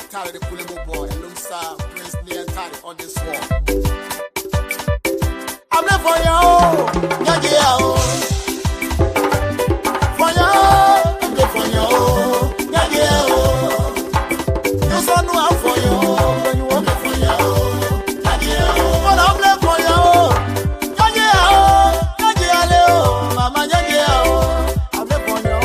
Tally the Kulemo boy, alongside Prince Near Tally on this wall. I'm there for you, yeah, for you, I'm there for you, yeah, you saw no one for you, you want me for you, yeah, but I'm there for you, yeah, mama, yeah, I'm there for you.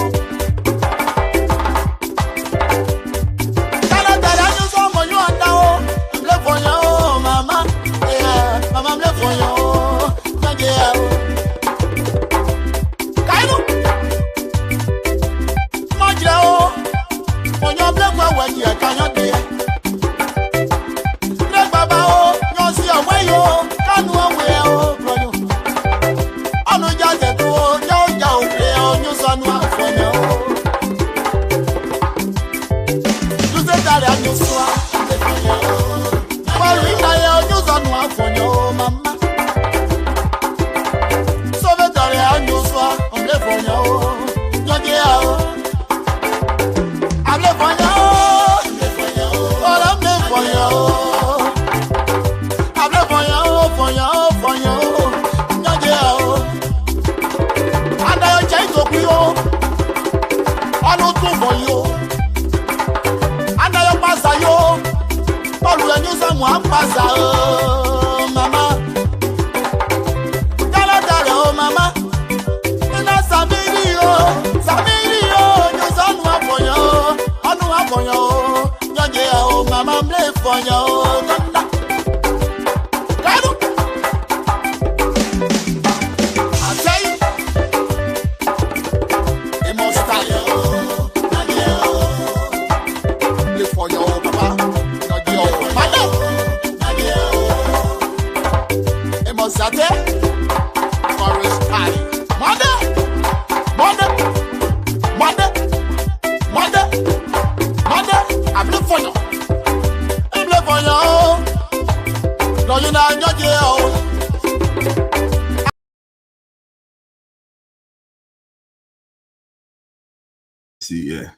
Yeah,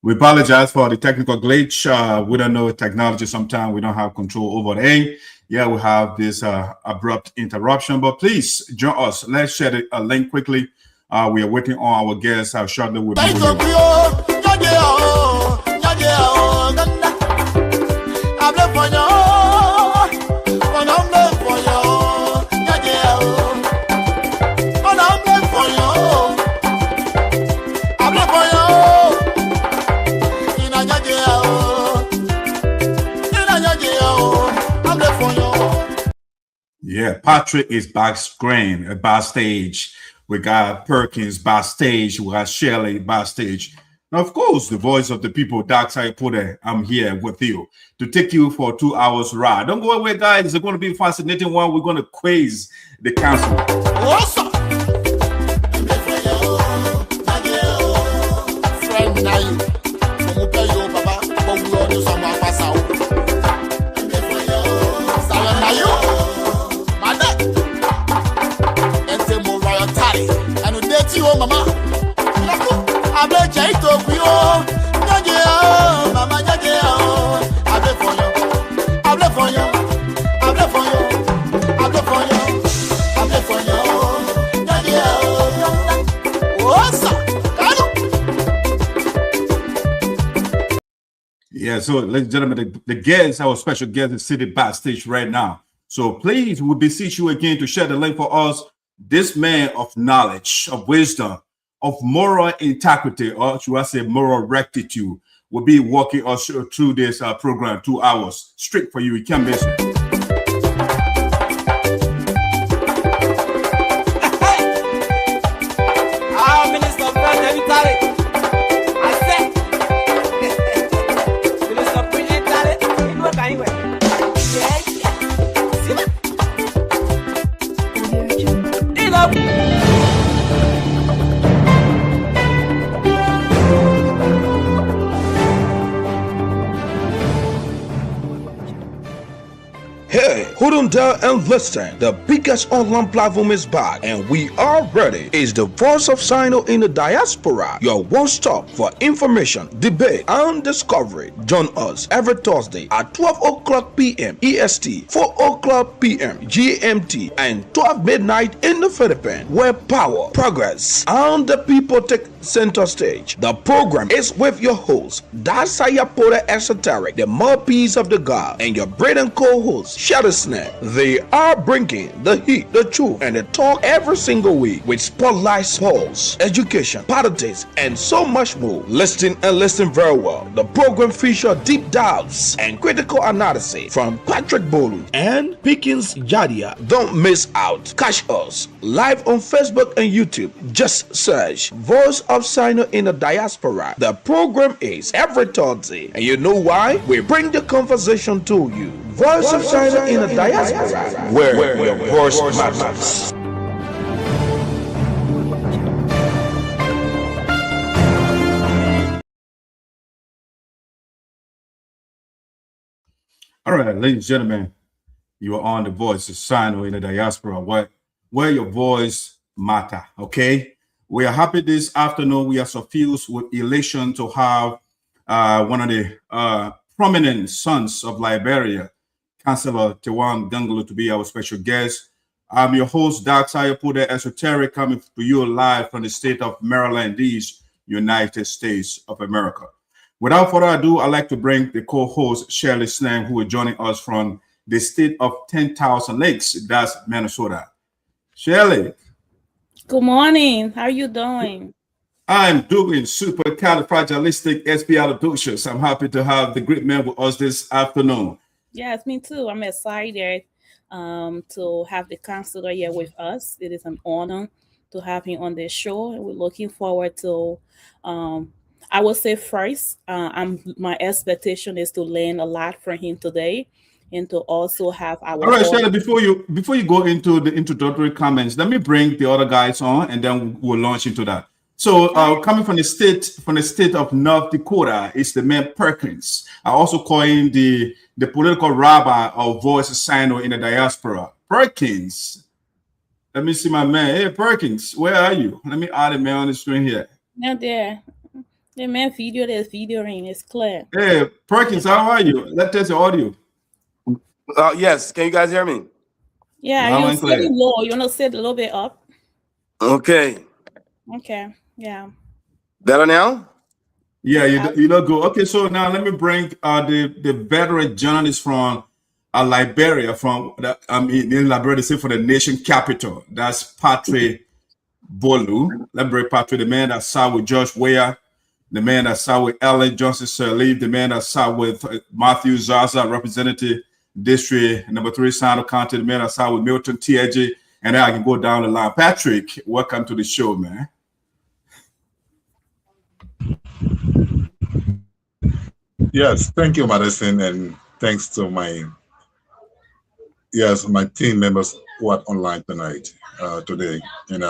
we apologize for the technical glitch. We don't know technology. Sometimes we don't have control over it. Yeah, we have this abrupt interruption, but please join us. Let's share a link quickly. We are waiting on our guests. Shortly we'll be Yeah, Patrick is backstage. We got Perkins backstage. We got Shirley backstage. Now, of course, the voice of the people, Dark Side Pude, I'm here with you to take you for 2 hours ride. Don't go away, guys. It's going to be a fascinating one. We're going to quiz the council. Awesome. Mama, I'm not going to mama, yeah, so ladies and gentlemen, the guests, our special guest is sitting backstage right now. So please, we beseech you again to share the link for us. This man of knowledge, of wisdom, of moral integrity, or should I say moral rectitude, will be walking us through this program, 2 hours straight for you. You can't miss it. Minister of Finance, I said, Minister of Finance, you work anywhere. Hey, hold on there and listen. The biggest online platform is back and we are ready. It's the Voice of Sinoe in the Diaspora, your one-stop for information, debate, and discovery. Join us every Thursday at 12 o'clock p.m. EST, 4 o'clock p.m. GMT, and 12 midnight in the Philippines, where power, progress, and the people take center stage. The program is with your host, Sapo Esoteric, the mouthpiece of the God, and your brilliant co-host, Shirley. They are bringing the heat, the truth, and the talk every single week with spotlight polls, education, politics, and so much more. Listen and listen very well. The program features deep dives and critical analysis from Patrick Bolu and Perkins. Don't miss out. Catch us live on Facebook and YouTube. Just search Voice of Sinoe in the Diaspora. The program is every Thursday, and you know why? We bring the conversation to you. Voice of Sinoe in the Diaspora, where your voice matters. All right, ladies and gentlemen, you are on the Voice of Sinoe in the Diaspora, where your voice matter. Okay, we are happy this afternoon. We are suffused with elation to have one of the prominent sons of Liberia, Councillor Tiawan Gongloe, to be our special guest. I'm your host, Sapo Diaspora Esoteric, coming to you live from the state of Maryland, these United States of America. Without further ado, I'd like to bring the co-host, Shirley, who is joining us from the state of 10,000 lakes, that's Minnesota. Shirley. Good morning. How are you doing? I'm doing super califragilistic I'm happy to have the great man with us this afternoon. Yes, me too. I'm excited to have the counselor here with us. It is an honor to have him on this show. We're looking forward to, I will say first, my expectation is to learn a lot from him today and to also have our— All right, Shirley, before you go into the introductory comments, let me bring the other guys on and then we'll launch into that. So coming from the state of North Dakota is the man Perkins. I also call him the political rabbi of Voices of Sinoe in the Diaspora. Perkins. Let me see my man. Hey, Perkins, where are you? Let me add a man on the screen here. Not there. The man videoing is clear. Hey, Perkins, how are you? Let's test the audio. Yes. Can you guys hear me? Yeah, you're sitting low. You want to sit a little bit up? Okay. Okay. Yeah. Better now? Yeah, you look good. Okay, so now let me bring the veteran journalist from Liberia, in Liberia, they say for the nation capital. That's Patrick Bolu. Let's bring Patrick, the man that sat with George Weah, the man that sat with Ellen Johnson Sirleaf, the man that sat with Matthew Zaza, Representative District number 3, Sinoe County, the man that sat with Milton T.A.J., and then I can go down the line. Patrick, welcome to the show, man. Yes, thank you, Madison, and thanks to my team members who are online tonight, today. And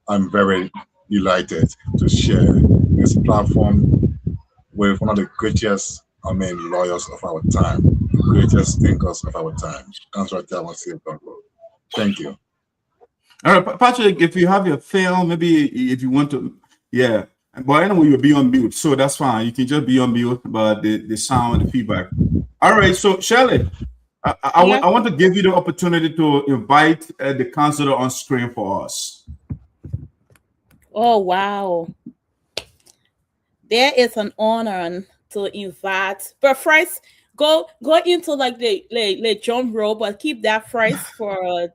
I'm very delighted to share this platform with one of the greatest, lawyers of our time, the greatest thinkers of our time, Councillor Tiawan Saye Gongloe. Thank you. All right, Patrick, if you have your film, maybe if you want to, yeah. But anyway, you'll be on mute, so that's fine. You can just be on mute, but the sound and the feedback. All right, so Shirley, I want to give you the opportunity to invite the counselor on screen for us. Oh, wow. There is an honor to invite, but first, go into like the drum roll, but keep that first for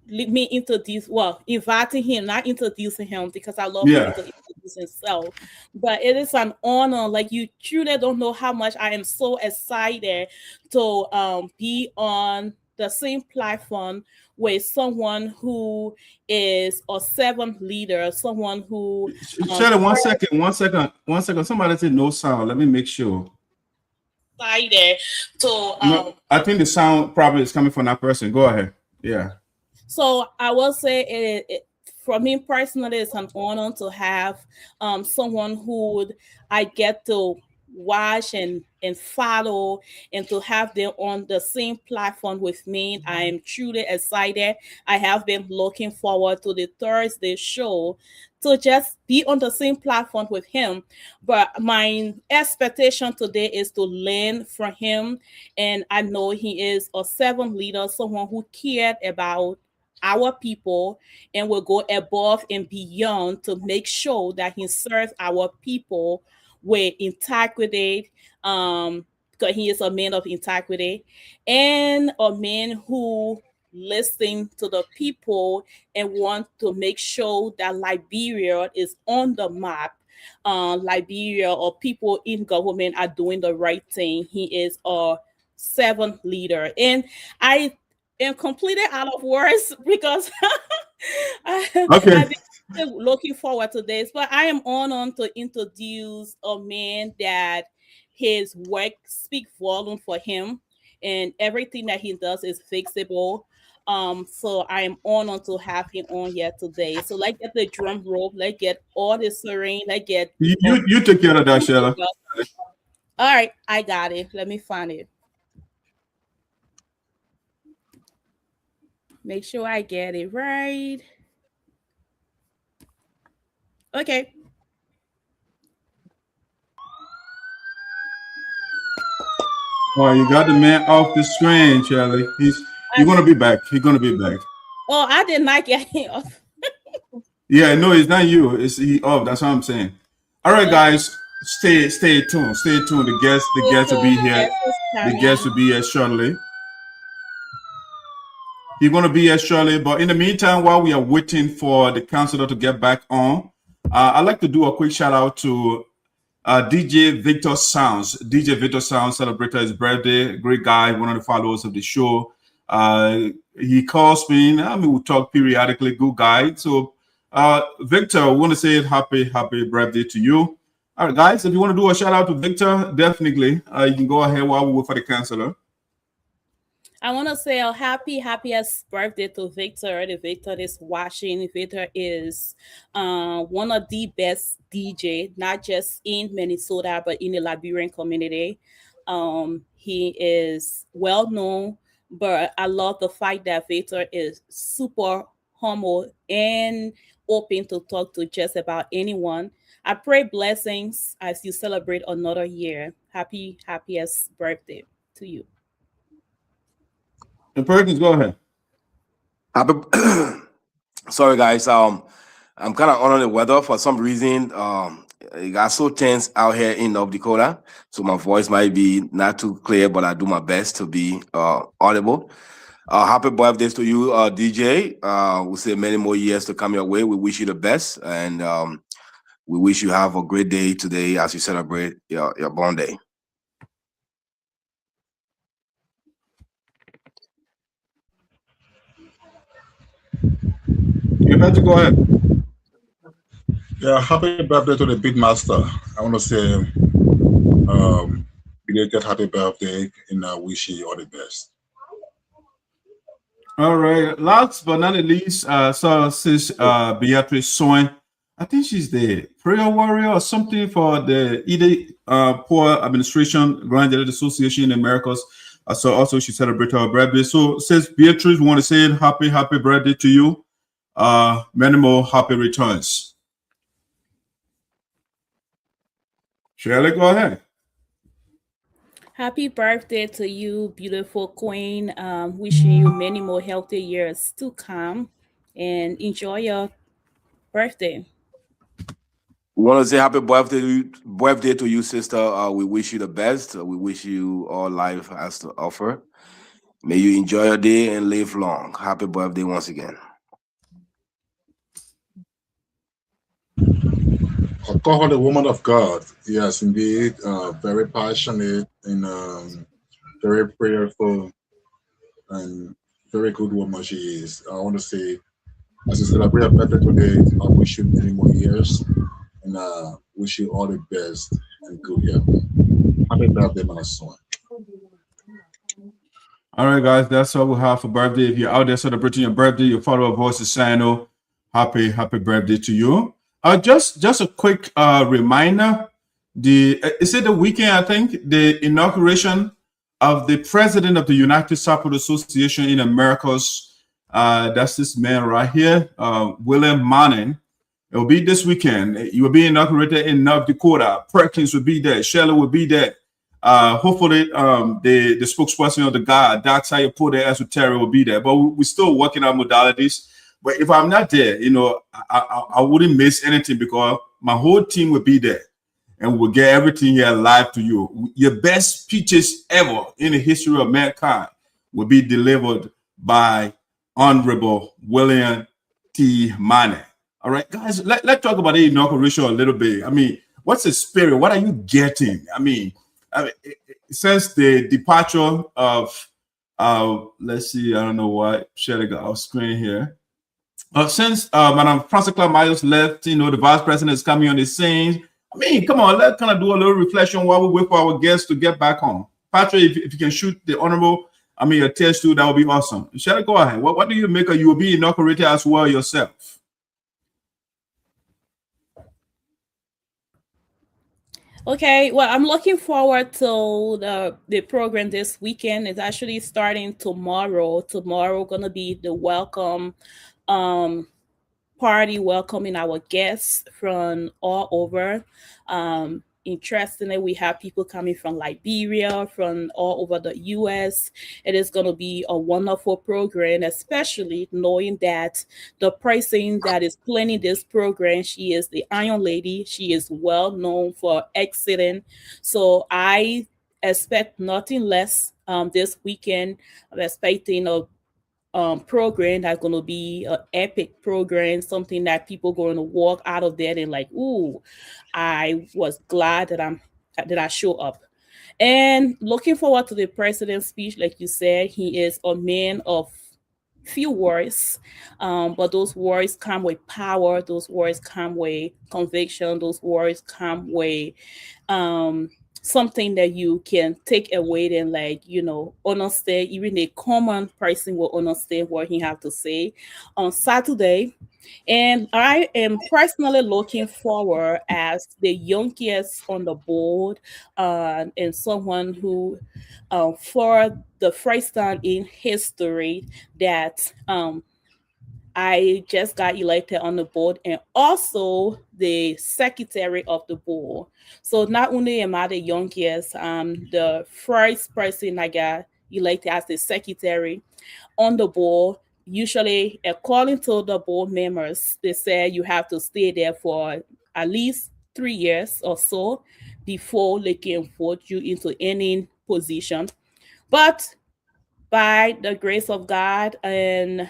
let me introduce, inviting him, not introducing him, because I love him to introduce himself. But it is an honor. Like, you truly don't know how much I am so excited to be on the same platform with someone who is a servant leader, someone who— Shirley, one second. Somebody said no sound. Let me make sure. Excited to no, I think the sound probably is coming from that person. Go ahead. Yeah. So I will say for me personally, it's an honor to have someone who I get to watch and follow and to have them on the same platform with me. I am truly excited. I have been looking forward to the Thursday show to just be on the same platform with him. But my expectation today is to learn from him. And I know he is a servant leader, someone who cared about our people and will go above and beyond to make sure that he serves our people with integrity, because he is a man of integrity and a man who listens to the people and want to make sure that Liberia is on the map. Liberia or people in government are doing the right thing. He is a servant leader, and I am completely out of words because Okay. I've been looking forward to this, but I am honored to introduce a man that his work speaks volume for him, and everything that he does is fixable. So I am honored to have him on here today. So let's get the drum roll. Let's get all the serene. Let's get You take care of that, Shirley. all right. I got it. Let me find it. Make sure I get it right. Okay. Oh, you got the man off the screen, Shirley. He's gonna be back. He's gonna be back. Oh, I did not get him off. Yeah, no, it's not you. It's he off. That's what I'm saying. All right, guys, stay tuned. Stay tuned. The guest will be here. The guest will be here shortly. He's gonna be here shortly. But in the meantime, while we are waiting for the counselor to get back on, I'd like to do a quick shout out to DJ Victor Sounds. DJ Victor Sounds celebrated his birthday. Great guy, one of the followers of the show. He calls me. I mean, we talk periodically. Good guy. So, Victor, I want to say happy birthday to you. All right, guys, if you want to do a shout out to Victor, definitely you can go ahead while we wait for the counselor. I want to say a happiest birthday to Victor. The Victor is watching. Victor is one of the best DJ, not just in Minnesota, but in the Liberian community. He is well known, but I love the fact that Victor is super humble and open to talk to just about anyone. I pray blessings as you celebrate another year. Happiest birthday to you. And Perkins, go ahead. Sorry, guys. I'm kind of under the weather for some reason. It got so tense out here in North Dakota, so my voice might be not too clear, but I do my best to be audible. Happy birthday to you, DJ. We'll say many more years to come your way. We wish you the best, and we wish you have a great day today as you celebrate your born day. You better go ahead. Yeah, happy birthday to the big master. I want to say, belated happy birthday, and I wish you all the best. All right. Last but not least, so Sis Beatrice Soin, I think she's the prayer warrior or something for the Poor Administration Grand Association in Americas. So also she celebrated her birthday. So Sis Beatrice, we want to say happy birthday to you. Many more happy returns. Shirley, go ahead. Happy birthday to you, beautiful queen. Wishing you many more healthy years to come, and enjoy your birthday. We want to say happy birthday to you, sister. We wish you the best. We wish you all life has to offer. May you enjoy your day and live long. Happy birthday once again. I call her the woman of God. Yes, indeed. Very passionate and very prayerful and very good woman she is. I want to say, as you celebrate her birthday today, I wish you many more years and wish you all the best and good health. Happy birthday, my son. All right, guys, that's all we have for birthday. If you're out there celebrating your birthday, you follow Voices of Sapo. Happy birthday to you. Just a quick reminder is it the weekend? I think the inauguration of the president of the United Sapo Association in Americas. That's this man right here, William Manning. It will be this weekend. You will be inaugurated in North Dakota. Perkins will be there. Shirley will be there. Hopefully, the spokesperson of the guy, Dark Saye Esoteric, will be there. But we're still working on modalities. But if I'm not there, you know, I wouldn't miss anything because my whole team will be there. And we'll get everything here live to you. Your best speeches ever in the history of mankind will be delivered by Honorable William T. Manning. All right, guys, let's talk about the inauguration a little bit. I mean, what's the spirit? What are you getting? I mean since the departure of, let's see, I don't know what, sharing our screen here. Since Madam Francois Myers left, you know, the vice president is coming on the scene. I mean, come on, let's kind of do a little reflection while we wait for our guests to get back home. Patrick, if you can shoot the honorable, your test too, that would be awesome. Shall I go ahead? What do you make of you will be inaugurated as well yourself? Okay, well, I'm looking forward to the program this weekend. It's actually starting tomorrow. Tomorrow gonna be the welcome party, welcoming our guests from all over. Interestingly, we have people coming from Liberia, from all over the US. It is going to be a wonderful program, especially knowing that the person that is planning this program, she is the Iron Lady. She is well known for excellence. So I expect nothing less this weekend. I'm expecting a program that's going to be an epic program, something that people going to walk out of there and like, ooh, I was glad that I show up. And looking forward to the president's speech. Like you said, he is a man of few words, but those words come with power. Those words come with conviction. Those words come with something that you can take away and, like, you know, understand. Even a common person will understand what he have to say on Saturday. And I am personally looking forward as the youngest on the board and someone who, for the first time in history, that I just got elected on the board and also the secretary of the board. So not only am I the youngest, the first person I got elected as the secretary on the board. Usually, according to the board members, they say you have to stay there for at least 3 years or so before they can vote you into any position. But by the grace of God and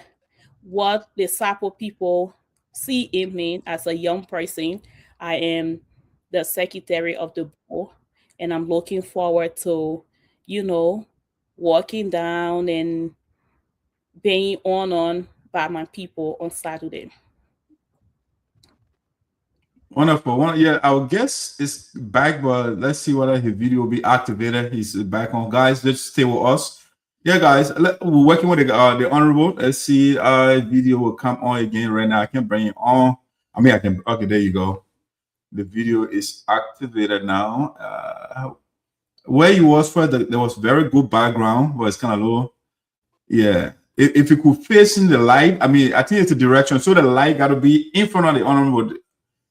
what the Sapo people see in me as a young person, I am the secretary of the board, and I'm looking forward to, you know, walking down and being honored by my people on Saturday. Wonderful. Yeah, our guest is back, but let's see whether his video will be activated. He's back on. Guys, just stay with us. Yeah, guys, we're working with the honorable. Let's see, video will come on again right now. I can bring it on. I can. Okay, there you go. The video is activated now. Where you was for there was very good background, but it's kind of low. Yeah, if you could face in the light, I think it's the direction. So the light got to be in front of the honorable.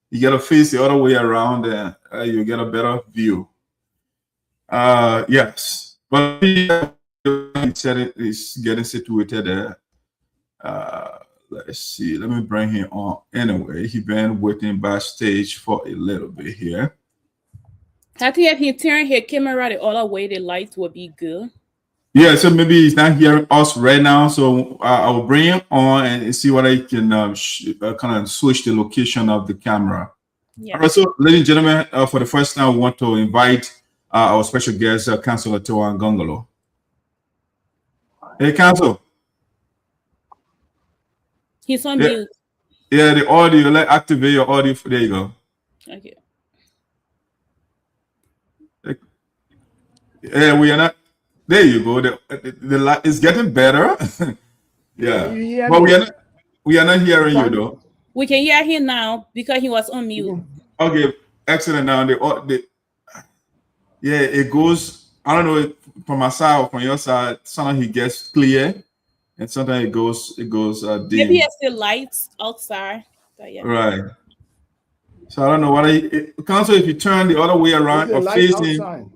You got to face the other way around, and you get a better view. Yes, but he said it is getting situated there. Let's see. Let me bring him on. Anyway, he been waiting backstage for a little bit here. I think if he turn his camera the other way, the lights will be good. Yeah, so maybe he's not hearing us right now. So I will bring him on and see what I can kind of switch the location of the camera. Yeah. All right, so ladies and gentlemen, for the first time, we want to invite our special guest, Councilor Tiawan Gongloe. Hey, Council. He's on mute. Yeah, the audio. Let's activate your audio. There you go. Okay. Yeah, we are not. There you go. The light is getting better. Yeah, but we are not hearing you though. We can hear him now because he was on mute. Okay, excellent. Now Yeah, it goes. I don't know from my side or from your side. Sometimes it gets clear, and sometimes it goes dim. Maybe it's the lights outside. But yeah. Right. So I don't know what Council. If you turn the other way around or facing, outside.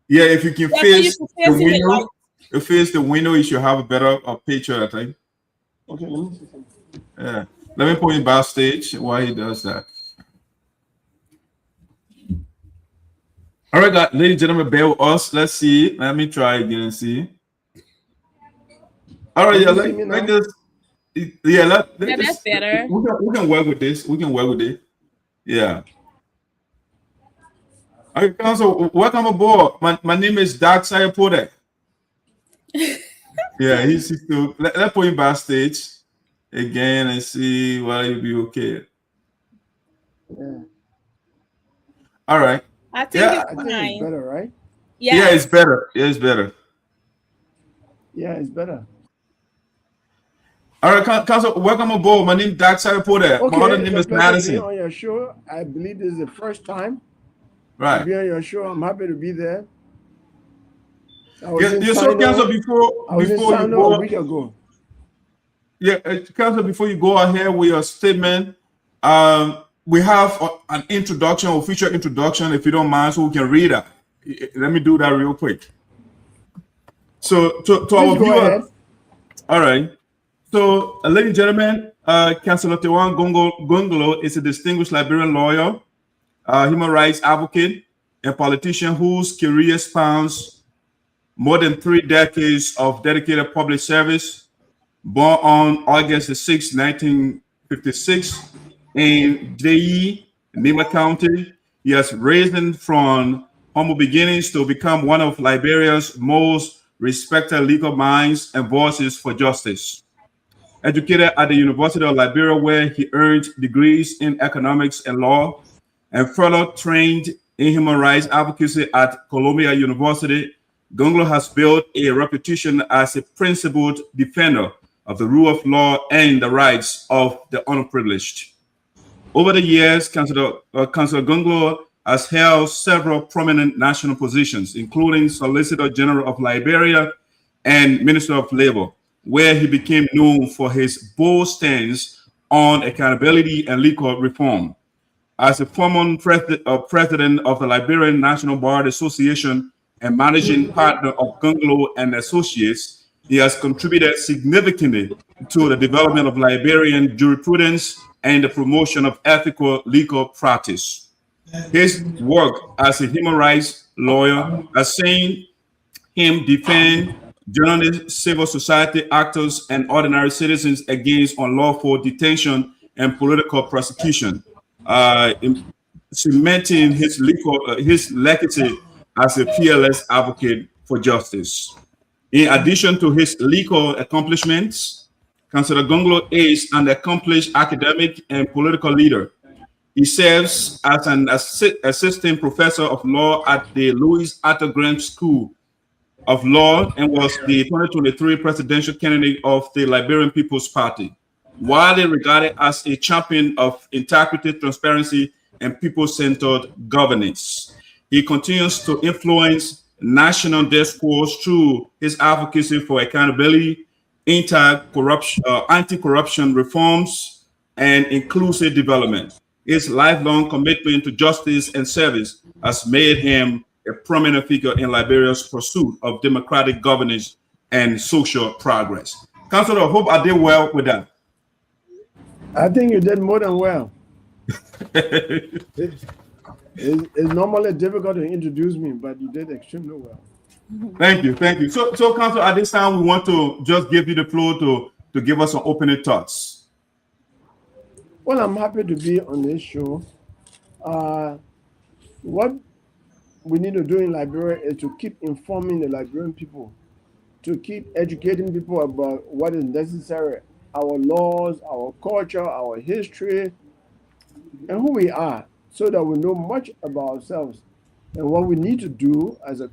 yeah, if you can Yeah, so face you the can face the window, light. if face the window, you should have a better picture. I think. Okay, let me see something. Yeah. Let me put him backstage while he does that. All right, guys, ladies and gentlemen, bear with us. Let's see. Let me try again and see. All right, yeah, let us. Yeah, That's better. We can work with this. We can work with it. Yeah. All right, Council, welcome aboard. My name is Tiawan Saye Gongloe. Yeah, he's still. Let's put him backstage again and see whether he'll be okay. Yeah. All right. I think Yeah, it's I think fine. it's better, right? Yeah. Yeah, it's better. Yeah, it's better. Yeah, it's better. All right, Council, welcome aboard. My name is Tiawan Saye Gongloe. Okay, My other name it's is a pleasure to be Madison. on your show. I believe this is the first time to Right. be on your show. I'm happy to be there. You saw Council before I was in you Sinoe go. a week ago. Yeah, Council, before you go ahead with your statement, we have an introduction, official introduction, if you don't mind, so we can read that. Let me do that real quick. So, to our Please go viewers, ahead. all right. So, ladies and gentlemen, Councilor Tiawan Gongloe is a distinguished Liberian lawyer, human rights advocate, and politician whose career spans more than 3 decades of dedicated public service. Born on August the 6th, 1956, in Deyi, Nima County, he has risen from humble beginnings to become one of Liberia's most respected legal minds and voices for justice. Educated at the University of Liberia, where he earned degrees in economics and law, and further trained in human rights advocacy at Columbia University, Gongloe has built a reputation as a principled defender of the rule of law and the rights of the unprivileged. Over the years, Councilor Gongloe has held several prominent national positions, including Solicitor General of Liberia and Minister of Labor, where he became known for his bold stance on accountability and legal reform. As a former president of the Liberian National Bar Association and managing partner of Gongloe and Associates, he has contributed significantly to the development of Liberian jurisprudence and the promotion of ethical legal practice. His work as a human rights lawyer has seen him defend journalists, civil society actors, and ordinary citizens against unlawful detention and political persecution, cementing his legacy as a fearless advocate for justice. In addition to his legal accomplishments, Councilor Gongloe is an accomplished academic and political leader. He serves as an assistant professor of law at the Louis Arthur Graham School of Law and was the 2023 presidential candidate of the Liberian People's Party. Widely regarded as a champion of integrity, transparency, and people-centered governance, he continues to influence national discourse through his advocacy for accountability, anti-corruption reforms, and inclusive development. His lifelong commitment to justice and service has made him a prominent figure in Liberia's pursuit of democratic governance and social progress. Councilor, I hope I did well with that. I think you did more than well. It's normally difficult to introduce me, but you did extremely well. Thank you. So Councilor, at this time, we want to just give you the floor to give us some opening thoughts. Well, I'm happy to be on this show. What we need to do in Liberia is to keep informing the Liberian people, to keep educating people about what is necessary, our laws, our culture, our history, and who we are, so that we know much about ourselves and what we need to do as a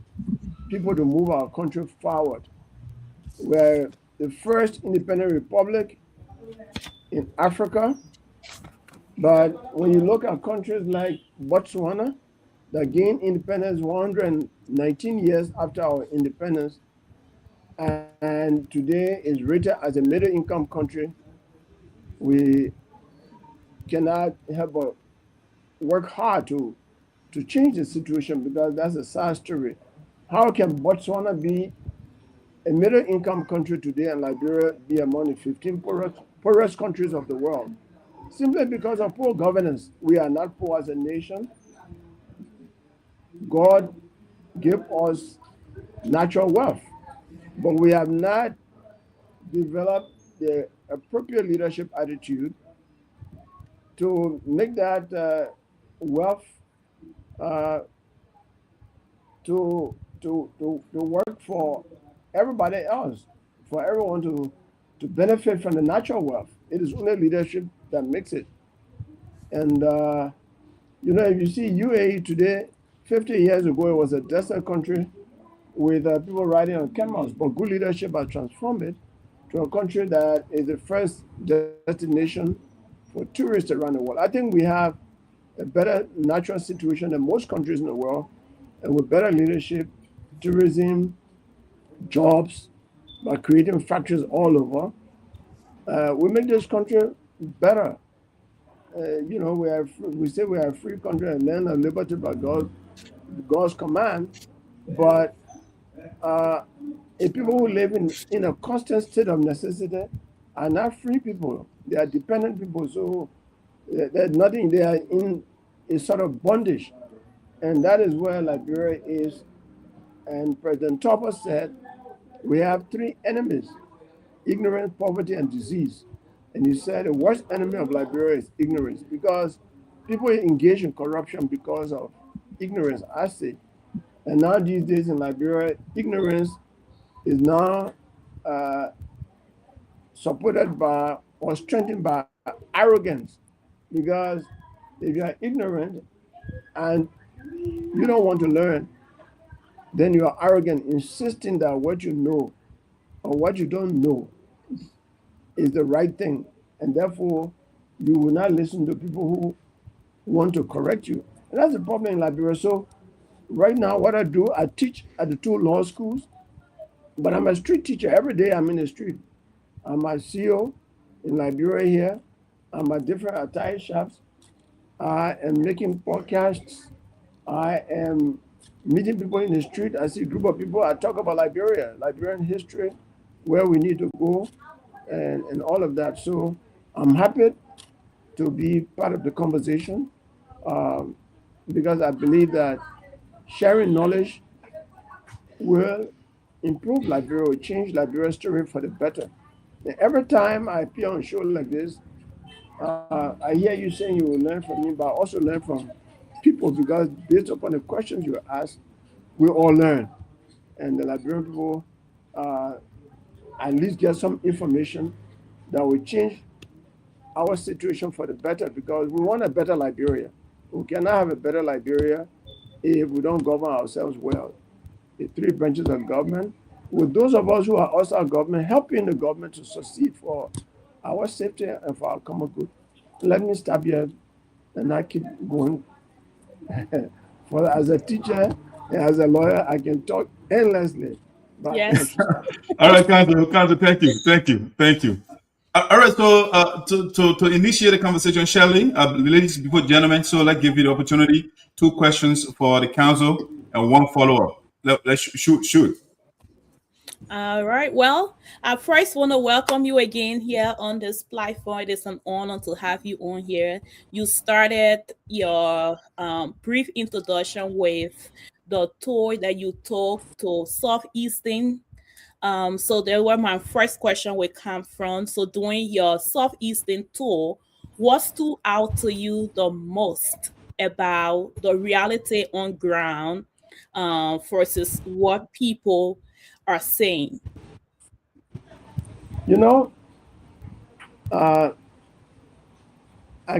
people to move our country forward. We're the first independent republic in Africa, but when you look at countries like Botswana, that gained independence 119 years after our independence, and today is rated as a middle income country. We cannot help but work hard to change the situation, because that's a sad story. How can Botswana be a middle income country today and Liberia be among the 15 poorest countries of the world? Simply because of poor governance. We are not poor as a nation. God gave us natural wealth, but we have not developed the appropriate leadership attitude to make that wealth to work for everybody else, for everyone to benefit from the natural wealth. It is only leadership that makes it. And if you see UAE today, 50 years ago it was a desert country with people riding on camels, but good leadership has transformed it to a country that is the first destination for tourists around the world. I think we have a better natural situation than most countries in the world, and with better leadership, tourism, jobs, by creating factories all over, we make this country better. We say we are a free country and land of liberty by God's command, but if people who live in a constant state of necessity are not free people. They are dependent people. So there's nothing. They are in a sort of bondage, and that is where Liberia is. And President Topper said, we have three enemies: ignorance, poverty, and disease. And he said the worst enemy of Liberia is ignorance, because people engage in corruption because of ignorance, I say. And now these days in Liberia, ignorance is now supported by or strengthened by arrogance. Because if you are ignorant and you don't want to learn, then you are arrogant, insisting that what you know or what you don't know is the right thing. And therefore, you will not listen to people who want to correct you. And that's the problem in Liberia. So right now, what I do, I teach at the two law schools, but I'm a street teacher. Every day I'm in the street. I'm a CEO in Liberia here. I'm at different attire shops. I am making podcasts. I am meeting people in the street. I see a group of people. I talk about Liberia, Liberian history, where we need to go, and all of that. So I'm happy to be part of the conversation because I believe that sharing knowledge will improve Liberia, will change Liberia's story for the better. And every time I appear on a show like this, I hear you saying you will learn from me, but I also learn from people, because based upon the questions you ask, we all learn. And the Liberian people at least get some information that will change our situation for the better, because we want a better Liberia. We cannot have a better Liberia if we don't govern ourselves well. The three branches of government, with those of us who are outside government, helping the government to succeed for our safety and for our common good. Let me stop here and I keep going. As a teacher and as a lawyer, I can talk endlessly. But yes. All right, Council, thank you. All right, so to initiate the conversation, Shirley, ladies before gentlemen, so let's give you the opportunity. 2 questions for the council and 1 follow-up. Let's shoot. All right. Well, I first want to welcome you again here on this platform. It is an honor to have you on here. You started your brief introduction with the tour that you took to Southeastern. So there were my first question would come from. So during your Southeastern tour, what stood out to you the most about the reality on ground versus what people are saying? I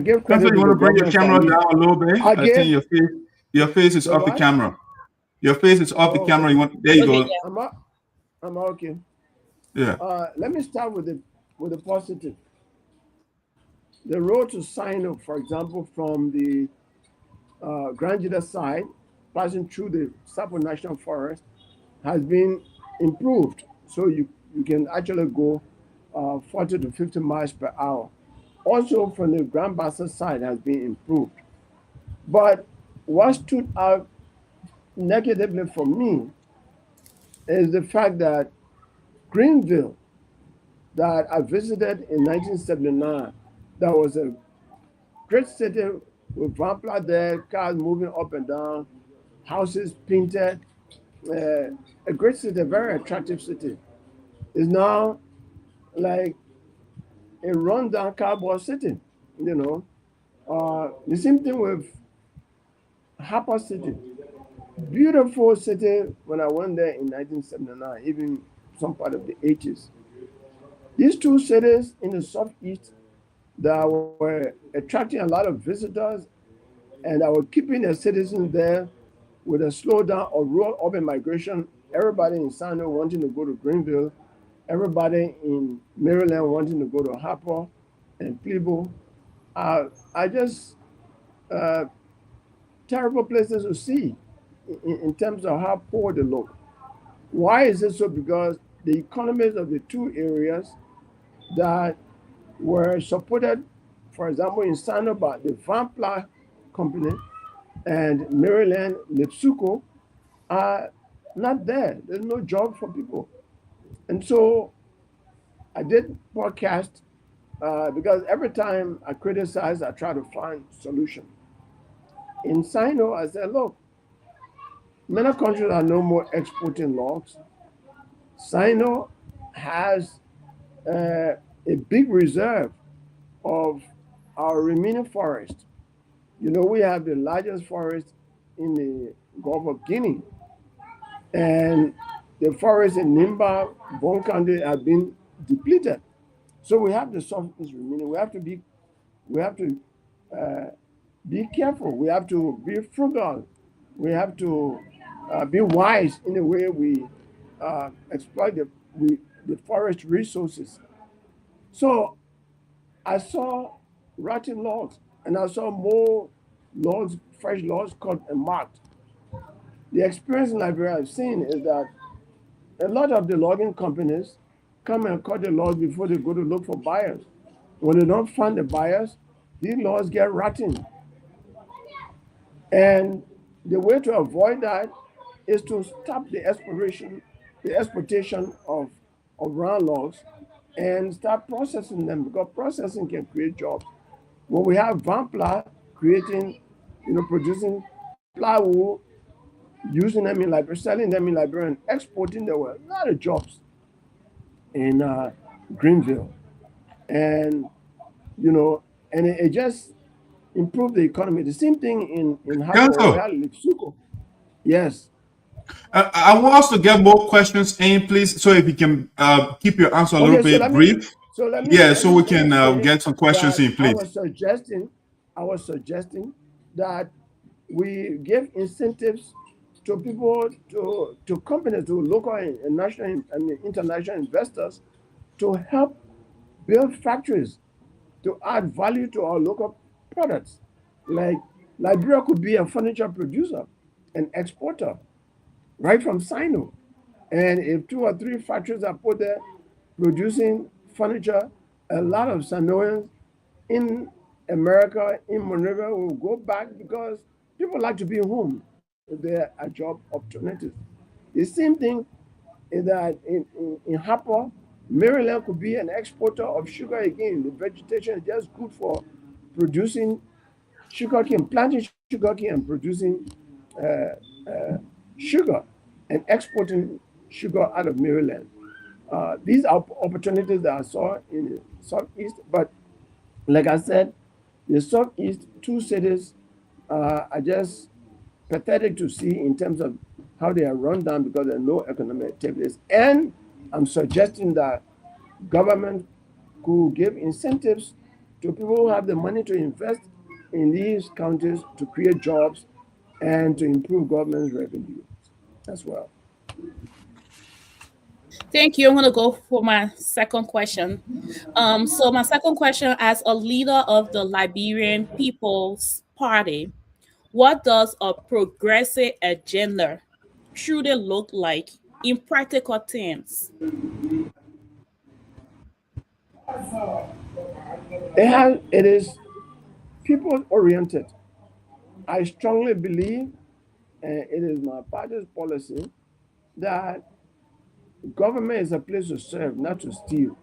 give Council, credit. you want to bring your camera down a little bit? I think your face is off the camera. Your face is off the camera. There you go. Yeah. I'm okay. Yeah. Let me start with the positive. The road to Sinoe, for example, from the Grand Judah side, passing through the Sapo National Forest has been improved. So you can actually go 40 to 50 miles per hour. Also from the Grand Bassa side has been improved. But what stood out negatively for me is the fact that Greenville, that I visited in 1979, that was a great city with Vampla there, cars moving up and down, houses painted, a great city, a very attractive city, is now like a rundown cardboard city, you know. The same thing with Harper City. Beautiful city when I went there in 1979, even some part of the 80s. These two cities in the southeast that were attracting a lot of visitors and that were keeping the citizens there with a slowdown of rural urban migration. Everybody in Sinoe wanting to go to Greenville, everybody in Maryland wanting to go to Harper and Plebo. I just terrible places to see in terms of how poor they look. Why is it so? Because the economies of the two areas that were supported, for example, in Sinoe by the Vampla company and Maryland Lipsuko, are not there. There's no job for people. And so I did podcast because every time I criticize, I try to find solution. In Sinoe, I said, look, many countries are no more exporting logs. Sinoe has a big reserve of our remaining forest. You know, we have the largest forest in the Gulf of Guinea. And the forests in Nimba, Bon County have been depleted. So we have the softness remaining. We have to be careful. We have to be frugal. We have to be wise in the way we exploit the forest resources. So I saw rotting logs, and I saw more logs, fresh logs cut and marked. The experience in Liberia I've seen is that a lot of the logging companies come and cut the logs before they go to look for buyers. When they don't find the buyers, these logs get rotten. And the way to avoid that is to stop the exportation of round logs and start processing them, because processing can create jobs. When we have Vampla creating, producing plywood, using them in Liberia, selling them in Liberia, and exporting, there were a lot of jobs in Greenville. And, and it just improved the economy. The same thing in Suko. Yes. I want us to get more questions in, please. So if you can keep your answer a little bit brief. So we can get some questions in, please. I was suggesting that we give incentives to people, to companies, to local and national and international investors to help build factories to add value to our local products. Like Liberia could be a furniture producer, an exporter, right from Sinoe. And if 2 or 3 factories are put there producing furniture, a lot of Sinoeans in America, in Monrovia, will go back because people like to be home if there are job opportunities. The same thing is that in Harper, Maryland could be an exporter of sugar again. The vegetation is just good for producing sugarcane, planting sugarcane and producing sugar and exporting sugar out of Maryland. These are opportunities that I saw in the Southeast, but like I said, the Southeast 2 cities are just pathetic to see in terms of how they are run down because there are no economic activities. And I'm suggesting that government could give incentives to people who have the money to invest in these counties to create jobs and to improve government's revenue as well. Thank you. I'm going to go for my second question. So my second question, as a leader of the Liberian People's Party, What does a progressive agenda truly look like in practical terms? It is people oriented. I strongly believe, and it is my party's policy, that government is a place to serve, not to steal.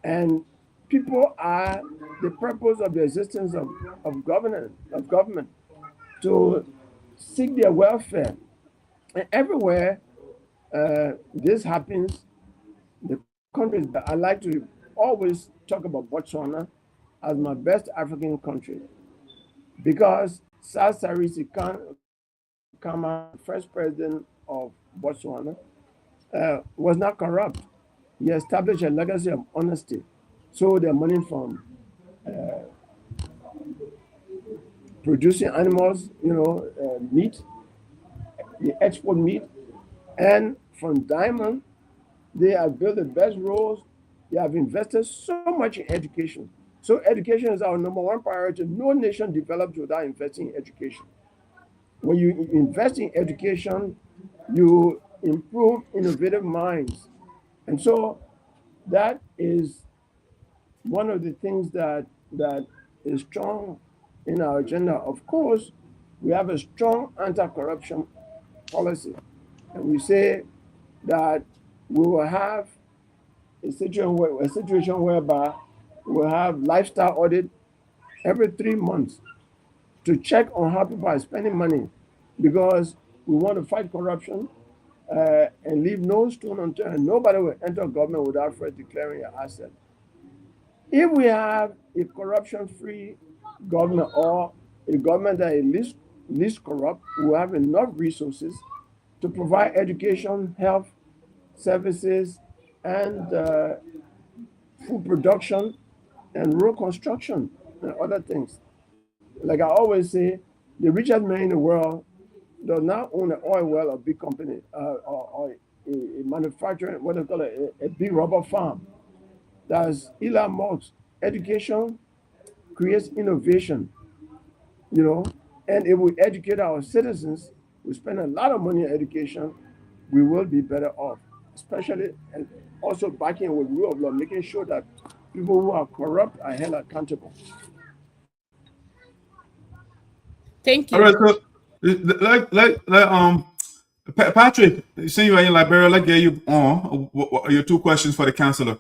And people are the purpose of the existence of government, to seek their welfare. And everywhere this happens, the countries that I like to always talk about Botswana as my best African country, because Kama, first president of Botswana, was not corrupt. He established a legacy of honesty. So their money from producing animals, meat, they export meat, and from diamond, they have built the best roads. They have invested so much in education. So education is our number one priority. No nation develops without investing in education. When you invest in education, you improve innovative minds. And so that is one of the things that is strong in our agenda. Of course, we have a strong anti-corruption policy. And we say that we will have a situation whereby we will have lifestyle audit every 3 months to check on how people are spending money, because we want to fight corruption and leave no stone unturned. Nobody will enter government without first declaring your asset. If we have a corruption-free government, or a government that is least corrupt, we will have enough resources to provide education, health services, and food production, and road construction, and other things. Like I always say, the richest man in the world does not own an oil well or big company, or a manufacturing, what they call it, a big rubber farm. That's Elon Musk. Education creates innovation, and if we educate our citizens, we spend a lot of money on education, we will be better off, especially, and also backing with rule of law, making sure that people who are corrupt are held accountable. Thank you. All right, so Patrick, since you are in Liberia, let's get you on. What are your two questions for the counselor?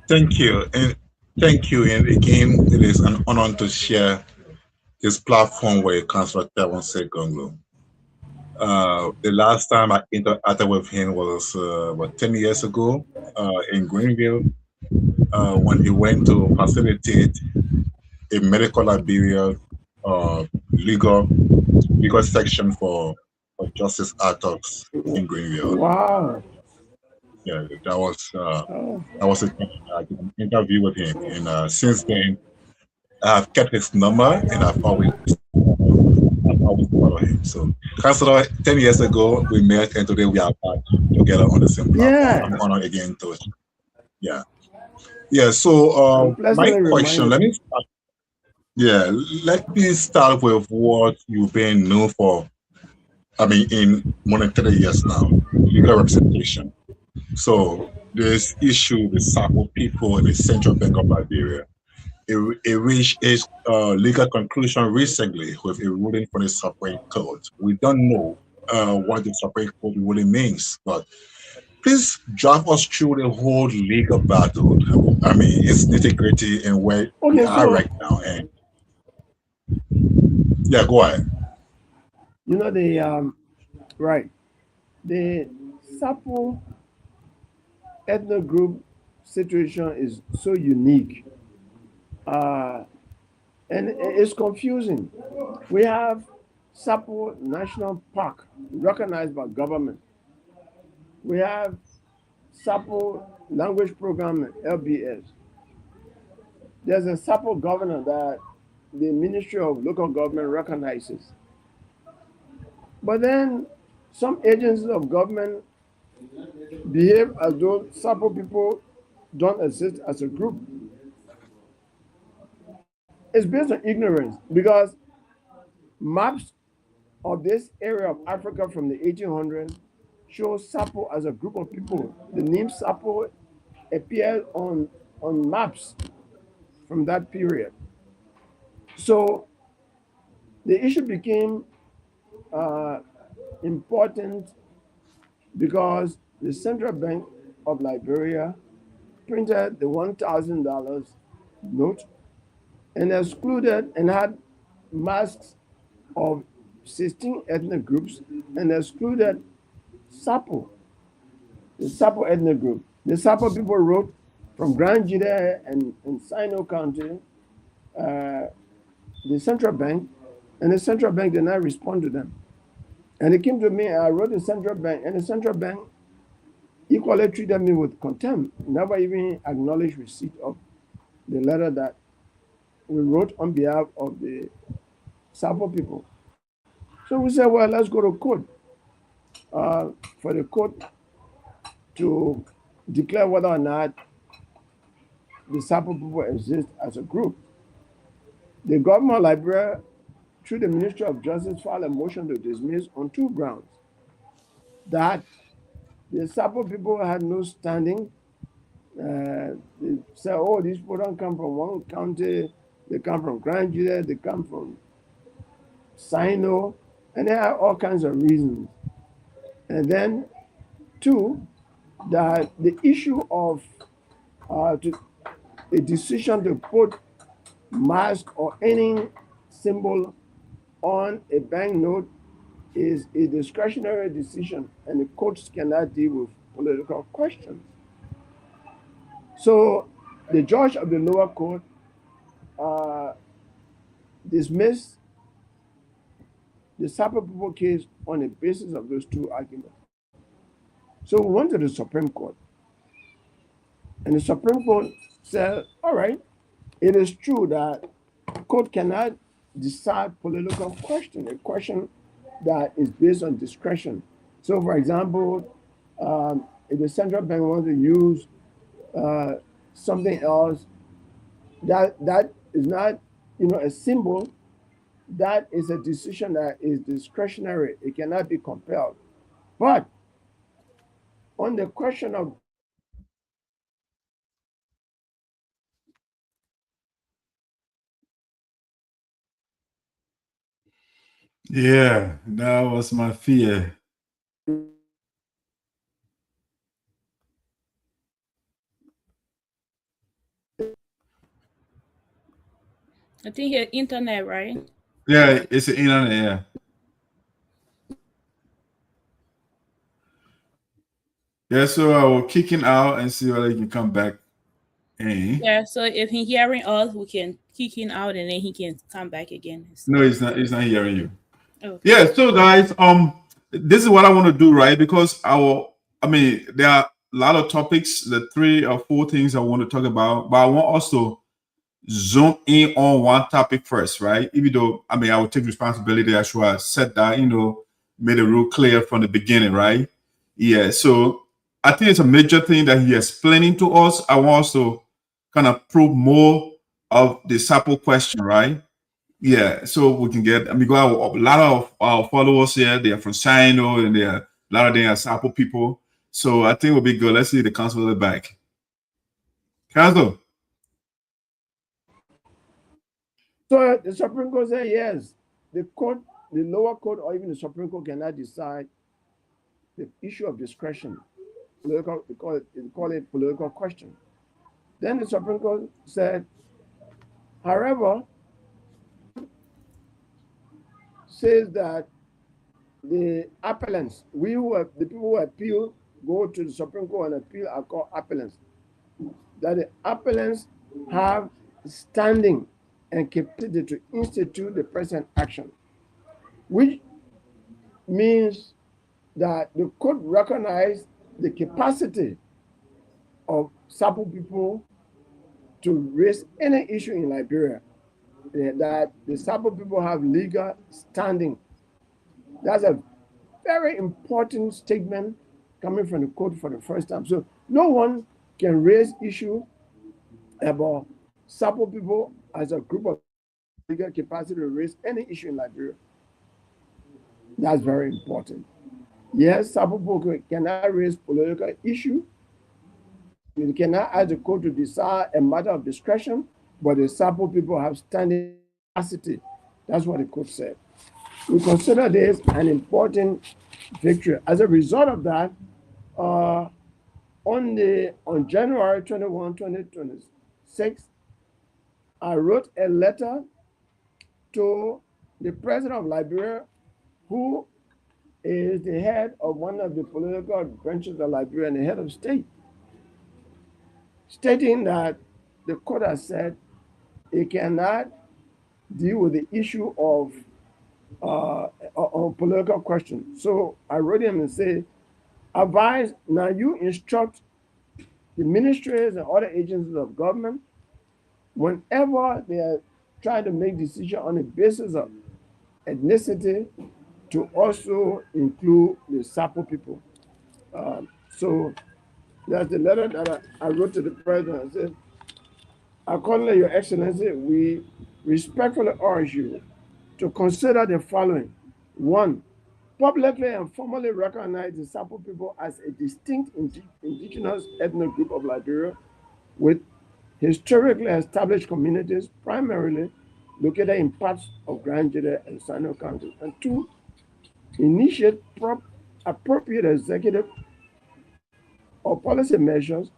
Thank you. And again, it is an honor to share this platform with Councillor Tiawan Saye Gongloe. The last time I interacted with him was about 10 years ago in Greenville, when he went to facilitate a medical Liberia legal section for justice actors in Greenville. Wow. Yeah, that was an interview with him, and since then I've kept his number, and I've always follow him. So, Councilor, 10 years ago we met, and today we are back together on the same platform. Yeah. I'm honored again to. Yeah. So, my question. Let me start with what you've been known for. I mean, in more than 30 years now, legal representation. So, this issue with Sapo people in the Central Bank of Liberia, it reached its legal conclusion recently with a ruling from the Supreme Court. We don't know what the Supreme Court really means, but please drive us through the whole legal battle. I mean, its nitty-gritty and where we are right now. And yeah, go ahead. The Sapo ethnic group situation is so unique. And it's confusing. We have Sapo National Park, recognized by government. We have Sapo Language Program, LBS. There's a Sapo governor that the Ministry of Local Government recognizes. But then some agencies of government behave as though Sapo people don't exist as a group. It's based on ignorance because maps of this area of Africa from the 1800s show Sapo as a group of people. The name Sapo appeared on maps from that period. So the issue became important because the Central Bank of Liberia printed the $1,000 note and excluded and had masks of 16 ethnic groups and excluded Sapo, the Sapo ethnic group. The Sapo people wrote from Grand Jide and Sinoe County, the central bank, and the central bank did not respond to them. And it came to me, I wrote the central bank, and the central bank equally treated me with contempt, never even acknowledged receipt of the letter that we wrote on behalf of the Sarpo people. So we said, well, let's go to court for the court to declare whether or not the Sarpo people exist as a group. The government of Liberia, through the Ministry of Justice, filed a motion to dismiss on two grounds. That the Sarpo people had no standing. They said, oh, these people don't come from one county, they come from Grand Jide, they come from Sinoe, and there are all kinds of reasons. And then, two, that the issue of a decision to put mask or any symbol on a banknote is a discretionary decision, and the courts cannot deal with political questions. So the judge of the lower court dismissed the Sapo people case on the basis of those two arguments. So we went to the Supreme Court, and the Supreme Court said, all right, it is true that court cannot decide political question, a question that is based on discretion. So, for example, if the central bank wants to use something else that is not, a symbol, that is a decision that is discretionary. It cannot be compelled. But on the question of Yeah, that was my fear. I think your internet, right? Yeah, it's the internet, yeah. Yeah, so I will kick him out and see whether he can come back in. Yeah, so if he's hearing us, we can kick him out and then he can come back again. No, he's not hearing you. Okay. Yeah, so guys, this is what I want to do, right? Because there are a lot of topics, the 3 or 4 things I want to talk about, but I want also zoom in on one topic first, right? Even though I will take responsibility, I should have said that, made it real clear from the beginning, right? Yeah, so I think it's a major thing that he is explaining to us. I want also kind of probe more of the Sapo question, right? Yeah, so we can get, we got a lot of our followers here. They are from Sinoe, and a lot of them are Sapo people. So I think it'll be good. Let's see the council at the back. Council. So the Supreme Court said yes, the lower court, or even the Supreme Court cannot decide the issue of discretion. They call it political question. Then the Supreme Court said, however, says that the appellants, the people who appeal, go to the Supreme Court and appeal are called appellants. That the appellants have standing and capacity to institute the present action, which means that the court recognized the capacity of Sapo people to raise any issue in Liberia, that the Sapo people have legal standing. That's a very important statement coming from the court for the first time. So no one can raise issue about Sapo people as a group of legal capacity to raise any issue in Liberia. That's very important. Yes, Sapo people cannot raise political issue. You cannot ask the court to decide a matter of discretion, but the Sapo people have standing capacity. That's what the court said. We consider this an important victory. As a result of that, on January 21, 2026, I wrote a letter to the president of Liberia, who is the head of one of the political branches of Liberia and the head of state, stating that the court has said it cannot deal with the issue of on political questions. So I wrote him and said, advise, now you instruct the ministries and other agencies of government, whenever they are trying to make decisions on the basis of ethnicity, to also include the Sapo people. So that's the letter that I wrote to the president. I said, accordingly, Your Excellency, we respectfully urge you to consider the following. One, publicly and formally recognize the Sapo people as a distinct indigenous ethnic group of Liberia with historically established communities, primarily located in parts of Grand Jede and Sinoe counties. And two, initiate appropriate executive or policy measures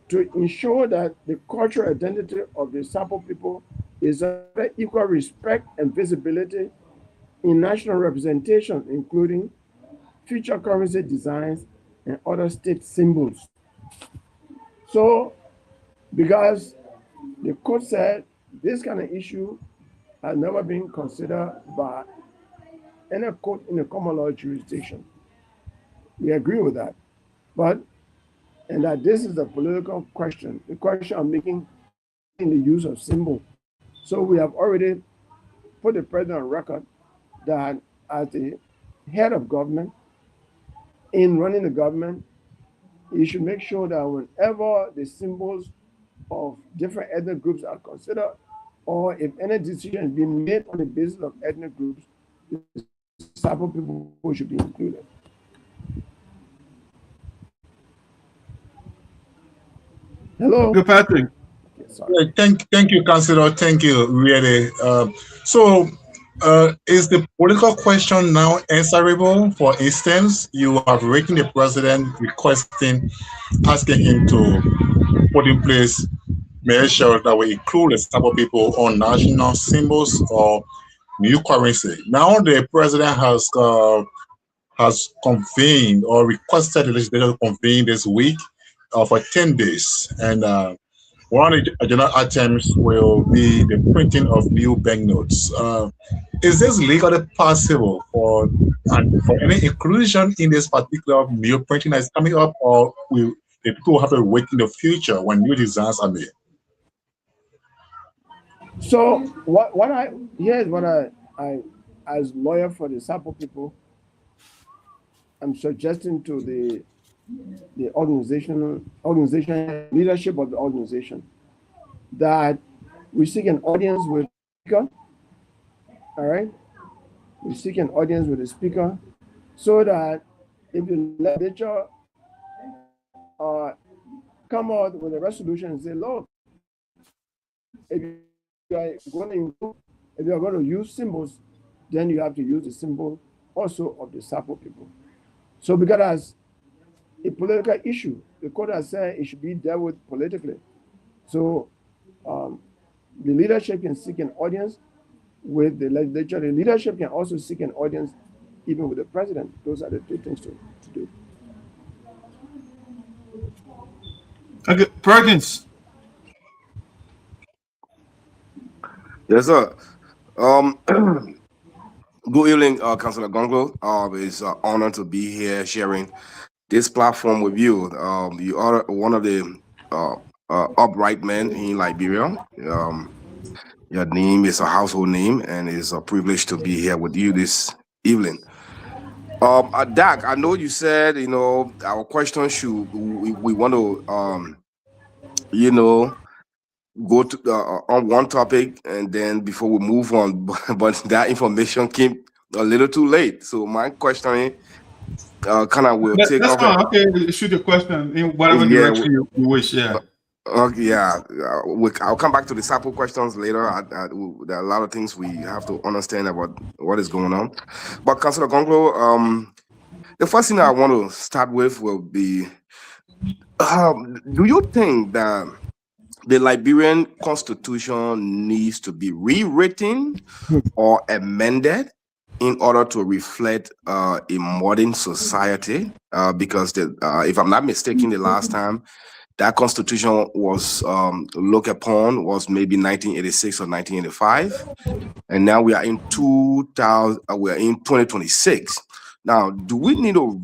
to ensure that the cultural identity of the Sapo people is under equal respect and visibility in national representation, including future currency designs and other state symbols. So, because the court said this kind of issue has never been considered by any court in a common law jurisdiction. We agree with that. But, and that this is a political question, the question of making the use of symbol. So we have already put the president on record that as the head of government, in running the government, he should make sure that whenever the symbols of different ethnic groups are considered, or if any decision is being made on the basis of ethnic groups, the Sapo people should be included. Hello? Good, Patrick. Sorry. Thank you, Councillor. Thank you, really. Is the political question now answerable? For instance, you have written the president asking him to put in place measures that will include the Sapo people on national symbols or new currency. Now the president has convened or requested the legislature to convene this week for 10 days. And one of the agenda items will be the printing of new banknotes. Is this legally possible for any inclusion in this particular new printing that is coming up, or will the people have to wait in the future when new designs are made? So here's what I as lawyer for the Sapo people, I'm suggesting to the organization leadership of the organization that we seek an audience with the speaker. All right, we seek an audience with the speaker, so that if the legislature come out with a resolution and say, look, if you are going to use symbols, then you have to use the symbol also of the Sapo people. So because as a political issue, the court has said it should be dealt with politically. So the leadership can seek an audience with the legislature. The leadership can also seek an audience even with the president. Those are the two things to do. Okay, Perkins. Yes, sir. Good evening, Councillor Gongloe. It's an honor to be here sharing this platform with you. You are one of the upright men in Liberia. Your name is a household name, and it's a privilege to be here with you this evening. Dak, I know you said, our question we want to, go to on one topic, and then before we move on, but that information came a little too late. So my question kind of will take That's off. fine. Okay, shoot your question in whatever Yeah, direction you wish. Yeah. Okay, yeah, I'll come back to the Sapo questions later. There are a lot of things we have to understand about what is going on. But Councillor Gongloe, the first thing I want to start with will be, do you think that the Liberian constitution needs to be rewritten or amended in order to reflect a modern society? Because if I'm not mistaken, the last time that constitution was looked upon was maybe 1986 or 1985, and now we are in 2000. We are in 2026. Now, do we need to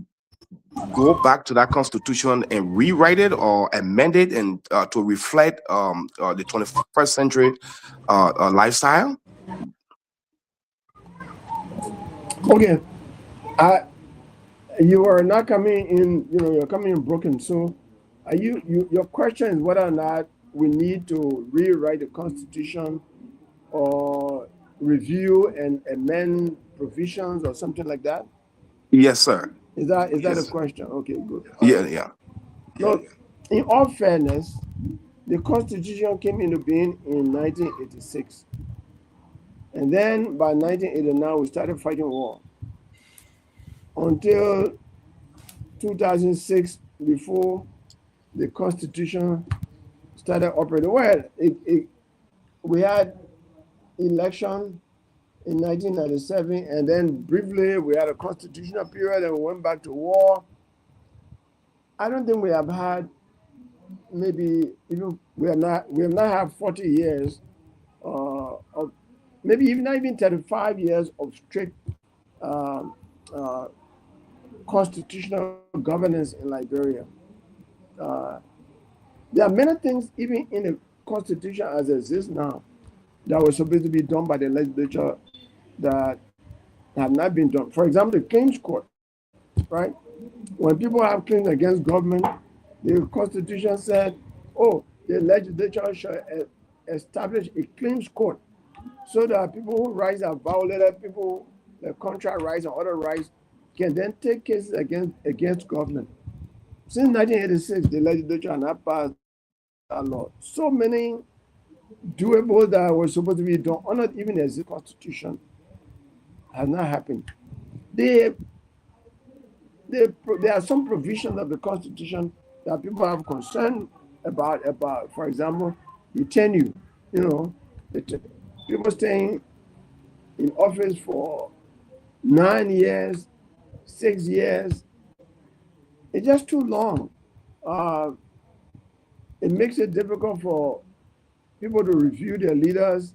go back to that constitution and rewrite it or amend it and to reflect the 21st century lifestyle? Okay, you are not coming in. You're coming in broken. So, are your question is whether or not we need to rewrite the constitution or review and amend provisions or something like that? Yes, sir. Is that a question? Okay, good. Yeah. Look, in all fairness, the Constitution came into being in 1986. And then by 1989, we started fighting war. Until 2006, before the Constitution started operating. Well, we had election in 1997, and then briefly we had a constitutional period and we went back to war. I don't think we have had maybe even we have not had 40 years of maybe not even 35 years of strict constitutional governance in Liberia. There are many things even in the constitution as it exists now that were supposed to be done by the legislature that have not been done. For example, the claims court, right? When people have claims against government, the Constitution said, oh, the legislature should establish a claims court so that people whose rights are violated, people, the contract rights and other rights, can then take cases against government. Since 1986, the legislature has not passed that law. So many doable that were supposed to be done under even the Constitution has not happened. There are some provisions of the Constitution that people have concern about, for example, the tenure. People staying in office for 9 years, 6 years. It's just too long. It makes it difficult for people to review their leaders.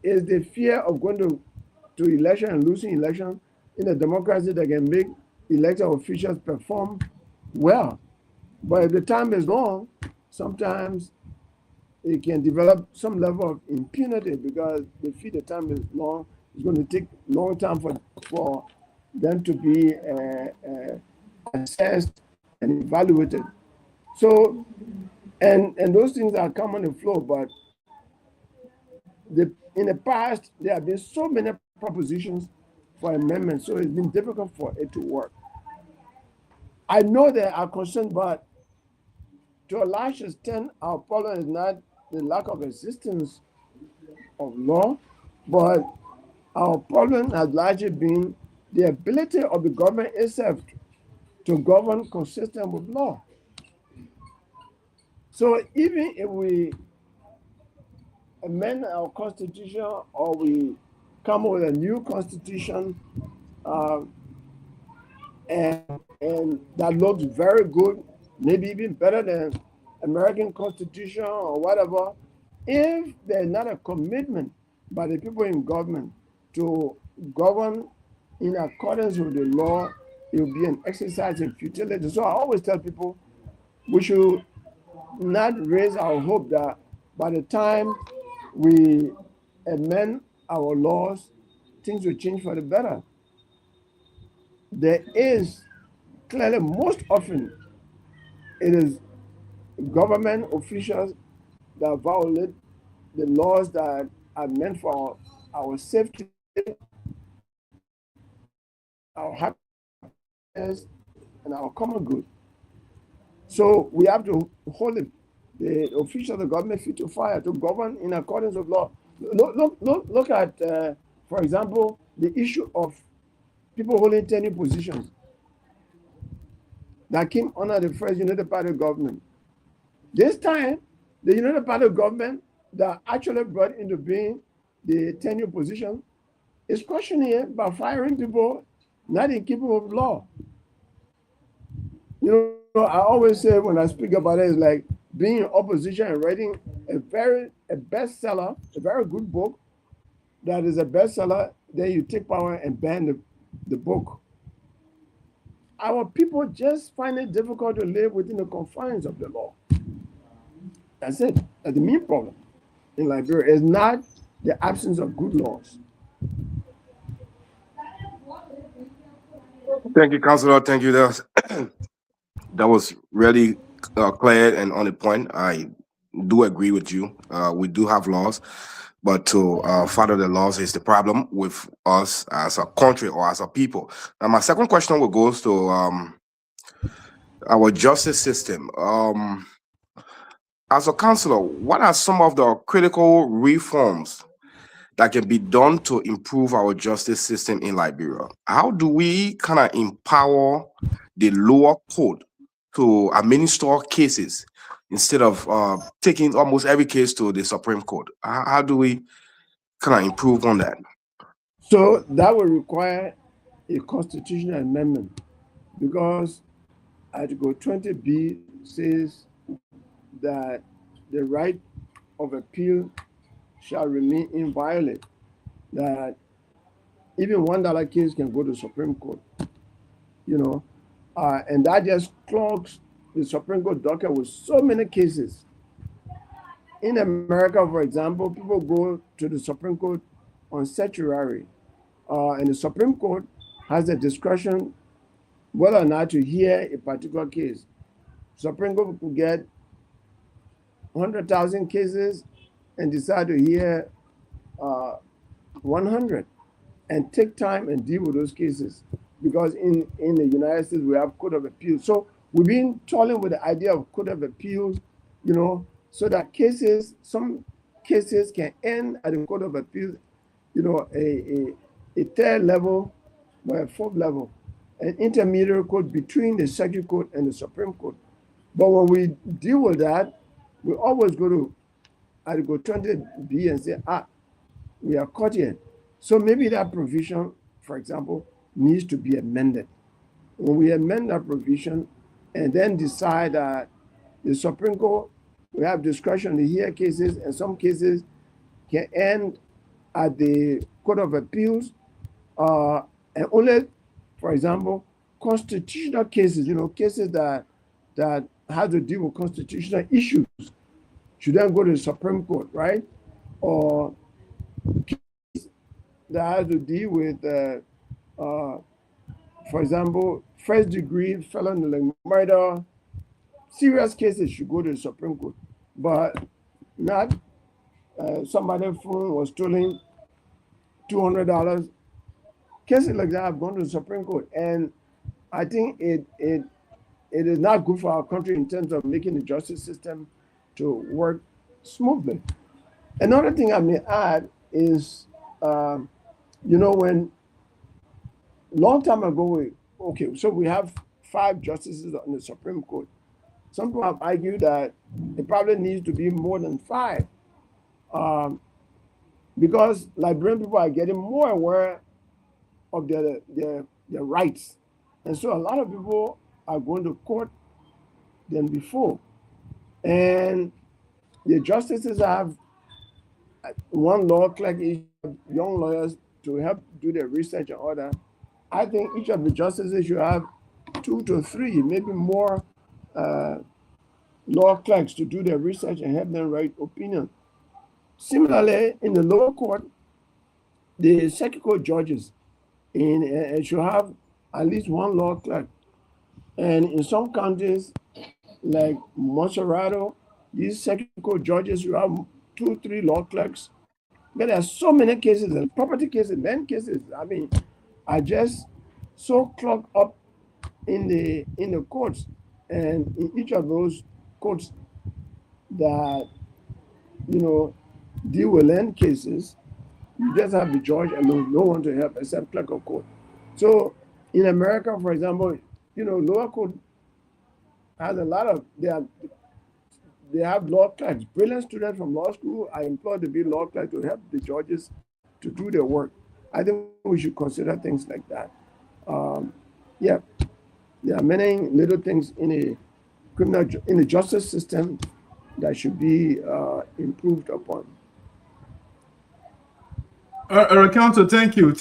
Is the fear of going to election and losing election in a democracy that can make elected officials perform well. But if the time is long, sometimes it can develop some level of impunity because they feel the time is long. It's going to take a long time for them to be assessed and evaluated. So, and those things are common in flow, but in the past, there have been so many propositions for amendments, so it's been difficult for it to work. I know there are concerns, but to a large extent, our problem is not the lack of existence of law, but our problem has largely been the ability of the government itself to govern consistent with law. So even if we amend our constitution or we come up with a new constitution and that looks very good, maybe even better than American Constitution or whatever, if there's not a commitment by the people in government to govern in accordance with the law, it will be an exercise in futility. So I always tell people we should not raise our hope that by the time we amend our laws, things will change for the better. There is clearly, most often, it is government officials that violate the laws that are meant for our safety, our happiness, and our common good. So we have to hold the officials of the government feet to fire to govern in accordance with law. Look at, for example, the issue of people holding tenure positions that came under the first United Party government. This time, the United Party government that actually brought into being the tenure position is questioning it by firing people not in keeping with law. You know, I always say when I speak about it, it's like being in opposition and writing a bestseller, a very good book that is a bestseller, then you take power and ban the book. Our people just find it difficult to live within the confines of the law. That's it. That's the main problem in Liberia. It's not the absence of good laws. Thank you, Councilor. Thank you. That was really clear and on the point. I do agree with you. We do have laws, but to follow the laws is the problem with us as a country or as a people. Now, my second question will go to our justice system. As a councilor, what are some of the critical reforms that can be done to improve our justice system in Liberia? How do we kind of empower the lower court to administer cases instead of taking almost every case to the Supreme Court? How do we kind of improve on that? So that will require a constitutional amendment, because Article 20B says that the right of appeal shall remain inviolate, that even $1 case can go to the Supreme Court, you know, and that just clogs the Supreme Court docket with so many cases. In America, for example, people go to the Supreme Court on certiorari, and the Supreme Court has the discretion whether or not to hear a particular case. Supreme Court could get 100,000 cases and decide to hear 100 and take time and deal with those cases, because in the United States we have Court of Appeals. So we've been toiling with the idea of Court of Appeals, you know, so that some cases can end at the Court of Appeals, you know, a third level or a fourth level, an intermediate court between the Circuit Court and the Supreme Court. But when we deal with that, we always go to Article 20B and say, we are caught here. So maybe that provision, for example, needs to be amended. When we amend that provision and then decide that the Supreme Court will have discretion to hear cases, and some cases can end at the Court of Appeals, and only, for example, constitutional cases, you know, cases that have to deal with constitutional issues should then go to the Supreme Court, right? Or cases that have to deal with, for example, first degree felony murder, serious cases should go to the Supreme Court, but not somebody's phone was stolen, $200. Cases like that have gone to the Supreme Court, and I think it is not good for our country in terms of making the justice system to work smoothly. Another thing I may add is, you know, when long time ago, so we have 5 justices on the Supreme Court. Some people have argued that it probably needs to be more than 5, because Liberian people are getting more aware of their rights. And so a lot of people are going to court than before. And the justices have one law clerk, young lawyers to help do the research and all that. I think each of the justices should have 2 to 3, maybe more law clerks to do their research and help them write opinion. Similarly, in the lower court, the circuit court judges should have at least 1 law clerk. And in some counties, like Monserrato, These circuit court judges, you have 2, 3 law clerks. But there are so many cases, and property cases, land cases. I mean, are just so clogged up in the courts, and in each of those courts that deal with land cases, you just have the judge alone, no one to help except clerk of court. So in America, for example, lower court has a lot of they have law clerks. Brilliant students from law school are employed to be law clerks to help the judges to do their work. I think we should consider things like that. Yeah, there are many little things in the justice system that should be improved upon. Counsel, thank you.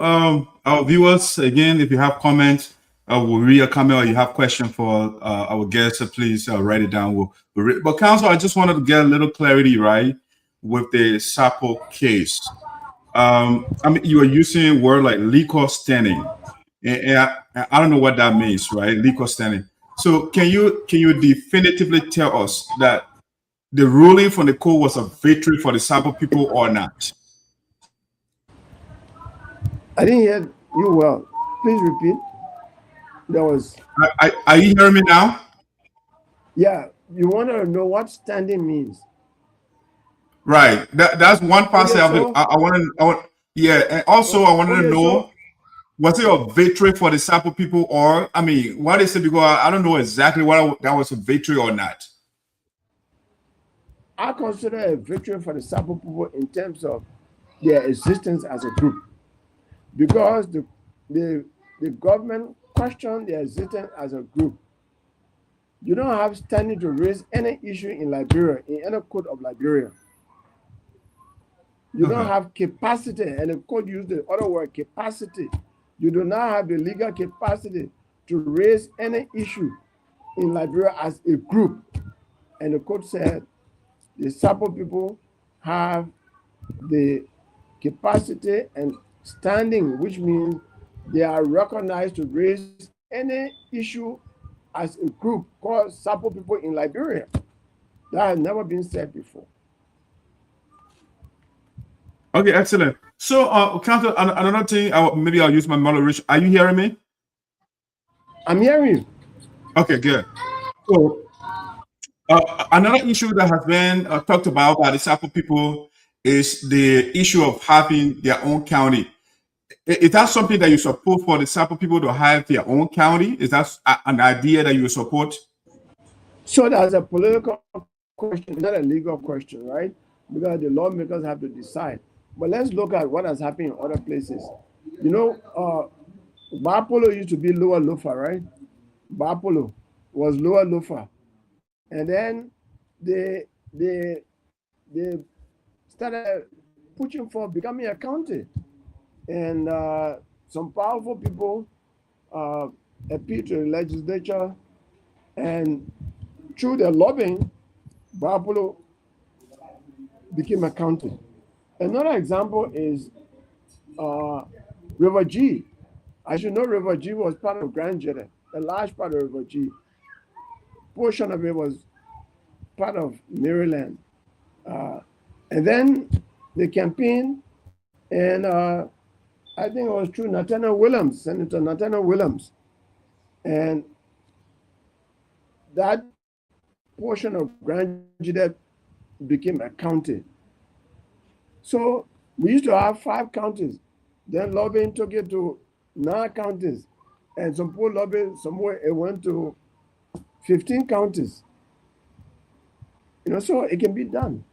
Our viewers, again, if you have comments, we'll read a comment, or you have question for our guests, please write it down. We'll read. But Counsel, I just wanted to get a little clarity, right, with the Sapo case. I mean, you are using a word like legal standing, and I don't know what that means, right? Legal standing. So can you definitively tell us that the ruling from the court was a victory for the Sapo people or not? I didn't hear you well. Please repeat. There was. Are you hearing me now? Yeah, you want to know what standing means. Right. That's one part. Okay, so, I want. Yeah, and also I wanted to know, was it a victory for the Sapo people, or I mean, what is it? Because I don't know exactly what that was a victory or not. I consider a victory for the Sapo people in terms of their existence as a group, because the government questioned their existence as a group. You don't have standing to raise any issue in Liberia, in any court of Liberia. You don't have capacity, and the court used the other word, capacity. You do not have the legal capacity to raise any issue in Liberia as a group. And the court said the Sapo people have the capacity and standing, which means they are recognized to raise any issue as a group called Sapo people in Liberia. That has never been said before. Okay, excellent. So, Counsel, another thing, maybe I'll use my moderation. Are you hearing me? I'm hearing you. Okay, good. So, another issue that has been talked about by the Sapo people is the issue of having their own county. Is that something that you support for the Sapo people to have their own county? Is that an idea that you support? So that's a political question, not a legal question, right? Because the lawmakers have to decide. But let's look at what has happened in other places. Bapolo used to be Lower Lofa, right? Bapolo was Lower Lofa. And then they started pushing for becoming a county. And some powerful people appealed to the legislature, and through their lobbying, Bapolo became a county. Another example is River G. As you know, River G was part of Grand Jeddah, a large part of River G. Portion of it was part of Maryland. And then they campaigned, and I think it was through Nathaniel Williams, Senator Nathaniel Williams. And that portion of Grand Jeddah became a county. So we used to have 5 counties. Then lobbying took it to 9 counties. And some poor lobbying, somewhere it went to 15 counties. So it can be done.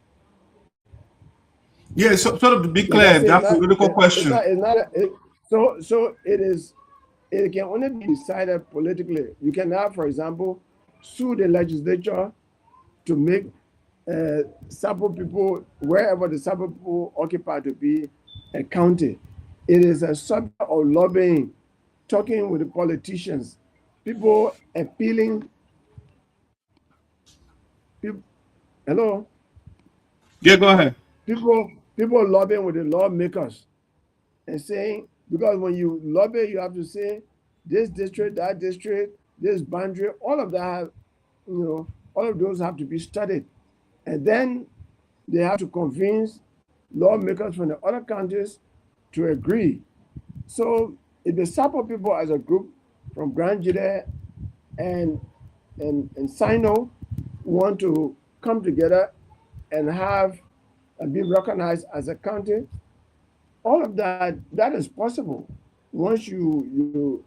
Yeah, so sort of to be clear, that's a political question. It can only be decided politically. You can now, for example, sue the legislature to make Sapo people, wherever the Sapo people occupy, to be a county. It is a subject of lobbying, talking with the politicians, people appealing. Hello? Yeah, go ahead. People lobbying with the lawmakers and saying, because when you lobby, you have to say this district, that district, this boundary, all of that, all of those have to be studied And then they have to convince lawmakers from the other countries to agree. So if the Sapo people as a group from Grand Jide and Sinoe want to come together and have and be recognized as a country, all of that is possible once you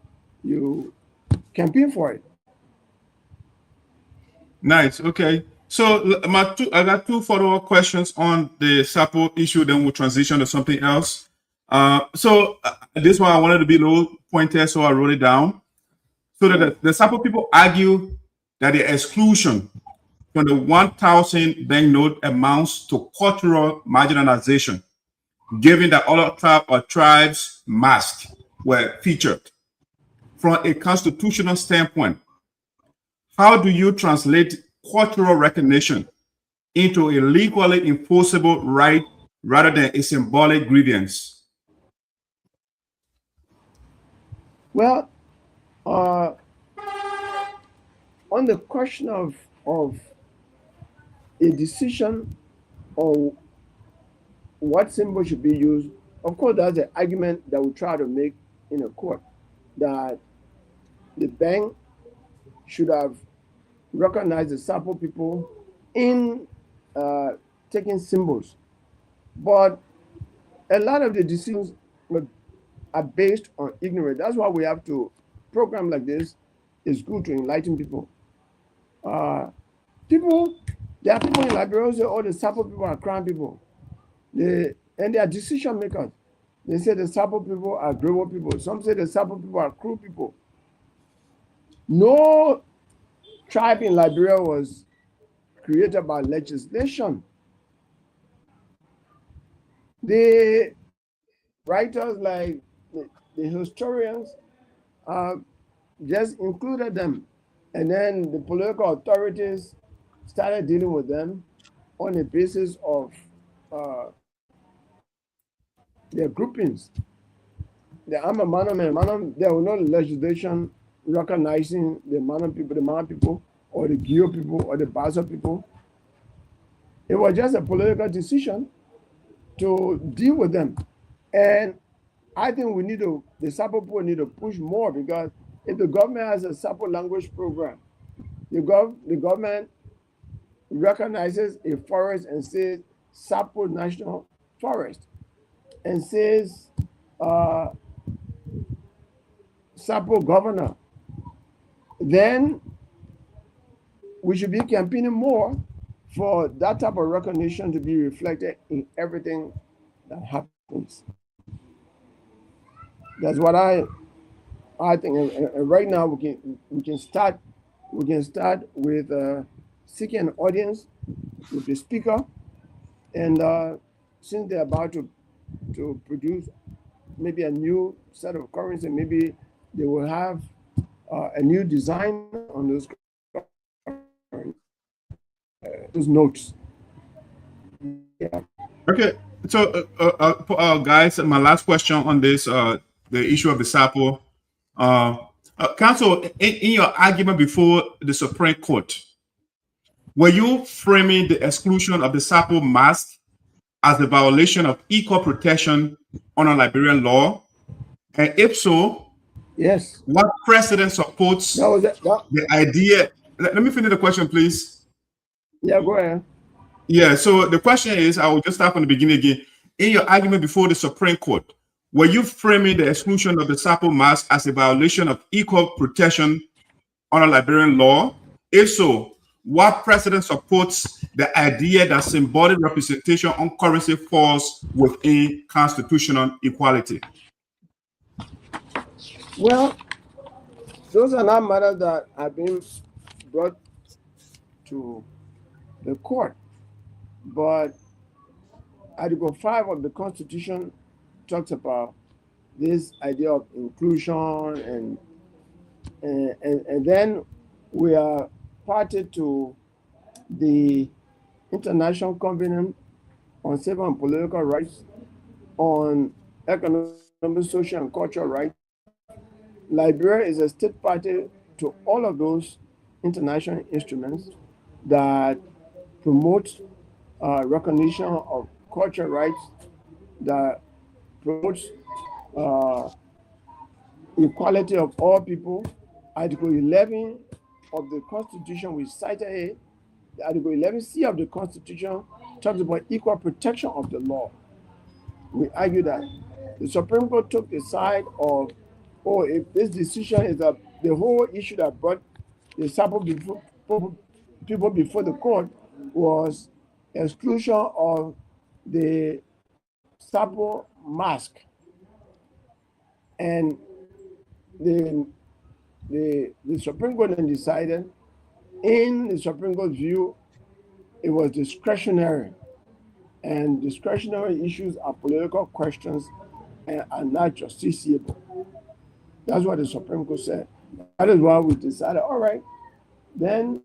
campaign for it. Nice. Okay. So I got two follow-up questions on the Sapo issue. Then we'll transition to something else. This one I wanted to be a little pointed, so I wrote it down. So that the Sapo people argue that the exclusion from the 1,000 banknote amounts to cultural marginalization, given that other tribes masks were featured. From a constitutional standpoint, how do you translate cultural recognition into a legally enforceable right rather than a symbolic grievance? Well, on the question of a decision on what symbol should be used, of course, that's an argument that we try to make in a court, that the bank should have recognized the Sapo people in taking symbols. But a lot of the decisions are based on ignorance. That's why we have to program like this. Is good to enlighten people. There are people in Liberia who say, oh, the Sapo people are crown people. And they are decision makers. They say the Sapo people are Grebo people. Some say the Sapo people are Kru people. No tribe in Liberia was created by legislation. The writers, like the historians, just included them. And then the political authorities started dealing with them on the basis of their groupings. The Manam, there was no legislation recognizing the Manam people, or the Gio people, or the Basa people. It was just a political decision to deal with them. And I think the Sapo people need to push more, because if the government has a Sapo language program, the government recognizes a forest and says Sapo National Forest, and says Sapo governor, then we should be campaigning more for that type of recognition to be reflected in everything that happens. That's what I think. And right now we can start with seeking an audience with the speaker, and since they're about to produce maybe a new set of currency, maybe they will have a new design on those notes. Yeah. Okay, so guys, my last question on this, the issue of the Sapo. Counsel, in your argument before the Supreme Court, were you framing the exclusion of the Sapo mask as a violation of equal protection under Liberian law? And if so, yes, what precedent supports the idea? Let me finish the question, please. Yeah, go ahead. Yeah, so the question is, I will just start from the beginning again. In your argument before the Supreme Court, were you framing the exclusion of the Sapo mask as a violation of equal protection under Liberian law? If so, what precedent supports the idea that symbolic representation on currency falls within constitutional equality? Well, those are not matters that have been brought to the court, but Article 5 of the Constitution talks about this idea of inclusion, and then we are party to the International Covenant on Civil and Political Rights, on economic, social, and cultural rights. Liberia is a state party to all of those international instruments that promote recognition of cultural rights that promotes equality of all people. Article 11 of the Constitution, we cited it. Article 11C of the Constitution talks about equal protection of the law. We argue that the Supreme Court took the side of, oh, if this decision is the whole issue that brought the Sapo people before the court was exclusion of the Sapo mask. And the Supreme Court then decided, in the Supreme Court's view, it was discretionary. And discretionary issues are political questions and are not justiciable. That's what the Supreme Court said. That is why we decided, all right, then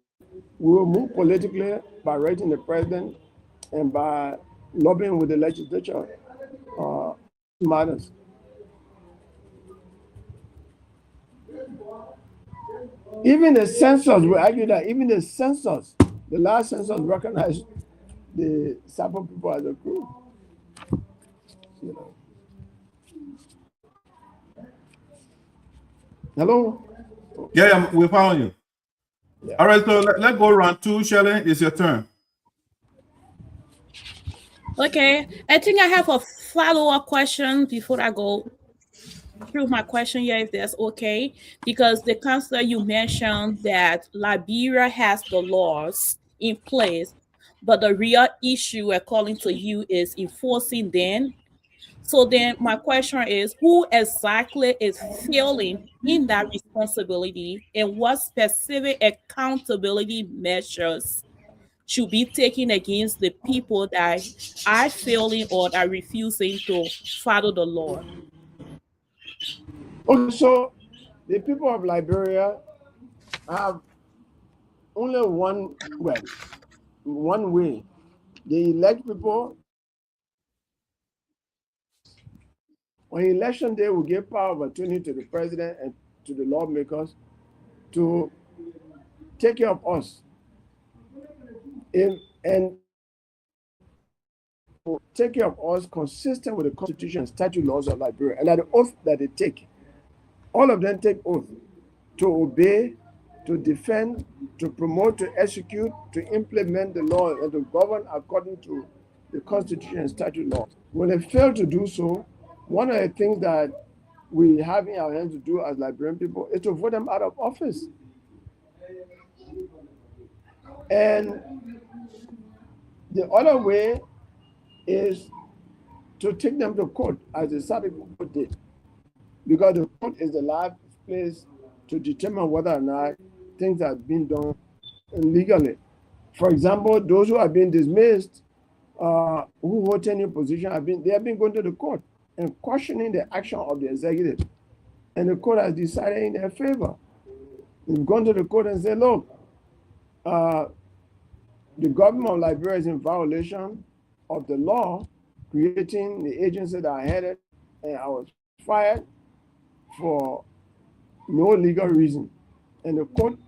we will move politically by writing the president and by lobbying with the legislature matters. Even the census, we argue that even the census, the last census recognized the Sapo people as a group. You know. Hello? Yeah, we found you. Yeah. All right, so let's go round two. Shirley, it's your turn. Okay, I think I have a follow-up question before I go through my question here, if that's okay, because the counselor, you mentioned that Liberia has the laws in place, but the real issue, according to you, is enforcing them. So then my question is, who exactly is failing in that responsibility, and what specific accountability measures should be taken against the people that are failing or are refusing to follow the law? Okay, so the people of Liberia have only one way. They elect people. On election day, we give power of attorney to the president and to the lawmakers to take care of us. And take care of us consistent with the Constitution and statute laws of Liberia, and that the oath that they take, all of them take oath to obey, to defend, to promote, to execute, to implement the law, and to govern according to the Constitution and statute laws. When they fail to do so, one of the things that we have in our hands to do as Liberian people is to vote them out of office. And the other way is to take them to court, as the Sapo court did, because the court is the last place to determine whether or not things have been done illegally. For example, those who have been dismissed, who hold any position, they have been going to the court and questioning the action of the executive, and the court has decided in their favor. They've gone to the court and said, look, the government of Liberia is in violation of the law, creating the agency that I headed, and I was fired for no legal reason. And the court,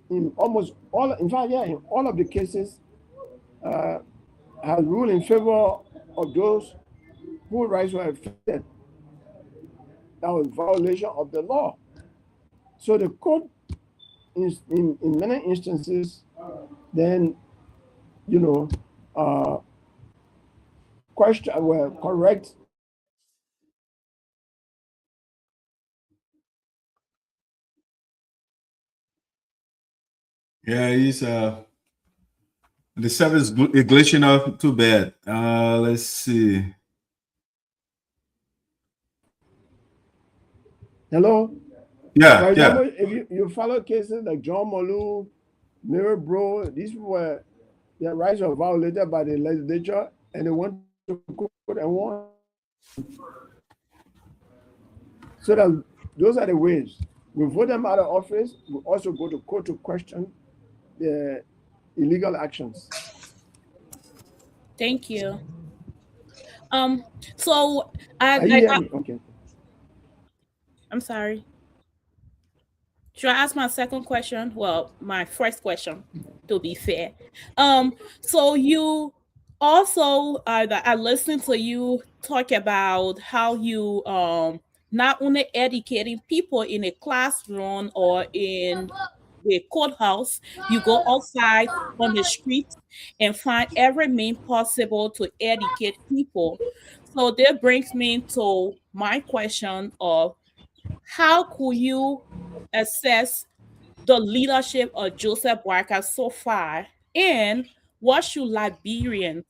in almost all, in fact, yeah, in all of the cases, has ruled in favor of those whose rights were affected. That was violation of the law. So the court, in many instances, then, you know, correct. Yeah, he's the service is glitching out too bad. Let's see. Hello? Yeah, for example, yeah. If you follow cases like John Molu, Mirror Bro, these were their rights were violated by the legislature, and they went to court and won. So that those are the ways. We vote them out of office. We also go to court to question the illegal actions. Thank you. So okay. I'm sorry. Should I ask my second question? Well, my first question, to be fair. So you Also, I listened to you talk about how you not only educating people in a classroom or in the courthouse, you go outside on the streets and find every means possible to educate people. So that brings me to my question of how could you assess the leadership of Joseph Boakai so far, and what should Liberians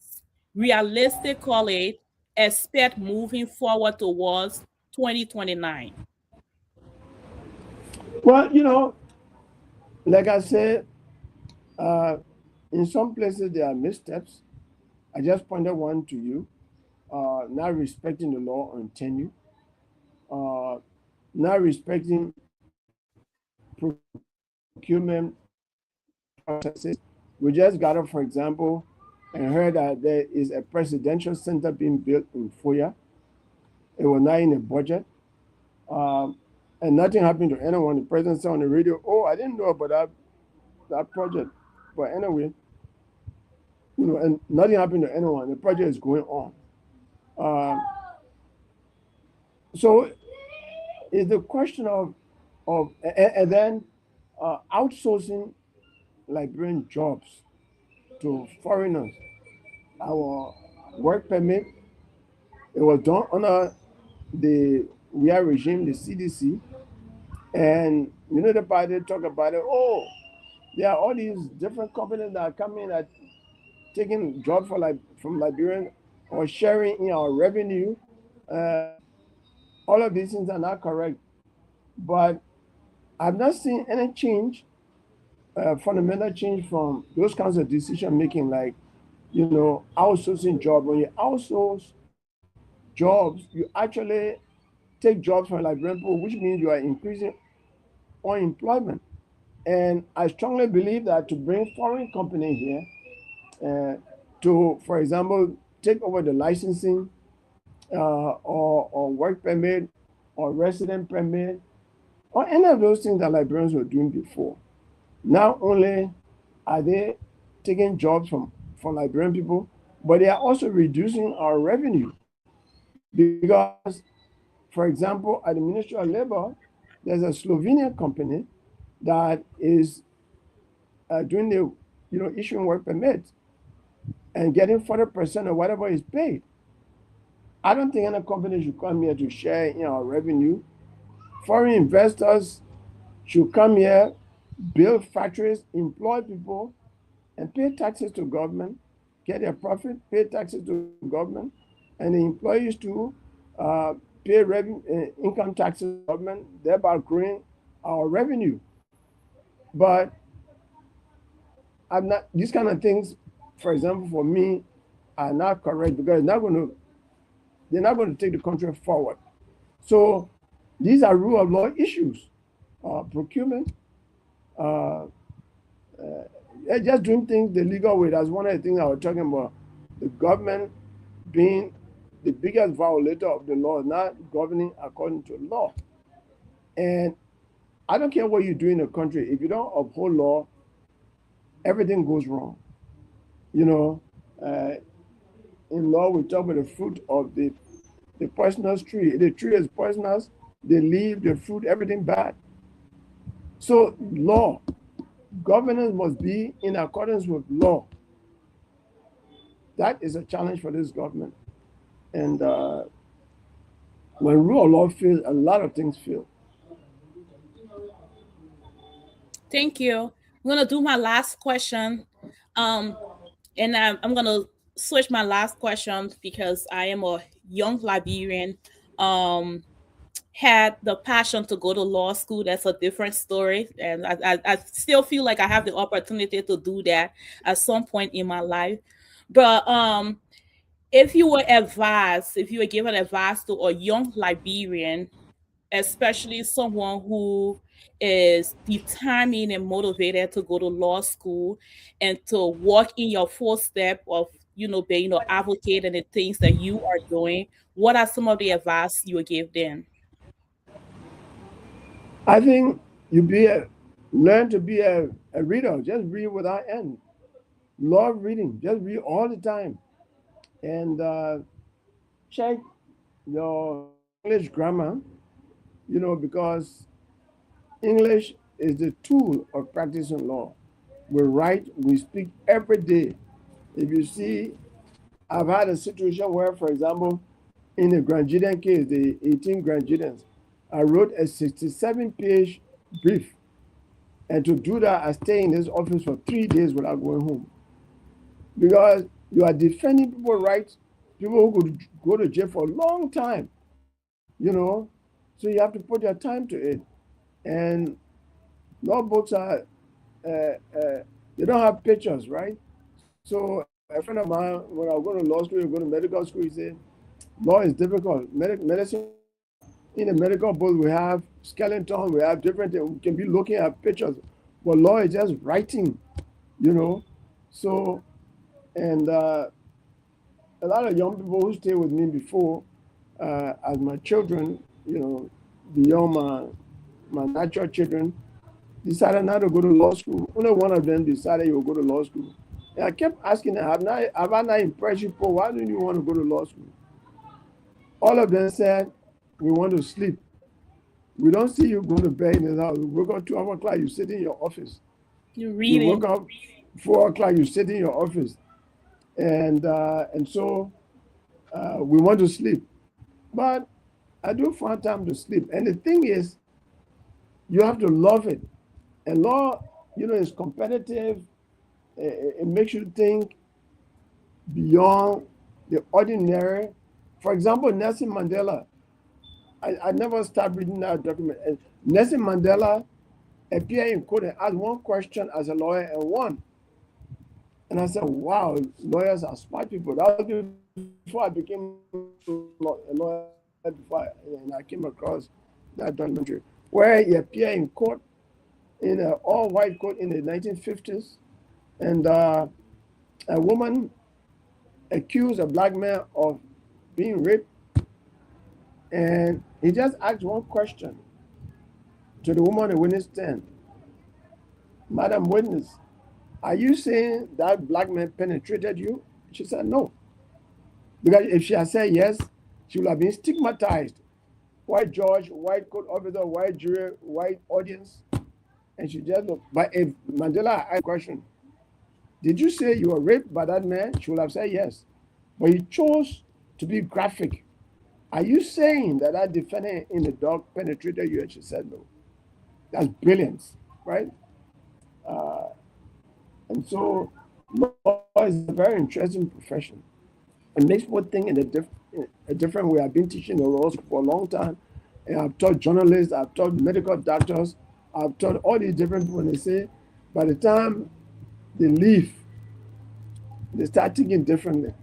realistically expect moving forward towards 2029? Well, like I said, uh, in some places there are missteps. I just pointed one to you. Not respecting the law on tenure, uh, not respecting procurement processes. We just got up, for example, and heard that there is a presidential center being built in Foya. It was not in the budget. And nothing happened to anyone. The president said on the radio, "Oh, I didn't know about that project." But anyway, and nothing happened to anyone. The project is going on. Uh, so it's the question and then outsourcing Liberian jobs to foreigners. Our work permit, it was done under the real regime, the CDC, and the party talk about it. Oh, there are all these different companies that are coming that taking jobs from Liberian or sharing in our revenue. All of these things are not correct, but I've not seen any change, fundamental change from those kinds of decision making, like outsourcing jobs. When you outsource jobs, you actually take jobs from Liberian people, which means you are increasing unemployment. And I strongly believe that to bring foreign company here, to, for example, take over the licensing or work permit or resident permit or any of those things that Liberians were doing before. Not only are they taking jobs from Liberian people, but they are also reducing our revenue. Because, for example, at the Ministry of Labor, there's a Slovenian company that is doing the, issuing work permits and getting 40% of whatever is paid. I don't think any company should come here to share in our revenue. Foreign investors should come here, build factories, employ people, and pay taxes to government, get their profit, pay taxes to government, and the employees to pay income taxes to government, thereby growing our revenue. But I'm not, these kind of things, for example, for me, are not correct because they're not going to take the country forward. So these are rule of law issues, procurement, just doing things the legal way. That's one of the things I was talking about. The government being the biggest violator of the law, not governing according to law. And I don't care what you do in the country. If you don't uphold law, everything goes wrong. In law, we talk about the fruit of the poisonous tree. The tree is poisonous, the leaf, the fruit, everything bad. So law, governance must be in accordance with law. That is a challenge for this government. And when rule of law fails, a lot of things fail. Thank you. I'm gonna do my last question, and I'm gonna switch my last question because I am a young Liberian. Had the passion to go to law school. That's a different story, and I still feel like I have the opportunity to do that at some point in my life. But if you were given advice to a young Liberian, especially someone who is determined and motivated to go to law school and to walk in your footstep of being an advocate and the things that you are doing, what are some of the advice you would give them? I think learn to be a reader. Just read without end. Love reading. Just read all the time. and check your English grammar, because English is the tool of practicing law. We write, we speak every day. If you see, I've had a situation where, for example, in the Grand Judean case, the 18 Grand Judeans, I wrote a 67-page brief. And to do that, I stay in this office for 3 days without going home. Because you are defending people's rights, people who could go to jail for a long time, So you have to put your time to it. And law books are, they don't have pictures, right? So a friend of mine, when I was going to law school, go to medical school, he said, law is difficult. Medicine, in the medical book, we have skeleton, we have different things. We can be looking at pictures, but law is just writing, So, and a lot of young people who stayed with me before, as my children, beyond my natural children, decided not to go to law school. Only one of them decided he would go to law school. And I kept asking them, have I not impressed you, Paul? Why don't you want to go to law school? All of them said, we want to sleep. We don't see you go to bed in the house. We woke up 12 o'clock, you sit in your office. You're reading. You woke up 4 o'clock, you sit in your office. And so we want to sleep. But I do find time to sleep. And the thing is, you have to love it. And law, is competitive. It makes you think beyond the ordinary. For example, Nelson Mandela. I never stopped reading that document. And Nelson Mandela appeared in court and asked one question as a lawyer and won. And I said, wow, lawyers are smart people. That was before I became a lawyer, and I came across that documentary, where he appeared in court in an all-white court in the 1950s. And a woman accused a black man of being raped. And he just asked one question to the woman on the witness stand. Madam Witness, are you saying that black man penetrated you? She said no. Because if she had said yes, she would have been stigmatized. White judge, white court officer, white jury, white audience. And she just looked. But if Mandela asked a question, did you say you were raped by that man? She would have said yes. But he chose to be graphic. Are you saying that that defendant in the dock penetrated you? And she said no. That's brilliance, right? And so law is a very interesting profession. It makes people think in a different way. I've been teaching the law for a long time, and I've taught journalists, I've taught medical doctors, I've taught all these different people, and they say by the time they leave, they start thinking differently.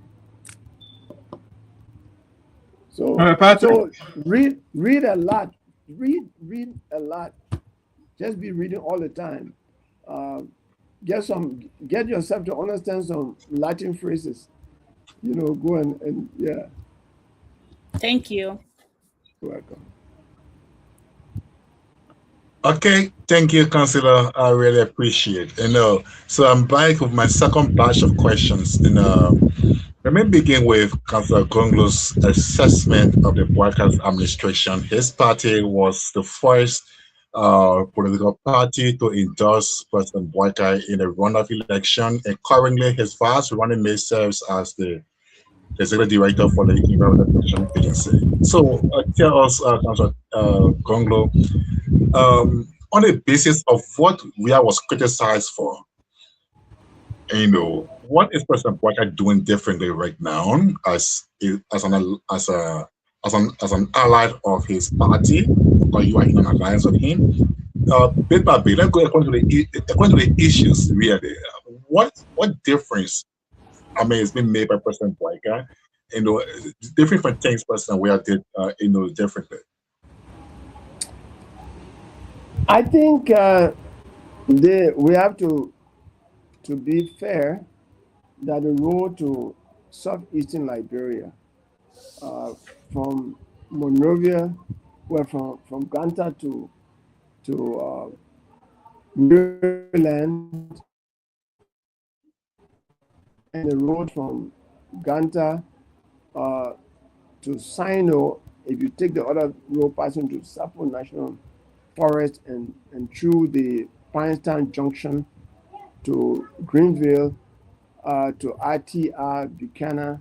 So, so read a lot. Read a lot. Just be reading all the time. Get yourself to understand some Latin phrases. Go and yeah. Thank you. You're welcome. Okay, thank you, Councillor. I really appreciate it. So I'm back with my second batch of questions. Let me begin with Councillor Gongloe's assessment of the Boakai's administration. His party was the first political party to endorse President Boakai in a runoff election, and currently his vice running mate serves as the executive director for the Environmental Protection Agency. So tell us, Councillor Gongloe, on the basis of what Ria was criticized for, what is President Boakai doing differently right now as an ally of his party, or you are in an alliance with him? Bit by bit, let's go according to the issues really. What difference has been made by President Boakai? Different things President Boakai did differently. I think we have to be fair that the road to southeastern Liberia, from Monrovia, from Ganta to Maryland, and the road from Ganta to Sinoe, if you take the other road passing to Sapo National Forest and through the Pinestown Junction to Greenville, to RTR, Buchanan,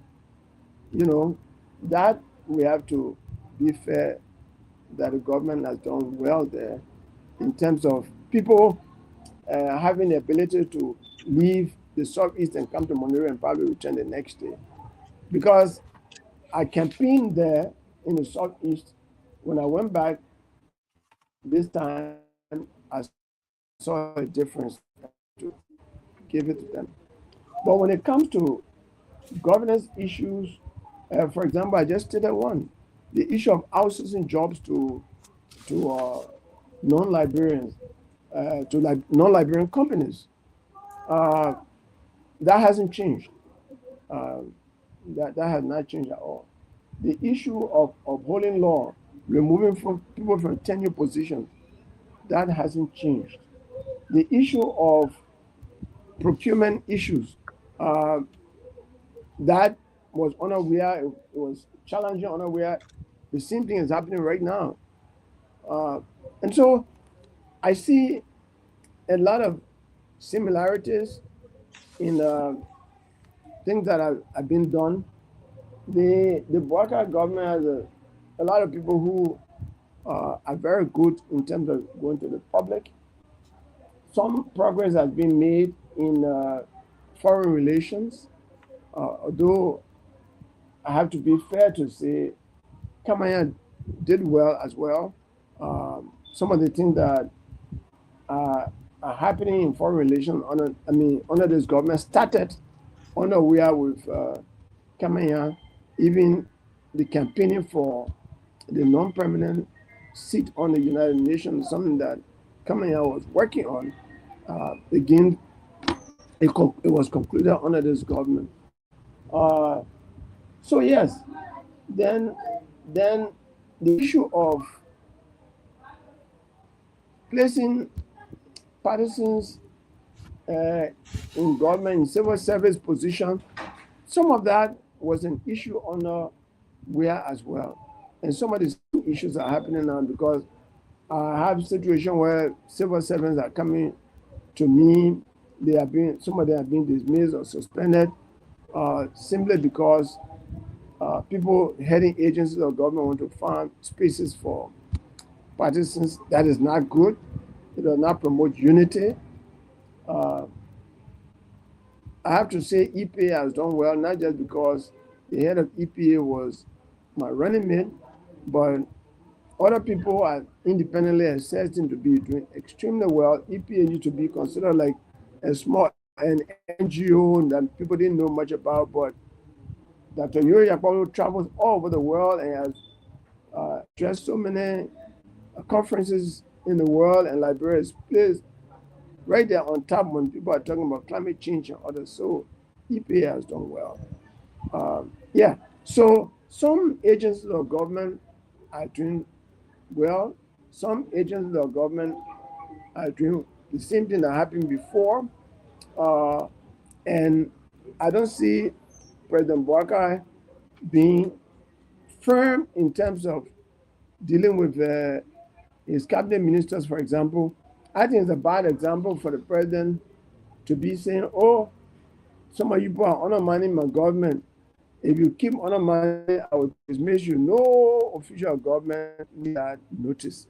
that we have to be fair that the government has done well there in terms of people having the ability to leave the southeast and come to Monrovia and probably return the next day. Because I campaigned there in the southeast. When I went back this time, I saw a difference to give it to them. But when it comes to governance issues, for example, I just stated one, the issue of outsourcing jobs to non-Liberians, to non-Liberian companies. That hasn't changed. That has not changed at all. The issue of upholding law, removing people from tenure positions, that hasn't changed. The issue of procurement issues, that was unaware, it was challenging, unaware. The same thing is happening right now. And so I see a lot of similarities in things that have been done. The Boakai government has a lot of people who are very good in terms of going to the public. Some progress has been made in foreign relations, although I have to be fair to say Kamanya did well as well. Some of the things that are happening in foreign relations under this government started unaware with Kamanya, even the campaigning for the non-permanent seat on the United Nations, something that Kamanya was working on. Again, it was concluded under this government. So yes, then the issue of placing partisans in government, in civil service position, some of that was an issue on where as well. And some of these issues are happening now because I have a situation where civil servants are coming to me. Some of them have been dismissed or suspended simply because people heading agencies of government want to find spaces for partisans. That is not good. It does not promote unity. I have to say EPA has done well, not just because the head of EPA was my running mate, but other people are independently assessed to be doing extremely well. EPA used to be considered like a small NGO that people didn't know much about, but Dr. Yuri Yakpolo travels all over the world and has addressed so many conferences in the world, and Liberia is placed right there on top when people are talking about climate change and others. So EPA has done well. So some agencies of government are doing well. Some agencies of government are doing the same thing that happened before. And I don't see President Boakai being firm in terms of dealing with his cabinet ministers, for example. I think it's a bad example for the president to be saying, oh, some of you people are undermining my government. If you keep undermining, I will dismiss you. No official government need that notice.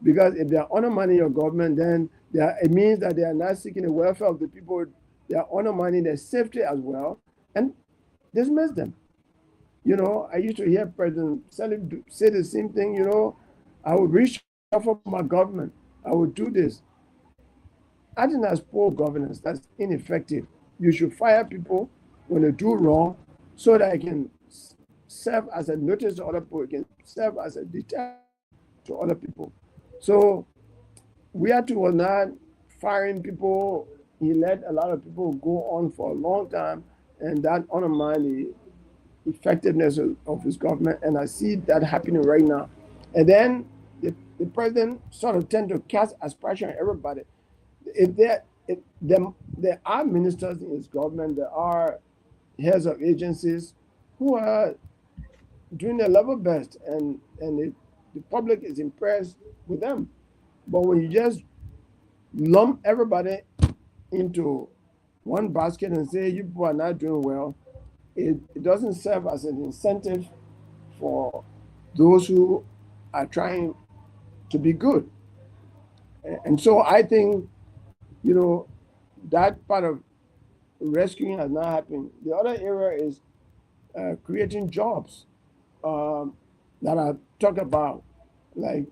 Because if they are undermining your government, then it means that they are not seeking the welfare of the people. They are undermining their safety as well, and dismiss them. I used to hear President Shirley say the same thing, I would reach out for my government. I would do this. I think that's poor governance. That's ineffective. You should fire people when they do wrong so that it can serve as a notice to other people, it can serve as a deterrent to other people. So Weatu was not firing people. He let a lot of people go on for a long time, and that undermined the effectiveness of his government. And I see that happening right now. And then the president sort of tend to cast aspersion on everybody. There are ministers in his government, there are heads of agencies who are doing their level best, and the public is impressed with them. But when you just lump everybody into one basket and say you people are not doing well, it doesn't serve as an incentive for those who are trying to be good. And so I think, that part of rescuing has not happened. The other area is creating jobs that I talk about, like,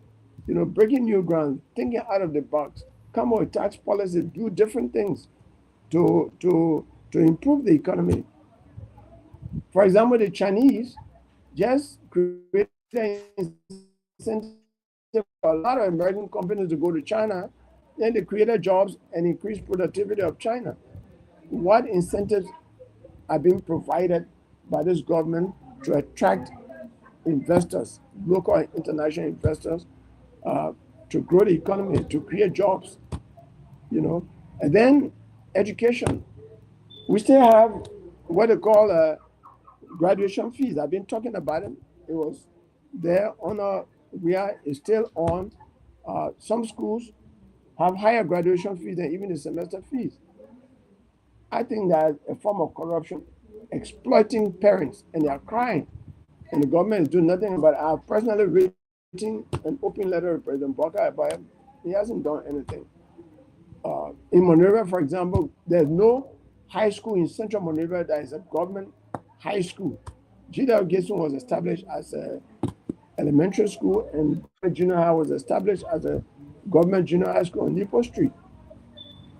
breaking new ground, thinking out of the box, come up with tax policy, do different things to improve the economy. For example, the Chinese just created incentive for a lot of American companies to go to China, then they created jobs and increased productivity of China. What incentives are being provided by this government to attract investors, local and international investors, to grow the economy, to create jobs, And then education. We still have what they call graduation fees. I've been talking about it. It was there it's still on. Some schools have higher graduation fees than even the semester fees. I think that's a form of corruption, exploiting parents, and they are crying, and the government is doing nothing about it. I've personally written an open letter to President Boakai about him. He hasn't done anything. In Monrovia, for example, there's no high school in central Monrovia that is a government high school. GW Gibson was established as a elementary school, and junior high was established as a government junior high school on Depot Street.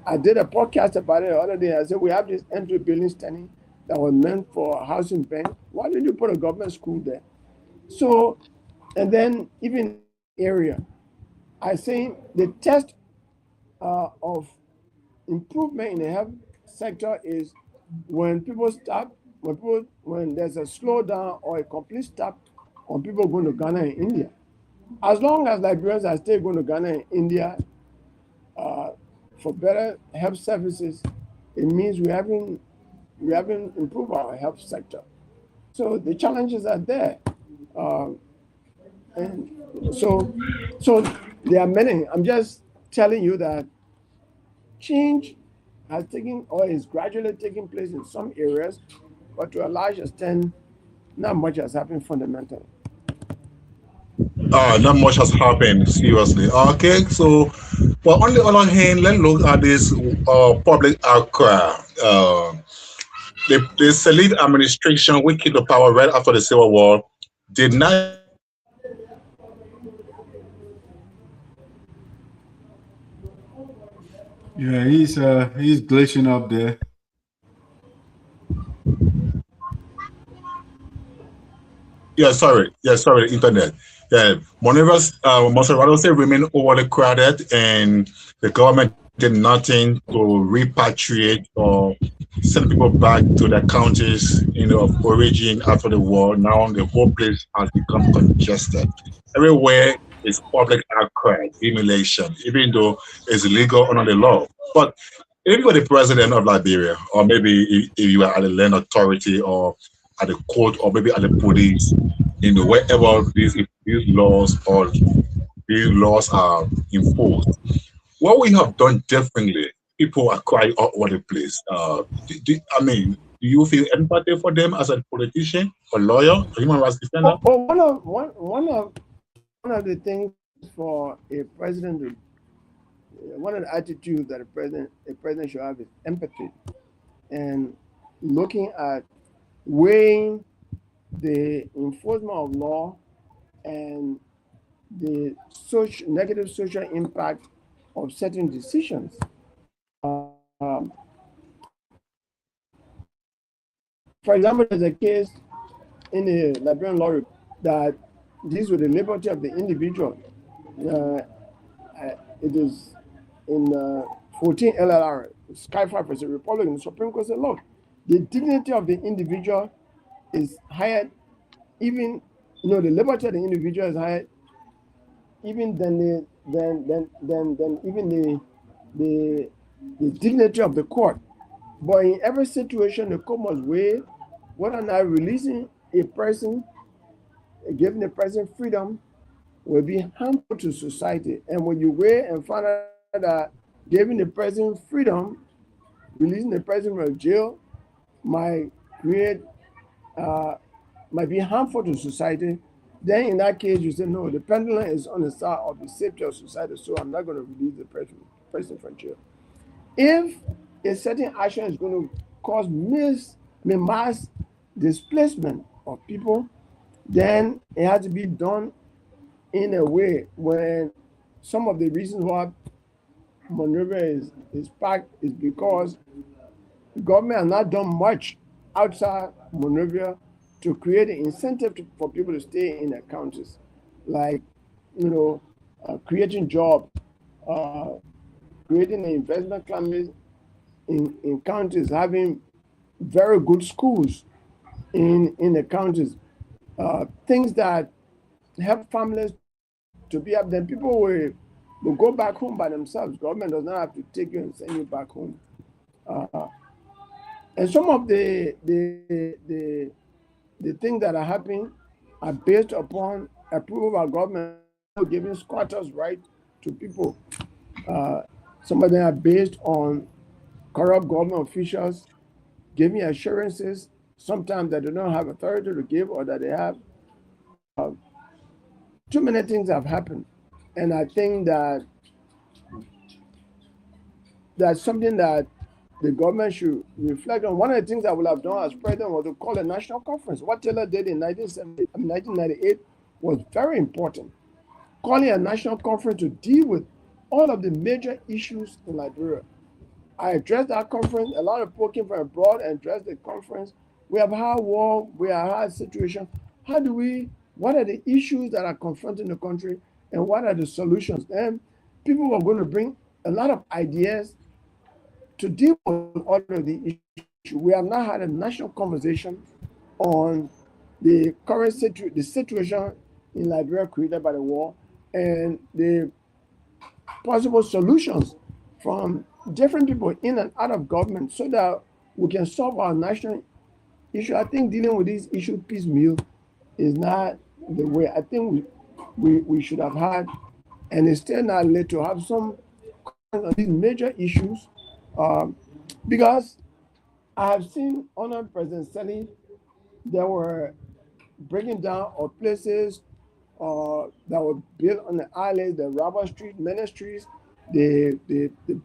I did a podcast about it the other day. I said, we have this entry building standing that was meant for a housing bank. Why did you put a government school there? So, and then even area, I say the test of improvement in the health sector is when people stop, when there's a slowdown or a complete stop on people going to Ghana and India. As long as Liberians are still going to Ghana and India for better health services, it means we haven't improved our health sector. So the challenges are there. And so there are many. I'm just telling you that change has taken or is gradually taking place in some areas, but to a large extent, not much has happened fundamentally. Not much has happened, seriously. Okay, so, but on the other hand, let's look at this public outcry. The Select administration, which took the power right after the Civil War, did not. Yeah, he's glitching up there. Yeah, sorry, internet. Yeah, Monrovia's Monserrato state remained overly crowded, and the government did nothing to repatriate or send people back to their counties, of origin after the war. Now the whole place has become congested. Everywhere is public outcry, humiliation, even though it's illegal under the law. But if you were the president of Liberia, or maybe if you were at the land authority or at the court or maybe at the police, wherever these laws are enforced, what we have done differently, people are crying all over the place. Do you feel empathy for them as a politician, or lawyer, or human rights defender? One of the things for a president, one of the attitudes that a president should have is empathy, and looking at weighing the enforcement of law and the negative social impact of certain decisions. For example, there's a case in the Liberian law that deals with the liberty of the individual. It is in 14 Cllr, Skyfire versus Republican. The Supreme Court said, look, the dignity of the individual is higher, even the liberty of the individual is higher, even than the dignity of the court. But in every situation, the court must weigh whether or not releasing a person giving the president freedom will be harmful to society. And when you wait and find out that giving the president freedom, releasing the president from jail, might create, might be harmful to society, then in that case you say, no, the pendulum is on the side of the safety of society, so I'm not going to release the president from jail. If a certain action is going to cause mass displacement of people, then it has to be done in a way when some of the reasons why Monrovia is packed is because the government has not done much outside Monrovia to create an incentive for people to stay in their counties, like, creating jobs, creating an investment climate in counties, having very good schools in the counties, things that help families to be up. Then people will go back home by themselves. Government does not have to take you and send you back home. And some of the things that are happening are based upon approval by government, giving squatters' right to people. Some of them are based on corrupt government officials giving assurances, sometimes that they don't have authority to give, or that they have. Too many things have happened. And I think that that's something that the government should reflect on. One of the things I would have done as president was to call a national conference. What Cllr did in 1998 was very important. Calling a national conference to deal with all of the major issues in Liberia. I addressed that conference. A lot of people came from abroad and addressed the conference. We have had war, we have had situation. What are the issues that are confronting the country, and what are the solutions? And people were going to bring a lot of ideas to deal with all of the issues. We have not had a national conversation on the current situation in Liberia created by the war, and the possible solutions from different people in and out of government, so that we can solve our national issue. I think dealing with these issues piecemeal is not the way. I think we should have had, and it's still not late to have some of these major issues, because I have seen under President Saye, there were breaking down of places that were built on the islands, the Rubber Street ministries, they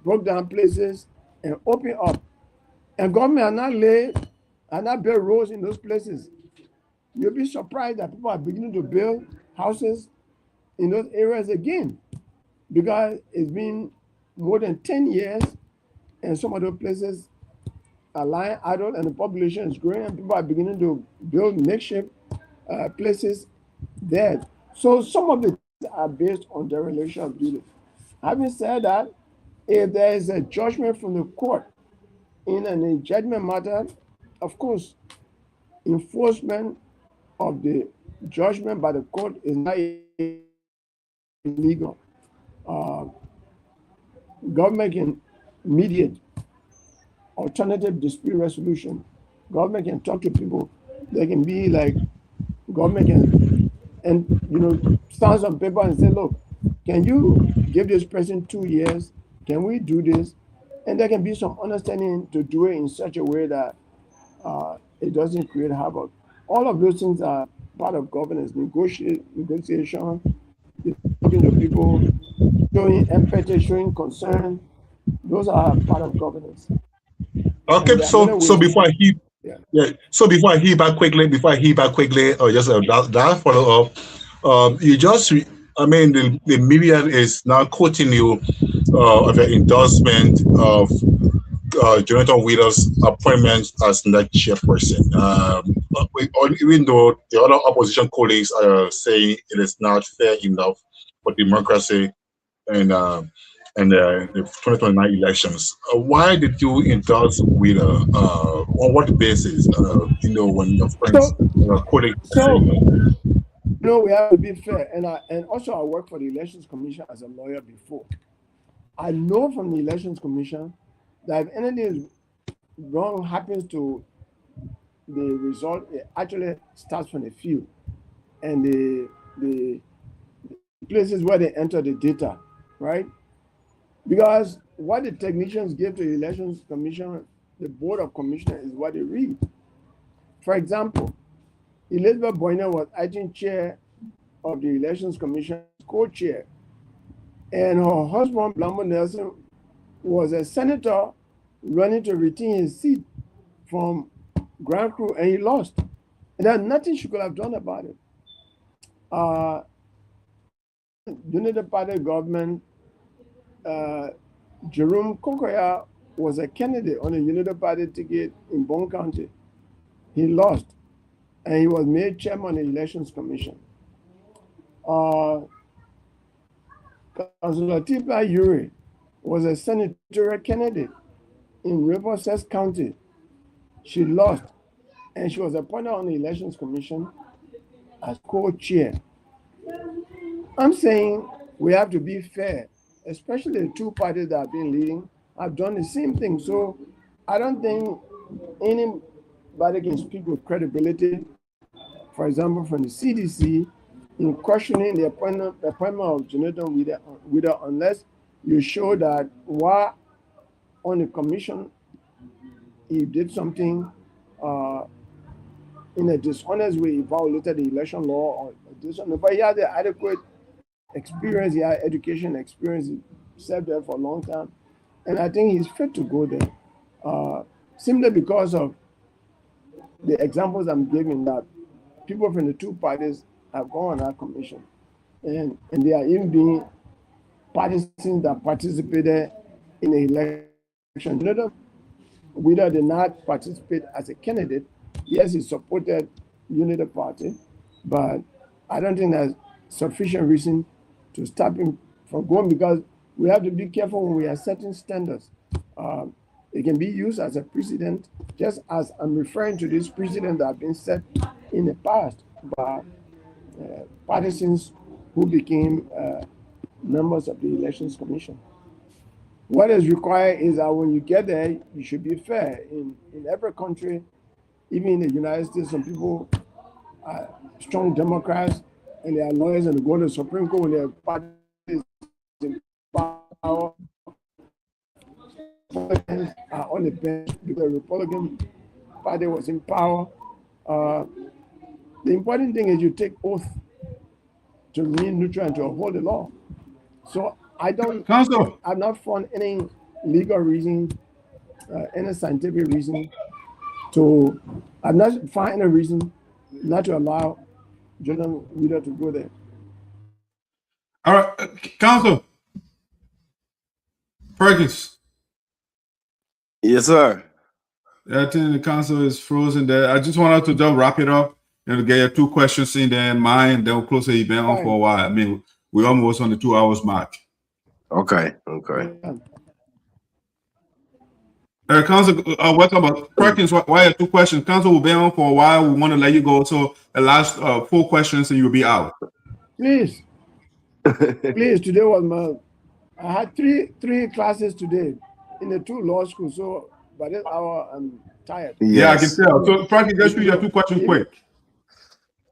broke down places and opened up. And government are not built roads in those places. You'll be surprised that people are beginning to build houses in those areas again, because it's been more than 10 years and some of those places are lying idle and the population is growing and people are beginning to build makeshift places there. So some of the things are based on dereliction of duty. Having said that, if there is a judgment from the court in a judgment matter, of course, enforcement of the judgment by the court is not illegal. Government can mediate alternative dispute resolution. Government can talk to people. They can be like, government can, and stand on paper and say, look, can you give this person 2 years? Can we do this? And there can be some understanding to do it in such a way that it doesn't create havoc. All of those things are part of governance, negotiation, talking to people, showing empathy, showing concern. Those are part of governance. Okay, so before I hear, so before I hear back quickly, or just that follow up, you just, the media is now quoting you of the endorsement of Jonathan Wheeler's appointment as next chairperson. Even though the other opposition colleagues are saying it is not fair enough for democracy and the 2029 elections, why did you endorse Wheeler? On what basis? When your friends colleagues. We have to be fair, and also I worked for the Elections Commission as a lawyer before. I know from the Elections Commission that if anything wrong happens to the result, it actually starts from the field. and the places where they enter the data, right? Because what the technicians give to the Elections Commission, the Board of Commissioners, is what they read. For example, Elizabeth Boyner was acting chair of the Elections Commission, co-chair, and her husband, Blambo Nelson, was a senator running to retain his seat from Grand Crew, and he lost. And there's nothing she could have done about it. Unity Party government, Jerome Kokoya was a candidate on a Unity Party ticket in Bon County. He lost, and he was made chairman of the Elections Commission. Councilor Tipa Yuri was a senatorial candidate in Riverside County. She lost, and she was appointed on the Elections Commission as co-chair. I'm saying we have to be fair, especially the two parties that have been leading have done the same thing. So I don't think anybody can speak with credibility, for example, from the CDC, in questioning the appointment of Jonathan Wider, unless you show that while on the commission, he did something in a dishonest way, he violated the election law or dishonest, but he had the adequate experience, he had education experience, he served there for a long time, and I think he's fit to go there. Simply because of the examples I'm giving, that people from the two parties have gone on that commission, and they are even being partisans that participated in the election. Whether did not participate as a candidate. Yes, he supported Unity Party, but I don't think there's sufficient reason to stop him from going, because we have to be careful when we are setting standards. It can be used as a precedent, just as I'm referring to this precedent that have been set in the past by partisans who became members of the Elections Commission. What is required is that when you get there, you should be fair. In every country, even in the United States, some people are strong Democrats and they are lawyers and they go to the Supreme Court when their party is in power. Republicans are on the bench because the Republican Party was in power. The important thing is you take oath to remain neutral and to uphold the law. So I've not found any legal reason, any scientific reason I've not found any reason not to allow Jordan Wider to go there. All right, Council Perkins. Yes, sir. I think the council is frozen there. I just wanted to just wrap it up and get your two questions in there in mind, and then we'll close the event on for a while. I mean, we're almost on the 2 hours mark. Okay. Council, welcome. About Perkins, why are 2 questions? Council will be on for a while. We want to let you go. So the last 4 questions and you'll be out. Please. Today was I had three classes today in the 2 law schools. So by this hour, I'm tired. Yes. Yeah, I can tell. So Perkins, let's do your 2 questions quick.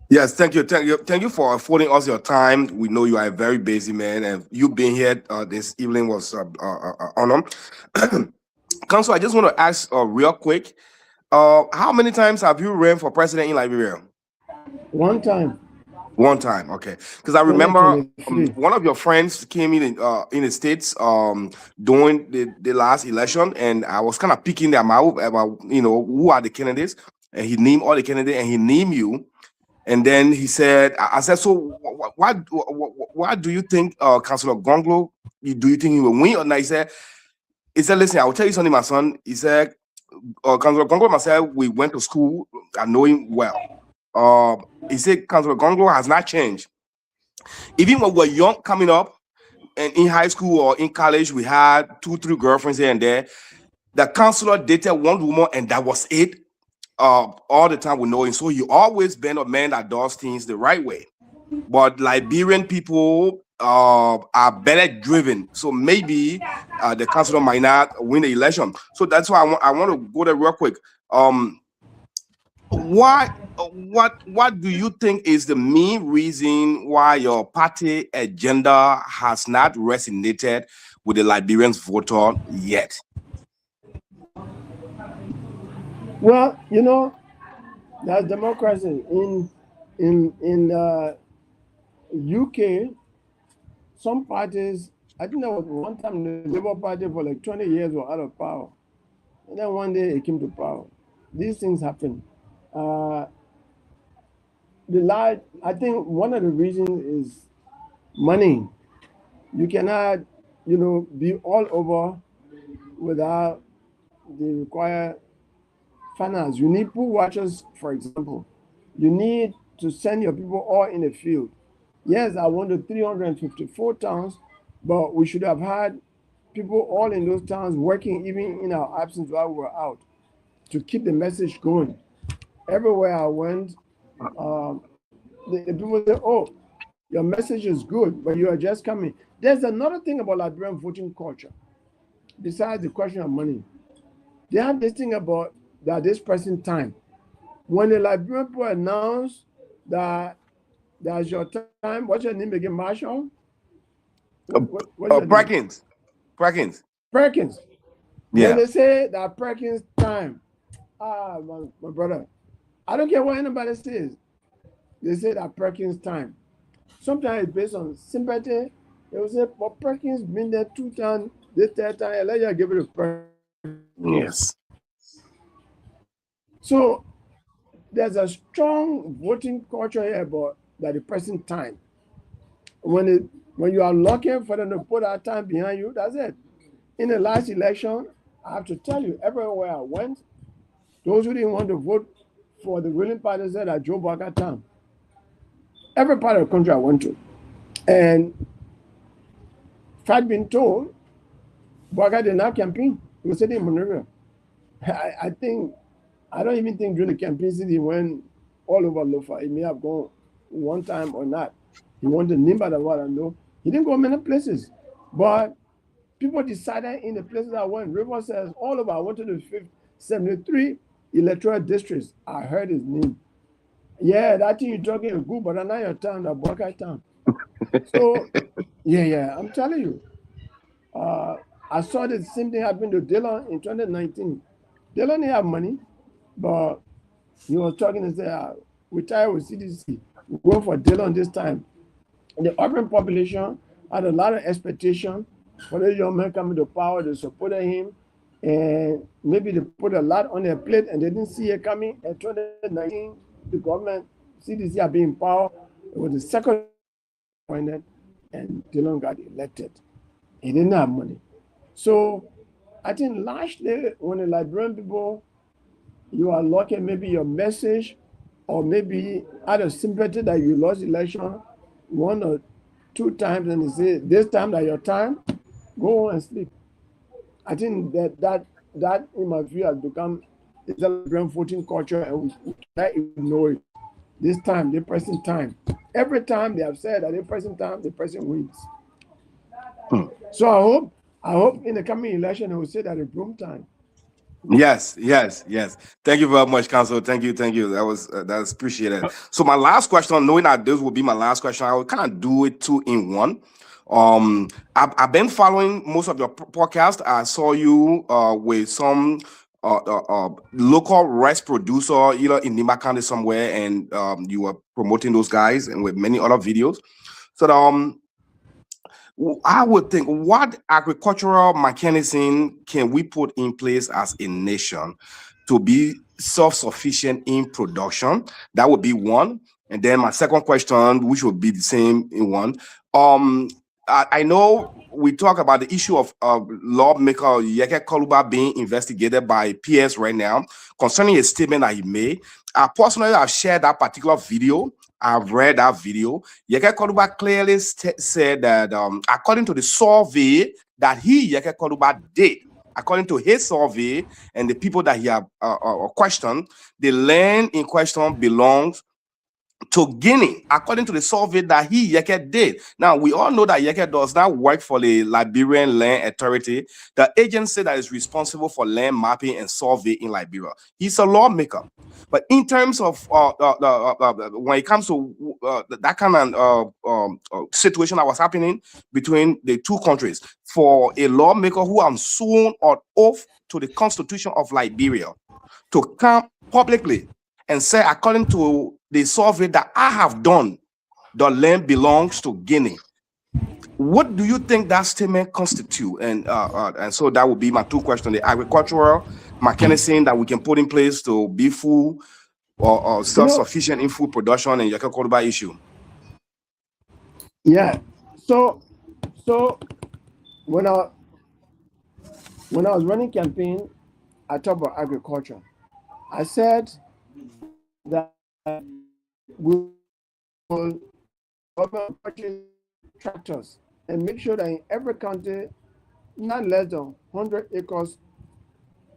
Yes, thank you for affording us your time. We know you are a very busy man, and you being here this evening was an honor. Council, I just want to ask real quick, how many times have you ran for president in Liberia? One time. One time, okay. Because I remember one of your friends came in the States during the last election, and I was kind of picking them out about, who are the candidates, and he named all the candidates, and he named you. And then he said, I said, so why do you think Councilor Gongloe, do you think he will win or not? He said, listen, I will tell you something, my son. He said, Councilor Gongloe myself, we went to school. I know him well. He said, Councilor Gongloe has not changed. Even when we were young coming up, and in high school or in college, we had 2-3 girlfriends here and there. The councilor dated one woman, and that was it. All the time we know him. So he always been a man that does things the right way. But Liberian people are better driven. So maybe the councilor might not win the election. So that's why I want to go there real quick. What do you think is the main reason why your party agenda has not resonated with the Liberian voter yet? Well, you know, that's democracy. In UK, some parties, I think there was one time the Labour Party for like 20 years were out of power. And then one day it came to power. These things happen. I think one of the reasons is money. You cannot, be all over without the required finance. You need pool watchers, for example. You need to send your people all in the field. Yes, I wanted 354 towns, but we should have had people all in those towns working even in our absence while we were out to keep the message going. Everywhere I went, the people say, "Oh, your message is good, but you are just coming." There's another thing about Liberian voting culture, besides the question of money. They have this thing about that this present time. When the Liberian people announce that that's your time, what's your name again, Marshall? Perkins. Perkins. Perkins. Yeah. When they say that Perkins time, my brother, I don't care what anybody says. They say that Perkins time. Sometimes it's based on sympathy. They will say, "But Perkins been there 2 times, this third time, let you give it a Perkins." Yes. So there's a strong voting culture here about that the present time. When you are looking for them to put that time behind you, that's it. In the last election, I have to tell you, everywhere I went, those who didn't want to vote for the ruling party said that Joe Boakai time. Every part of the country I went to. And fact being told, Boakai did not campaign. He was sitting in Monrovia. I don't even think during the campaign season he went all over Lofa. He may have gone one time or not. He went to Nimba, the what I know. He didn't go many places. But people decided in the places I went. River says all over. I went to the 73 electoral districts. I heard his name. Yeah, that thing you're talking is good, but not your town, the Boakai town. So, yeah, I'm telling you. I saw the same thing happen to Dylan in 2019. Dylan didn't have money, but he was talking and said, "We tired with CDC. We go for Dylan this time." And the urban population had a lot of expectation for the young man coming to power. They supported him, and maybe they put a lot on their plate and they didn't see it coming. In 2019, the government, CDC had been in power. It was the second appointed, and Dylan got elected. He didn't have money. So I think largely when the Liberian people, you are looking maybe your message, or maybe out of sympathy that you lost election 1 or 2 times, and they say, "This time that your time, go and sleep." I think that in my view has become the Liberian voting culture, and we can't ignore it. This time, the present time. Every time they have said that the present time, the person wins. So I hope in the coming election they will say that it's broom time. Yes. Thank you very much, Council. Thank you. That's appreciated. So my last question, knowing that this will be my last question, I will kind of do it 2 in 1. I've been following most of your podcast. I saw you with some local rice producer, either in Nimba County somewhere, and you were promoting those guys, and with many other videos. So I would think, what agricultural mechanism can we put in place as a nation to be self-sufficient in production? That would be one. And then my second question, which would be the same in one. I know we talk about the issue of lawmaker Yeke Koluba being investigated by PS right now concerning a statement that he made. I personally have shared that particular video. I've read that video. Yeke Koluba clearly said that according to the survey that Yeke Koluba did, according to his survey and the people that he have questioned, the land in question belongs to Guinea, according to the survey that Yeke did. Now, we all know that Yeke does not work for the Liberian Land Authority, the agency that is responsible for land mapping and survey in Liberia. He's a lawmaker. But in terms of when it comes to that kind of situation that was happening between the two countries, for a lawmaker who has sworn on oath to the Constitution of Liberia to come publicly and say, according to the survey that I have done, the land belongs to Guinea. What do you think that statement constitutes? And so that would be my two questions: the agricultural mechanism that we can put in place to be full or self-sufficient in food production, and Yeke Koruba issue. Yeah. So when I was running campaign, I talked about agriculture. I said that we will purchase tractors and make sure that in every county, not less than 100 acres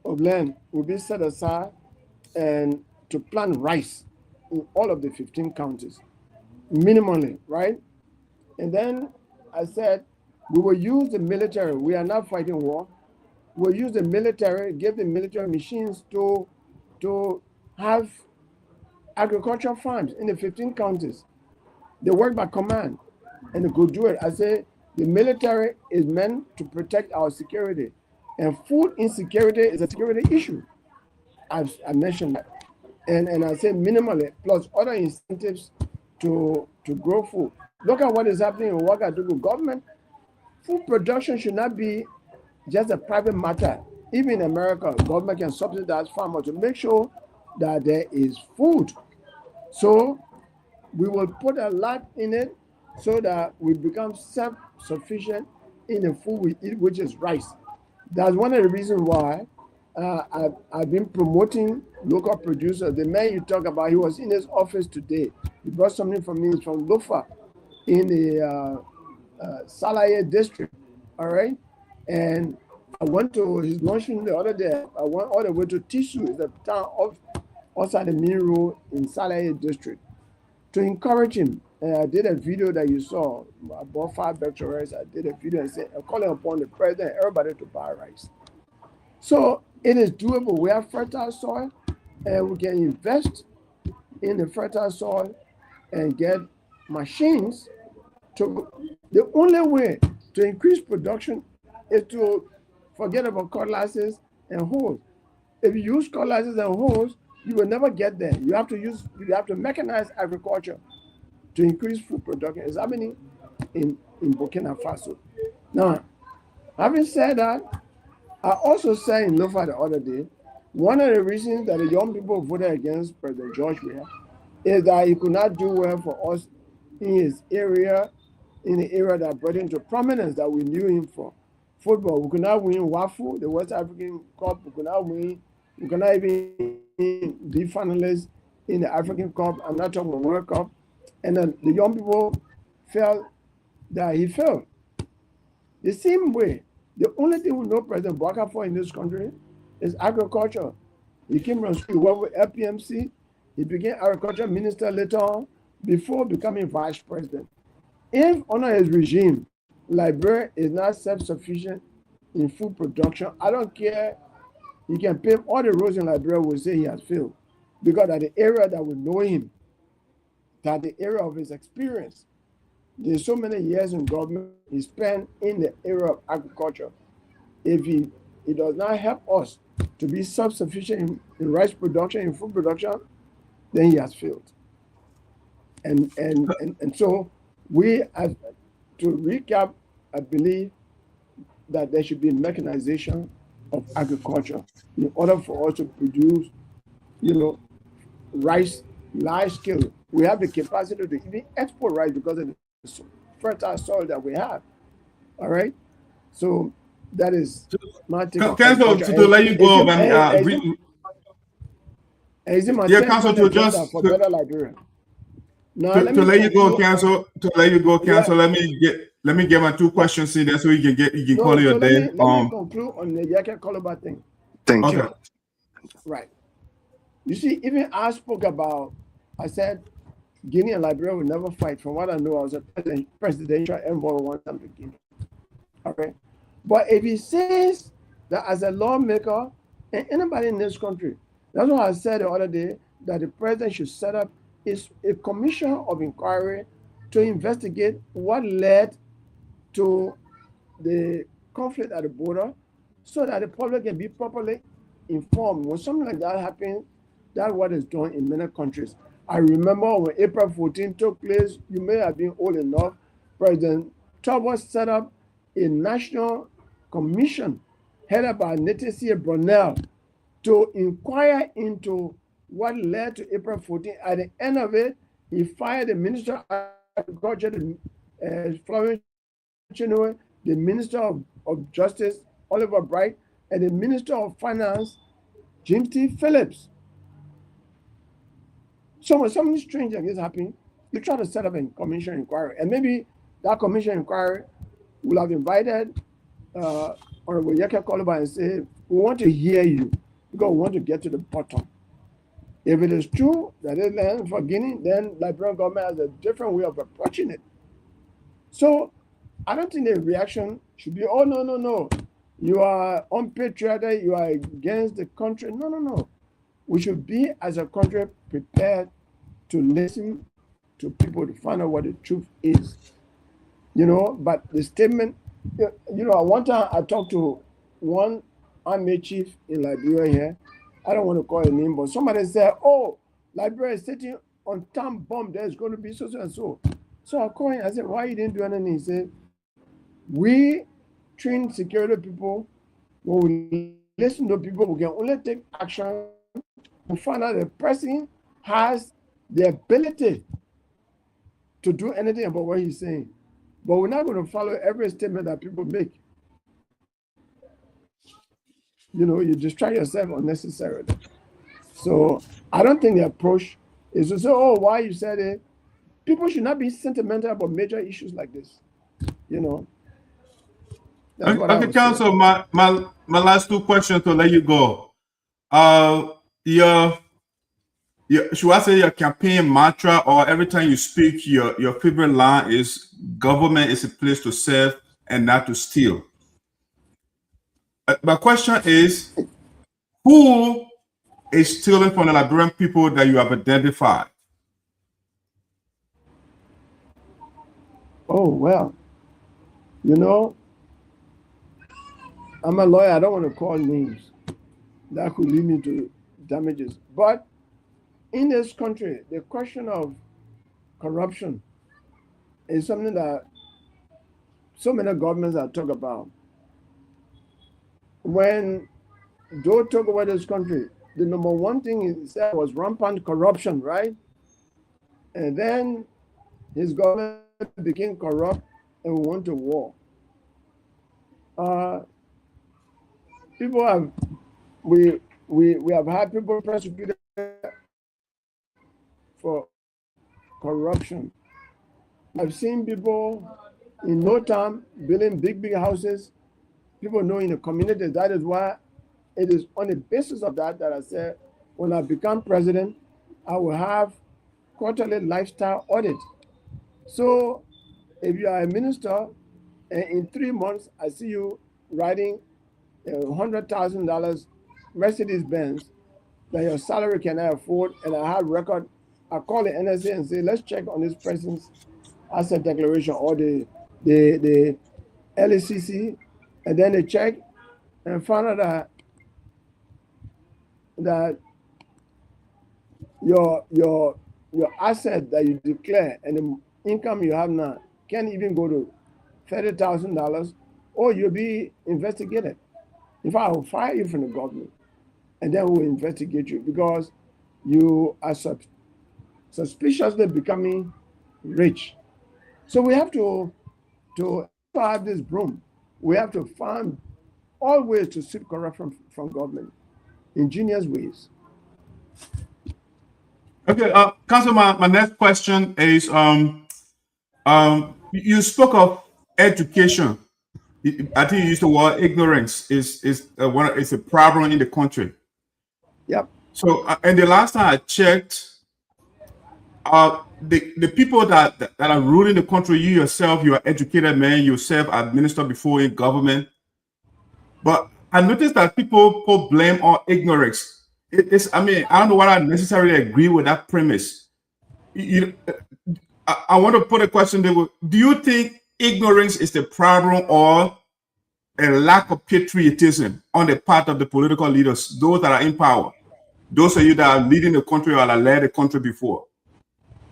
of land will be set aside and to plant rice in all of the 15 counties, minimally, right? And then I said, we will use the military. We are not fighting war. We'll use the military, give the military machines to have agricultural farms in the 15 counties. They work by command and they could do it. I say the military is meant to protect our security, and food insecurity is a security issue. I mentioned that. And I say minimally, plus other incentives to grow food. Look at what is happening in Ouagadougou. Government food production should not be just a private matter. Even in America, government can subsidize farmers to make sure that there is food. So we will put a lot in it so that we become self-sufficient in the food we eat, which is rice. That's one of the reasons why I've been promoting local producers. The man you talk about, he was in his office today. He brought something for me from Lofa in the Salaye district, all right? And I went to his luncheon the other day. I went all the way to Tisu, it's a town outside the main road in Salaye district, to encourage him. And I did a video that you saw. I bought 5 bags of rice. I did a video and said, I'm calling upon the president, everybody to buy rice. So it is doable. We have fertile soil, and we can invest in the fertile soil and get machines to. The only way to increase production is to forget about cutlasses and hoes. If you use cutlasses and hoes, you will never get there. You have to mechanize agriculture to increase food production. It's happening in Burkina Faso. Now, having said that, I also said in Lofa the other day, one of the reasons that the young people voted against President George Weah is that he could not do well for us in his area, in the area that brought him to prominence that we knew him for. Football, we could not win WAFU, the West African Cup, we could not even be finalists in the African Cup. I'm not talking about World Cup. And then the young people felt that he failed. The same way, the only thing we know President Boakai for in this country is agriculture. He came from school, he worked with LPMC. He became agriculture minister later on before becoming vice president. If under his regime, Liberia is not self-sufficient in food production, I don't care. He can pave all the roads in Liberia, will say he has failed. Because at the area that we know him, that the area of his experience, there's so many years in government he spent in the area of agriculture. If he does not help us to be self-sufficient in rice production, in food production, then he has failed. And so we, as to recap, I believe that there should be mechanization of agriculture in order for us to produce, rice large scale. We have the capacity to even export rice because of the fertile soil that we have. All right. So that is my take. Council, to let you go, Council, to just for better Liberia. Now, to let you go, Council. Let me get my 2 questions in there so you can call your day. Let me conclude on the Yeke Koruba thing. Thank you. Right. You see, even I spoke about, I said, Guinea and Liberia will never fight. From what I know, I was a presidential envoy one time to Guinea. Okay. But if he says that as a lawmaker and anybody in this country, that's what I said the other day, that the president should set up is a commission of inquiry to investigate what led to the conflict at the border so that the public can be properly informed. When something like that happens, that's what is done in many countries. I remember when April 14 took place, you may have been old enough, President Trump set up a national commission headed by Ntesie Brunel to inquire into what led to April 14. At the end of it, he fired the Minister of Agriculture, Florence Sinoe, the Minister of Justice, Oliver Bright, and the Minister of Finance, James T. Phillips. So when something strange like this happens, you try to set up a commission inquiry. And maybe that commission inquiry will have invited Honorable Yeke Koluba and say, we want to hear you because we want to get to the bottom. If it is true that it's land for Guinea, then Liberian government has a different way of approaching it. So I don't think the reaction should be, oh, no, no, no. You are unpatriotic, you are against the country. No, no, no. We should be, as a country, prepared to listen to people to find out what the truth is. You know, but the statement, you know, one time I talked to one army chief in Liberia here. I don't want to call a name, but somebody said, oh, Liberia is sitting on time bomb. There's going to be so and so. So I called him. I said, why you didn't do anything? He said, we train security people. When we listen to people, we can only take action to find out the person has the ability to do anything about what he's saying. But we're not going to follow every statement that people make. You know, you distract yourself unnecessarily. So I don't think the approach is to say, oh, why you said it. People should not be sentimental about major issues like this. You know. Okay, Council, my last two questions to let you go. Should I say your campaign mantra, or every time you speak, your favorite line is government is a place to serve and not to steal? My question is, who is stealing from the Liberian people that you have identified? Oh, well, you know, I'm a lawyer. I don't want to call names. That could lead me to damages. But in this country, the question of corruption is something that so many governments have talked about. When Joe took over this country, the number one thing he said was rampant corruption, right? And then his government became corrupt and we went to war. People have, we have had people prosecuted for corruption. I've seen people in no time building big houses. People know in the community. That is why it is on the basis of that I said, when I become president, I will have quarterly lifestyle audit. So if you are a minister and in 3 months, I see you riding $100,000 Mercedes Benz that your salary cannot afford, and I have record, I call the NSA and say, let's check on this person's asset declaration or the LECC, and then they check and find out that your asset that you declare and the income you have now can't even go to $30,000, or you'll be investigated. In fact, I will fire you from the government, and then we'll investigate you because you are suspiciously becoming rich. So we have to have this broom. We have to find all ways to sweep corruption from government, ingenious ways. Okay, Council, my next question is, you spoke of education. I think you used the word ignorance is a problem in the country. Yep. So, and the last time I checked, the people that are ruling the country, you yourself, you are educated man, you self-administered before in government. But I noticed that people put blame on ignorance. I mean, I don't know whether I necessarily agree with that premise. I want to put a question there. Do you think ignorance is the problem or a lack of patriotism on the part of the political leaders, those that are in power? Those of you that are leading the country or that led the country before?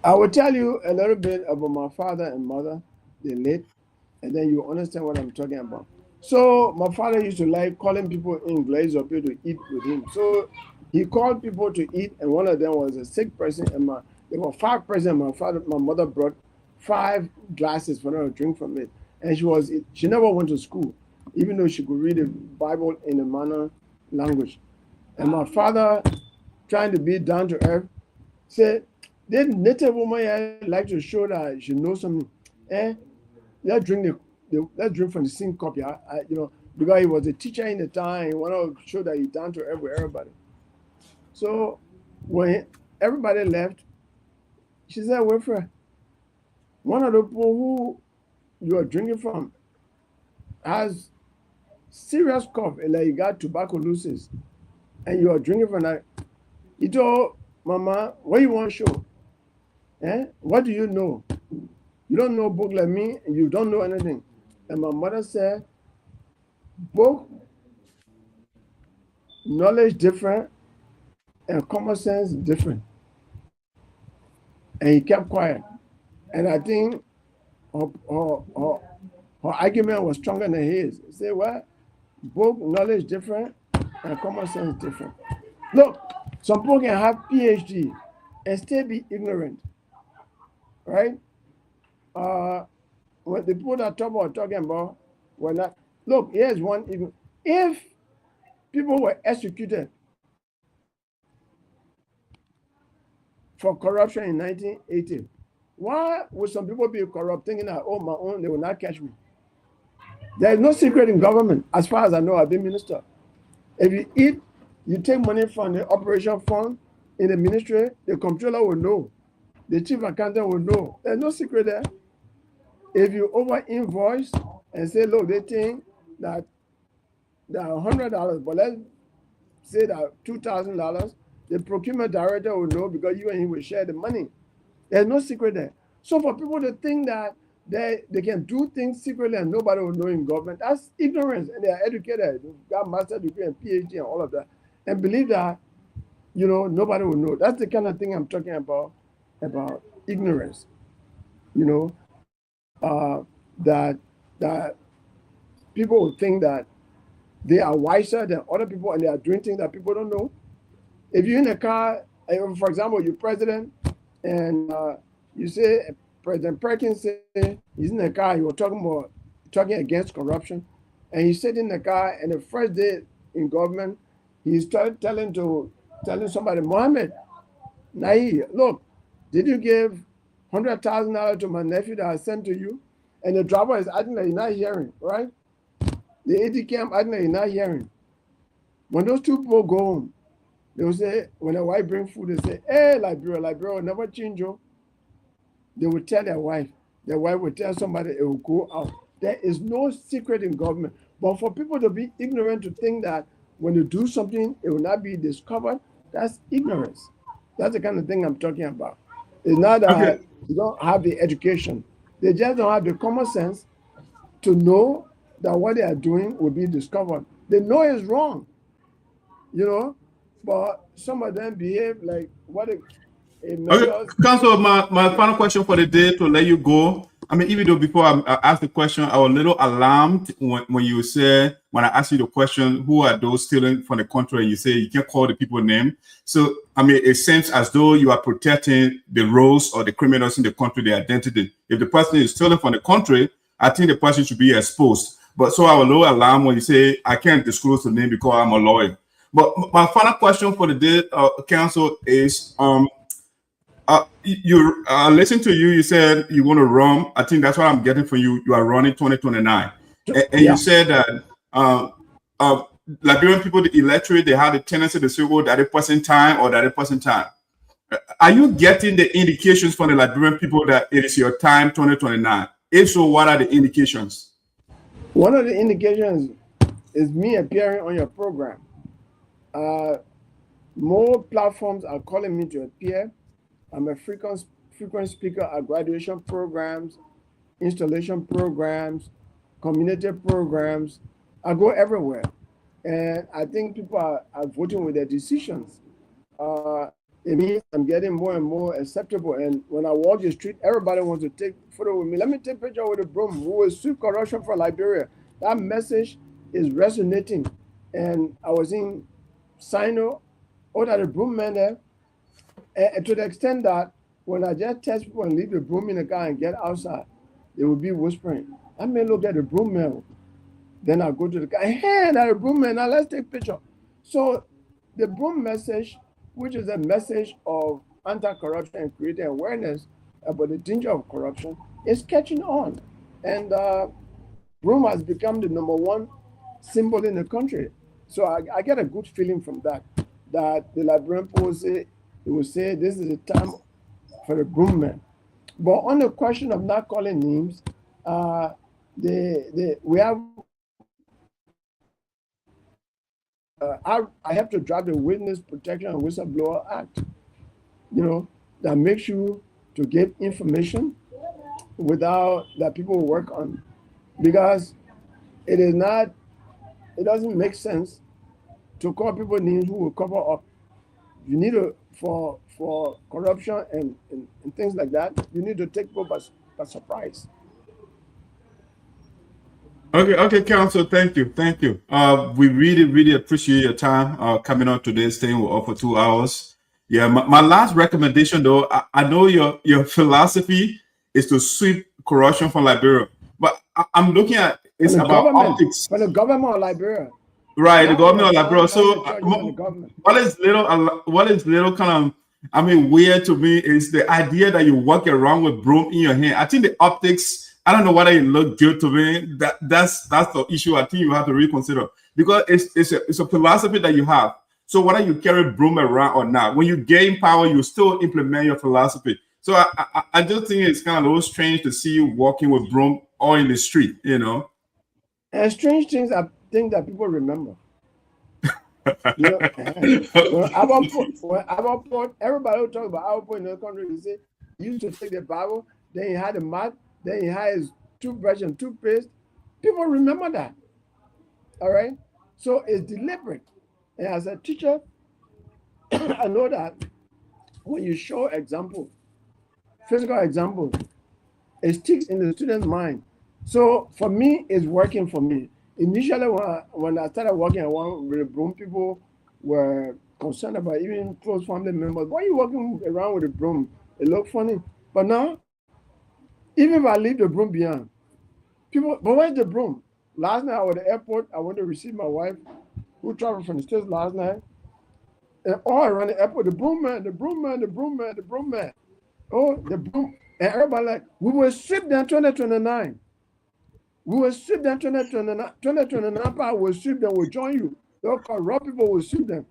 I will tell you a little bit about my father and mother, they late, and then you understand what I'm talking about. So my father used to like calling people in Glaze or people to eat with him. So he called people to eat, and one of them was a sick person, and there were 5 persons. My mother brought 5 glasses for her to drink from it, and she never went to school, even though she could read the Bible in a manner language. And my father, trying to be down to earth, said, "This native woman like to show that she knows something. Let's drink from the same cup, yeah. Because he was a teacher in the time, he wanted to show that he's down to earth with everybody." So when everybody left, she said, "Wilfred, one of the people who you are drinking from has serious cough, and like he got tuberculosis, and you are drinking from that." He told Mama, "What you want to show? What do you know? You don't know book like me, and you don't know anything." And my mother said, "Book knowledge different and common sense different." And he kept quiet. And I think her argument was stronger than his. He said, "What? Book knowledge different and common sense different." Look, some people can have PhD and still be ignorant, right? What the people that are talking about were not. Look, here's one. If people were executed for corruption in 1980, why would some people be corrupt thinking that, "Oh, my own, they will not catch me"? There is no secret in government. As far as I know, I've been minister. If you eat, you take money from the operation fund in the ministry, the comptroller will know. The chief accountant will know. There's no secret there. If you over invoice and say, "Look, they think that $100, but let's say that $2,000, the procurement director will know because you and he will share the money." There's no secret there. So for people to think that they can do things secretly and nobody will know in government, that's ignorance. And they are educated, they've got master's degree and PhD and all of that, and believe that nobody will know. That's the kind of thing I'm talking about ignorance. That people will think that they are wiser than other people and they are doing things that people don't know. If you're in a car, for example, you're president, and you say President Perkins said he's in the car, he was talking against corruption, and he sat in the car, and the first day in government, he started telling somebody, "Mohammed, Nahi, look, did you give $100,000 to my nephew that I sent to you?" And the driver is acting like he's not hearing, right? The AD camp acting like he's not hearing. When those two people go home, they will say, when their wife bring food, they say, "Hey, Liberia will never change you." They will tell their wife will tell somebody, it will go out. There is no secret in government. But for people to be ignorant, to think that when you do something, it will not be discovered, that's ignorance. That's the kind of thing I'm talking about. It's not that you don't have the education. They just don't have the common sense to know that what they are doing will be discovered. They know it's wrong, but some of them behave like what a Council, my final question for the day to let you go. I mean, even though before I asked the question, I was a little alarmed when you said, when I asked you the question, who are those stealing from the country? And you say you can't call the people name. So, I mean, it seems as though you are protecting the roles or the criminals in the country, their identity. If the person is stealing from the country, I think the person should be exposed. But so I was a little alarmed when you say, I can't disclose the name because I'm a lawyer. But my final question for the day, Council, is, you listen to you said you want to run. I think that's what I'm getting from you. You are running 2029, and you said that Liberian people, the electorate, they have the tendency to say, "Oh, that a person time or that a person time." Are you getting the indications from the Liberian people that it is your time 2029? If so, what are the indications? One of the indications is me appearing on your program. More platforms are calling me to appear. I'm a frequent speaker at graduation programs, installation programs, community programs. I go everywhere. And I think people are voting with their decisions. It means I'm getting more and more acceptable. And when I walk the street, everybody wants to take photo with me. Let me take a picture with the broom. Who will sue corruption for Liberia? That message is resonating. And I was in Sinoe, that the broom man there, and to the extent that when I just test people and leave the broom in the car and get outside, they will be whispering, I may look at the broom man. Then I go to the guy, hey, that's a broom man, now let's take a picture. So the broom message, which is a message of anti-corruption and creating awareness about the danger of corruption, is catching on. And broom has become the #1 symbol in the country. So I get a good feeling from that the Liberian people will say this is the time for the broom man. But on the question of not calling names, we have I have to draft the Witness Protection and Whistleblower Act, that makes you to give information without that people work on, because it doesn't make sense to call people names who will cover up. You need for corruption and things like that, you need to take people by surprise. Okay, Council, thank you. We really appreciate your time coming on today, staying with us for 2 hours. Yeah, my last recommendation though, I know your philosophy is to sweep corruption from Liberia, but I'm looking at it's about optics. For the government of Liberia. Right, the government of Liberia. So what is little kind of weird to me is the idea that you walk around with broom in your hand. I think the optics, I don't know whether it look good to me. That's the issue I think you have to reconsider, because it's a philosophy that you have. So whether you carry broom around or not, when you gain power, you still implement your philosophy. So I just think it's kind of a little strange to see you walking with broom or in the street, And strange things I think that people remember. When Abbott, everybody will talk about Abbott in the country. They say he used to take the Bible, then he had a mat, then he had his toothbrush and toothpaste. People remember that. All right? So it's deliberate. And as a teacher, I know that when you show example, physical example, it sticks in the student's mind. So for me, it's working for me. Initially, when I started working around with the broom, people were concerned about, even close family members. Why are you walking around with a broom? It looked funny. But now, even if I leave the broom behind, people, but where's the broom? Last night I was at the airport. I went to receive my wife, who traveled from the States last night. And all around the airport, the broom man. Oh, the broom. And everybody like, we will sweep them 2029. We will sweep them 2029. 2029 power will sweep them, will join you. The corrupt people will sweep them.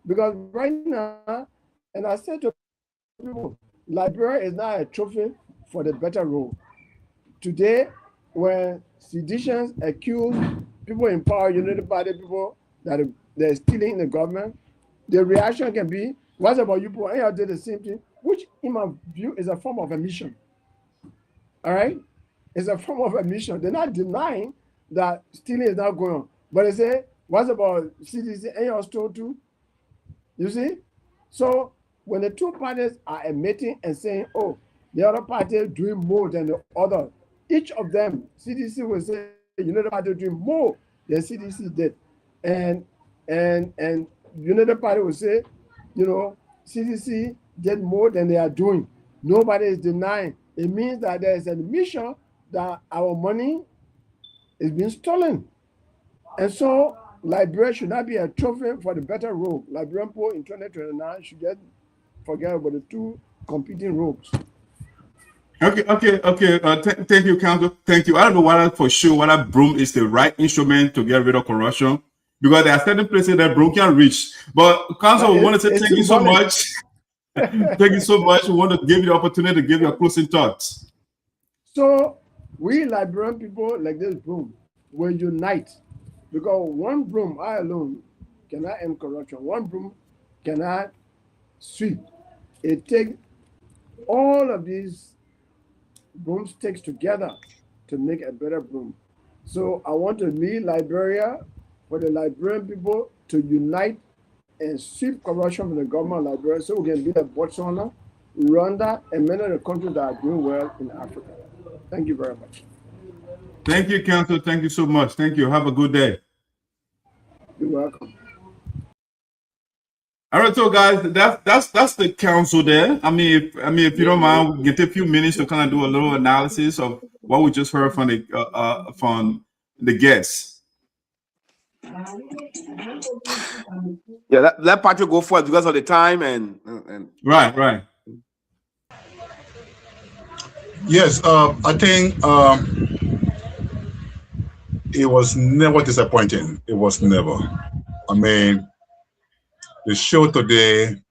Because right now, and I said to people, Liberia is not a trophy for the better role. Today, when seditions accuse people in power, Unity Party people, that they're stealing the government, the reaction can be, what about you people? And you did the same thing, which in my view is a form of admission. All right? It's a form of admission. They're not denying that stealing is not going on. But they say, what about CDC and your store too? You see? So when the two parties are admitting and saying, oh, the other party is doing more than the other, each of them, CDC will say, the party doing more than CDC did. And the party will say, CDC did more than they are doing. Nobody is denying. It means that there is an admission that our money is being stolen. And so Liberia should not be a trophy for the better rogue. Liberian people in 2029 should forget about the two competing rogues. Okay. Thank you, Council. Thank you. I don't know whether broom is the right instrument to get rid of corruption, because there are certain places that broom can reach. But Council, we want to say thank you so much. Thank you so much. We want to give you the opportunity to give your closing thoughts. So we Liberian people like this broom will unite, because one broom, I alone, cannot end corruption. One broom cannot sweep. It takes all of these broomsticks together to make a better broom. So I want to lead Liberia for the Liberian people to unite and sweep corruption from the government of Liberia, so we can be like Botswana, Rwanda, and many of the countries that are doing well in Africa. Thank you very much. Thank you, Council. Thank you so much. Thank you. Have a good day. You're welcome. All right, so guys, that's the council there. I mean, if you don't mind, we'll get a few minutes to kind of do a little analysis of what we just heard from the guests. Yeah, let Patrick go first because of the time and right. Yes, I think it was never disappointing. It was never. I mean, the show today,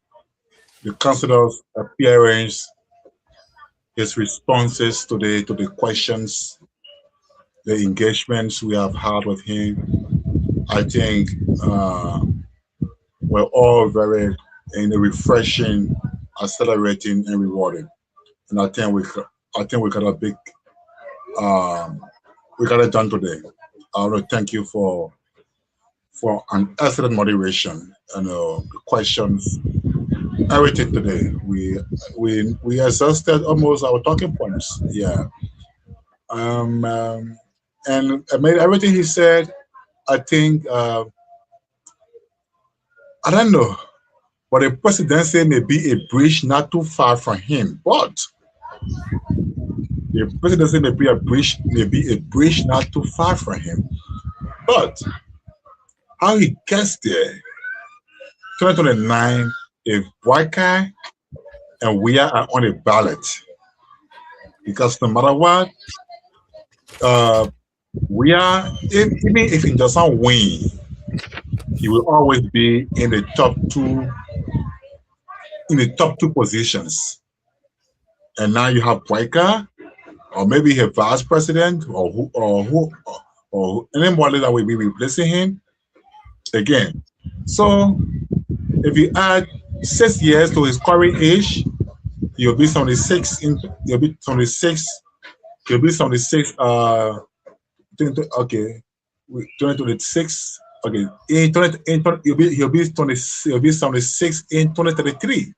the councilor's appearance, his responses today to the questions, the engagements we have had with him, I think were all very refreshing, accelerating, and rewarding. And I think we got a big we got it done today. I want to thank you for an excellent moderation and the questions, everything today. We exhausted almost our talking points. Yeah. And I made everything he said. I think I don't know, but the presidency may be a bridge not too far from him, but the presidency may be a bridge not too far from him. But how he gets there, 2029, if Boakai and we are on a ballot, because no matter what, we are, even if he doesn't win, he will always be in the top two positions. And now you have Boakai, or maybe a vice president, or anybody that will be replacing him again. So if you add 6 years to his current age, he'll be 76. He'll be 76. He'll be 76. Okay, 2026. Okay, he'll be 76 in 2033.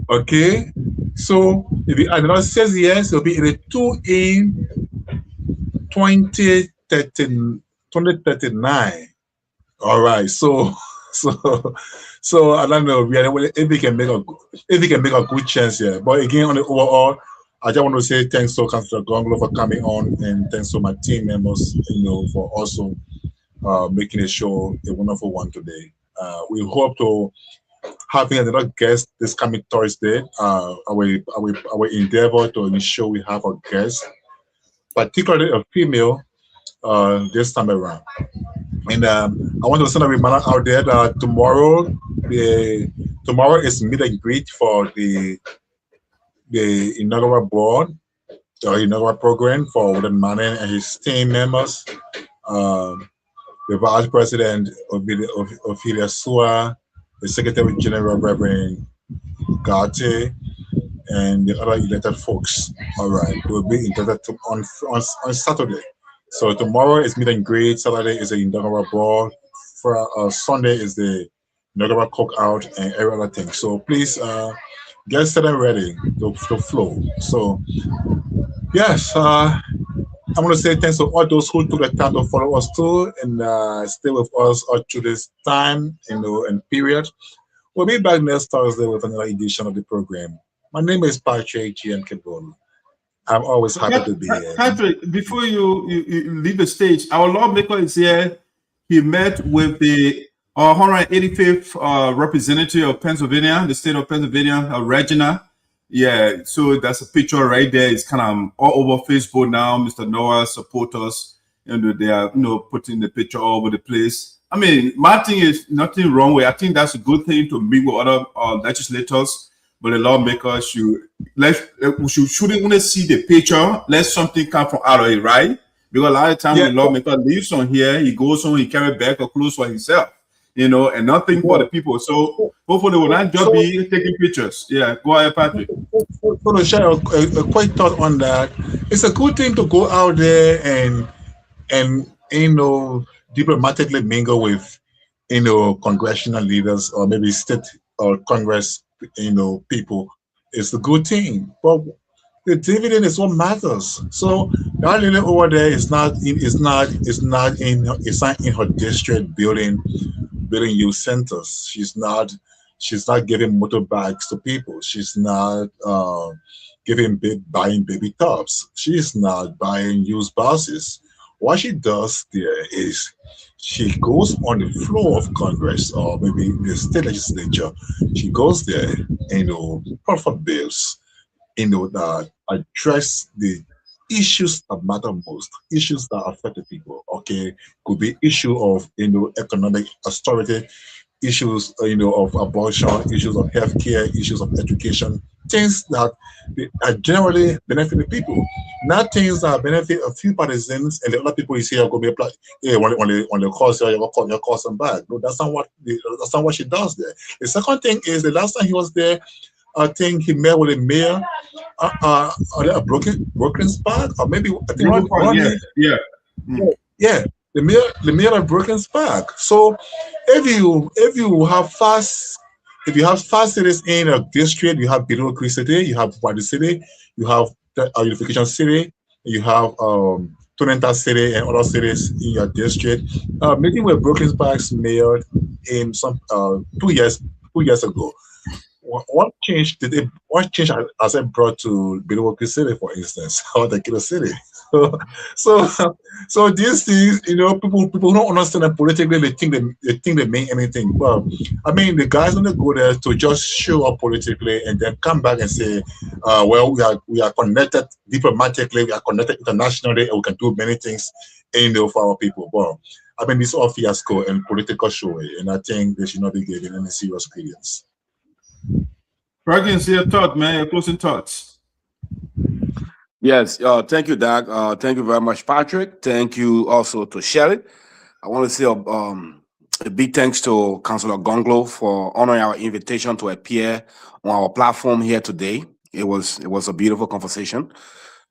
Okay, so if you add another 6 years, he'll be 82 in 2039. All right, so I don't know if we can make a good chance here. But again, on the overall, I just want to say thanks to Councilor Gongloe for coming on, and thanks to my team members, for also making the show a wonderful one today. We hope to having another guest this coming Thursday. I will endeavor to ensure we have a guest, particularly a female, this time around. And I want to send a reminder out there that tomorrow is meet and greet for the inaugural board, the inaugural program for Woodland Manning and his team members. The Vice President Ophelia Sua, the Secretary General Reverend Garte, and the other elected folks. All right, we'll be inducted on Saturday. So tomorrow is meet and greet. Saturday is the inaugural ball. For Sunday is the inaugural cookout and every other thing. So please get set and ready to flow. So yes, I'm going to say thanks to all those who took the time to follow us too and stay with us up to this time, and period. We'll be back next Thursday with another edition of the program. My name is Patrick G.M. Kibon. I'm always happy to be here. Patrick, before you leave the stage, our lawmaker is here. He met with the 185th representative of Pennsylvania, the state of Pennsylvania, Regina. Yeah, so that's a picture right there. It's kind of all over Facebook now. Mr. Noah supporters, and they are putting the picture all over the place. I mean, my thing is nothing wrong with. I think that's a good thing to meet with other legislators, but the lawmakers shouldn't want to see the picture. Let something come from out of it, right? Because a lot of times when the lawmaker leaves on here, he goes on, he carry back or clothes for himself, and nothing for the people. So hopefully they will not just be taking pictures. Yeah, go ahead, Patrick. To share a quick thought on that, it's a good thing to go out there and diplomatically mingle with congressional leaders or maybe state or Congress people. It's a good thing, but the dividend is what matters. So that lady over there is not in her district building youth centers. She's not giving motorbikes to people. She's not buying baby tops. She's not buying used buses. What she does there is she goes on the floor of Congress or maybe the state legislature. She goes there and put for bills, that address the issues that matter most, issues that affect the people. Okay, could be issue of economic austerity, issues of abortion, issues of healthcare, issues of education, things that generally benefit the people, not things that benefit a few partisans and the other people you see are going to be applied. Hey, when they call you call them back. No, that's not what she does there. The second thing is the last time he was there, I think he met with the mayor at Brooklyn's Park, or maybe I think the mayor of Brooklyn's Park. So if you have fast cities in a district, you have Billow City, you have Wadi City, you have Unification City, you have Tonenta City and other cities in your district. Meeting with Brooklyn's Park's mayor in some 2 years ago. What change has it brought to Bilwoki City, for instance, or the Kilo City? So these things, people don't understand that politically. They think they mean anything. Well, I mean, the guys don't go there to just show up politically and then come back and say, well, we are connected diplomatically, we are connected internationally, and we can do many things, for our people. Well, I mean, this is all fiasco and political show, and I think they should not be given any serious credence. Perkins, your thought, man, your closing thoughts. Yes, thank you, Doug. Thank you very much, Patrick. Thank you also to Shirley. I want to say a big thanks to Councillor Gongloe for honoring our invitation to appear on our platform here today. It was a beautiful conversation.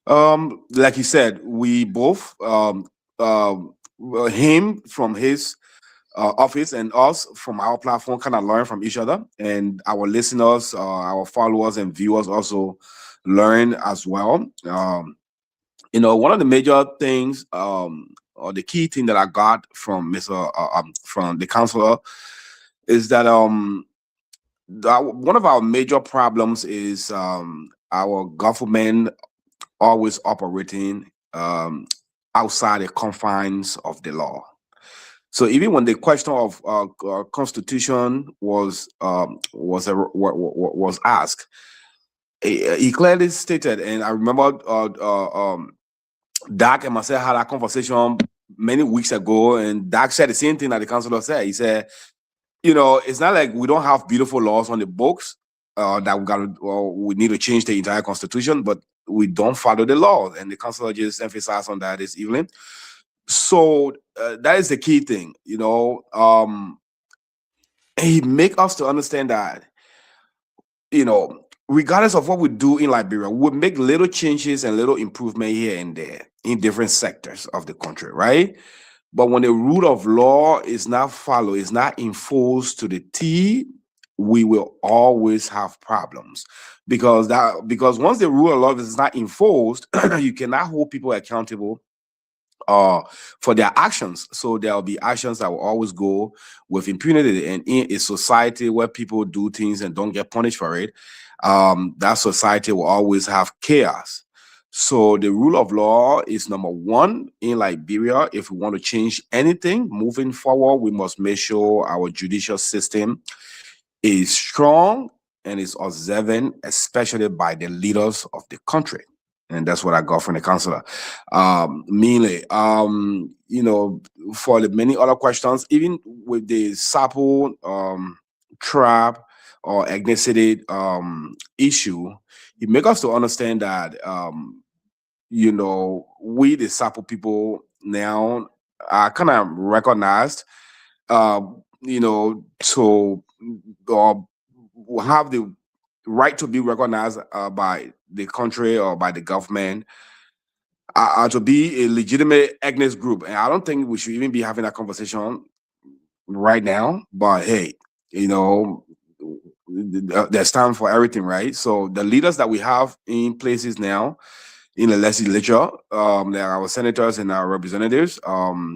Like he said, we both, him from his office and us from our platform, kind of learn from each other, and our listeners, our followers and viewers also learn as well. One of the major things, or the key thing that I got from from the counselor is that one of our major problems is our government always operating outside the confines of the law. So even when the question of constitution was asked, he clearly stated, and I remember Doc and myself had a conversation many weeks ago, and Doc said the same thing that the councilor said. He said, it's not like we don't have beautiful laws on the books that we need to change the entire constitution, but we don't follow the law, and the councilor just emphasized on that this evening. So that is the key thing, he make us to understand that, regardless of what we do in Liberia, we'll make little changes and little improvement here and there in different sectors of the country, right? But when the rule of law is not followed, is not enforced to the T, we will always have problems. Because once the rule of law is not enforced, you cannot hold people accountable for their actions. So there will be actions that will always go with impunity. And in a society where people do things and don't get punished for it, that society will always have chaos. So the rule of law is number one in Liberia. If we want to change anything moving forward, we must make sure our judicial system is strong and is observant, especially by the leaders of the country. And that's what I got from the counselor. Mainly, you know, for the many other questions, even with the Sapo tribe or ethnicity issue, it makes us to understand that you know, we the Sapo people now are kind of recognized, you know, to have the right to be recognized by the country or by the government, to be a legitimate ethnic group. And I don't think we should even be having that conversation right now. But hey, you know, there's time for everything, right? So the leaders that we have in places now in the legislature, there are our senators and our representatives,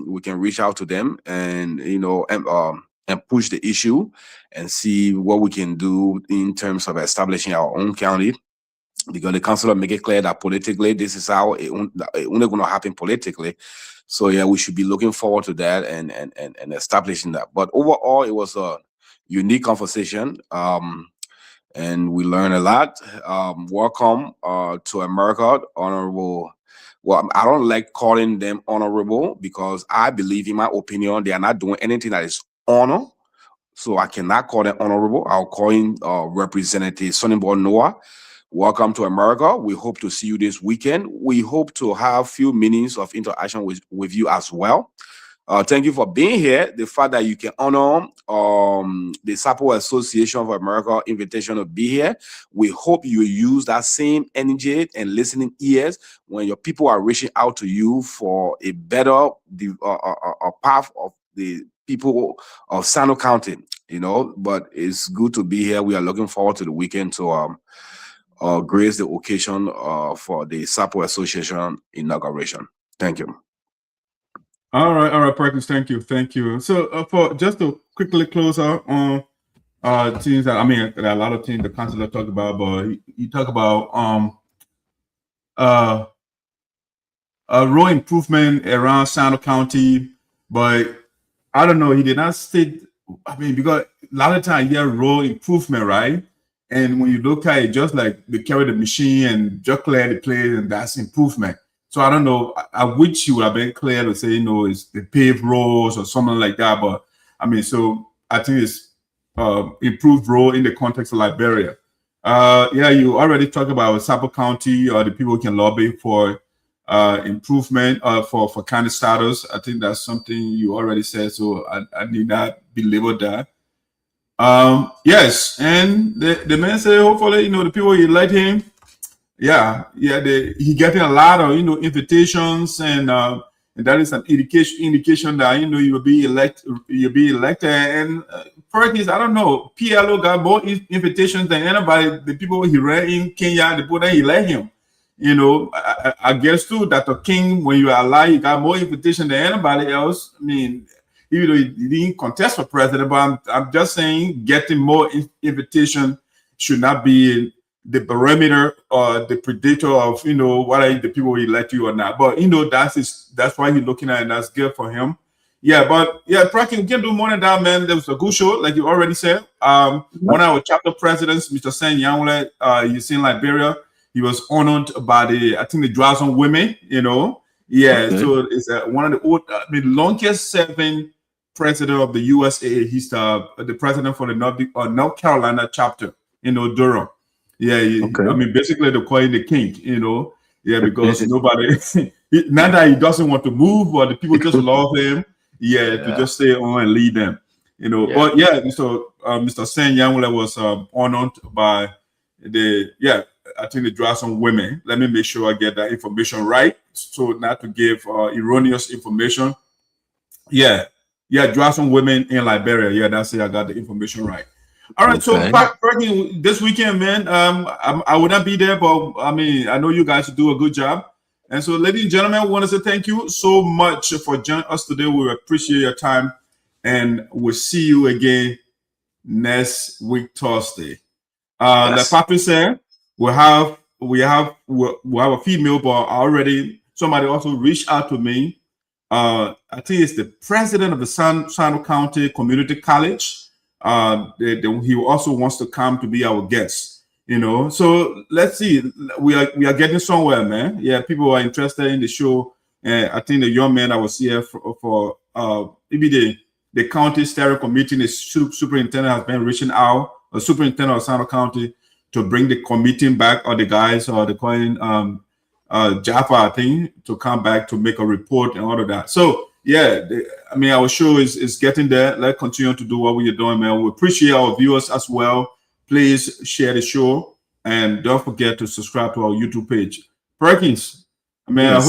we can reach out to them and, you know, and push the issue and see what we can do in terms of establishing our own county, because the councilor make it clear that politically, this is how it only going to happen politically. So yeah, we should be looking forward to that and establishing that. But overall, it was a unique conversation. And we learned a lot. Welcome to America, honorable. Well, I don't like calling them honorable because I believe, in my opinion, they are not doing anything that is honor. So I cannot call them honorable. I'll call him Representative Sonnyboy Noah. Welcome to America. We hope to see you this weekend. We hope to have few minutes of interaction with you as well. Thank you for being here. The fact that you can honor the Sapo Association of America invitation to be here. We hope you use that same energy and listening ears when your people are reaching out to you for a better path of the people of Sinoe County, you know. But it's good to be here. We are looking forward to the weekend to grace the occasion for the Sapo Association inauguration. Thank you. All right, Perkins. Thank you. So for just to quickly close out on things that, I mean, there are a lot of things the councilor talked about, but he talked about road improvement around Sinoe County, but I don't know, he did not state. I mean, because a lot of times you hear road improvement, right? And when you look at it, just like they carry the machine and just clear the place, and that's improvement. So I don't know, I wish you would have been clear to say, you know, it's the paved roads or something like that. But I mean, so I think it's improved road in the context of Liberia. Yeah, you already talked about Sapo County or the people can lobby for improvement for county status. I think that's something you already said, so I need not belabor that. Yes, and the man said hopefully, you know, the people elect him. Yeah, he getting a lot of, you know, invitations, and that is an indication that, you know, you'll be elected. And Perkins, I don't know, PLO got more invitations than anybody. The people he ran in Kenya, the people that he elect him. You know, I guess too, Dr. King, when you are alive, you got more invitation than anybody else. I mean, even though he didn't contest for president, but I'm just saying, getting more invitation should not be the barometer or the predator of, you know, what are the people who elect you or not. But, you know, that's why he's looking at it, and that's good for him. Yeah, but yeah, Perkins, we can do more than that, man. There was a good show, like you already said. One of our chapter presidents, Mr. Saye Gongloe, he's in Liberia. He was honored by I think the Dragon women, you know. Yeah, okay. So it's one of the longest serving president of the USA. He's the president for the North Carolina chapter, you know, Durham. Yeah, okay. I mean, basically they call him the king, you know. Yeah, because nobody, not that he doesn't want to move, but the people just love him. Yeah, to just stay on and lead them, you know. But yeah, so Mr. Saye Gongloe was honored by I think the Dragon women. Let me make sure I get that information right, so not to give erroneous information. Yeah, Dragon women in Liberia. Yeah, that's it. I got the information right. All right, okay. So Perkins, this weekend, man, I would not be there, but I mean, I know you guys do a good job. And so, ladies and gentlemen, I want to say thank you so much for joining us today. We appreciate your time, and we'll see you again next week, Thursday. Like Patrick said, we have a female, but already somebody also reached out to me. I think it's the president of the Sinoe County Community College. He also wants to come to be our guest. You know, so let's see. We are getting somewhere, man. Yeah, people are interested in the show. I think the young man that was here for maybe the county steering committee, the superintendent has been reaching out, a superintendent of Sinoe County, to bring the committee back, or the guys, or the calling Jaffa, I think, to come back to make a report and all of that. So yeah, I mean, our show is getting there. Let's continue to do what we are doing, man. We appreciate our viewers as well. Please share the show and don't forget to subscribe to our YouTube page. Perkins, I mean, Yes,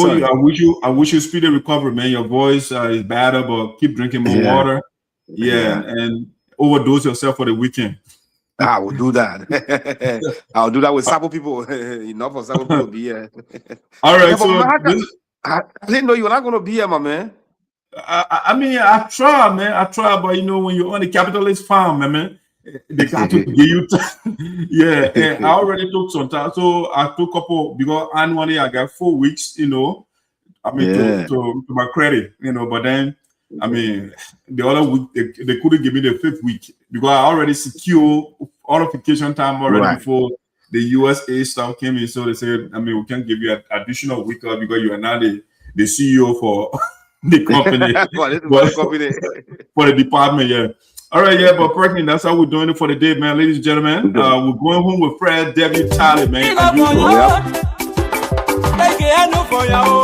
I wish you speedy recovery, man. Your voice is better, but keep drinking more water. Yeah, and overdose yourself for the weekend. I will do that. I'll do that with Sapo people. Enough of Sapo people to be here. All right, I didn't know you were not going to be here, my man. I mean, I try, man. I try, but you know, when you're on the capitalist farm, man, they got to give you time. Yeah, and I already took some time. So I took a couple, because annually I got 4 weeks, you know, I mean, to my credit, you know, but then, I mean, the other week, they couldn't give me the 5th week because I already secured all of vacation time already before the USA stuff came in. So they said, I mean, we can give you an additional week because you are now the CEO for the company, for the department, yeah. All right, yeah, but Perkins, that's how we're doing it for the day, man. Ladies and gentlemen, we're going home with Fred, Debbie, Tyler, man. For your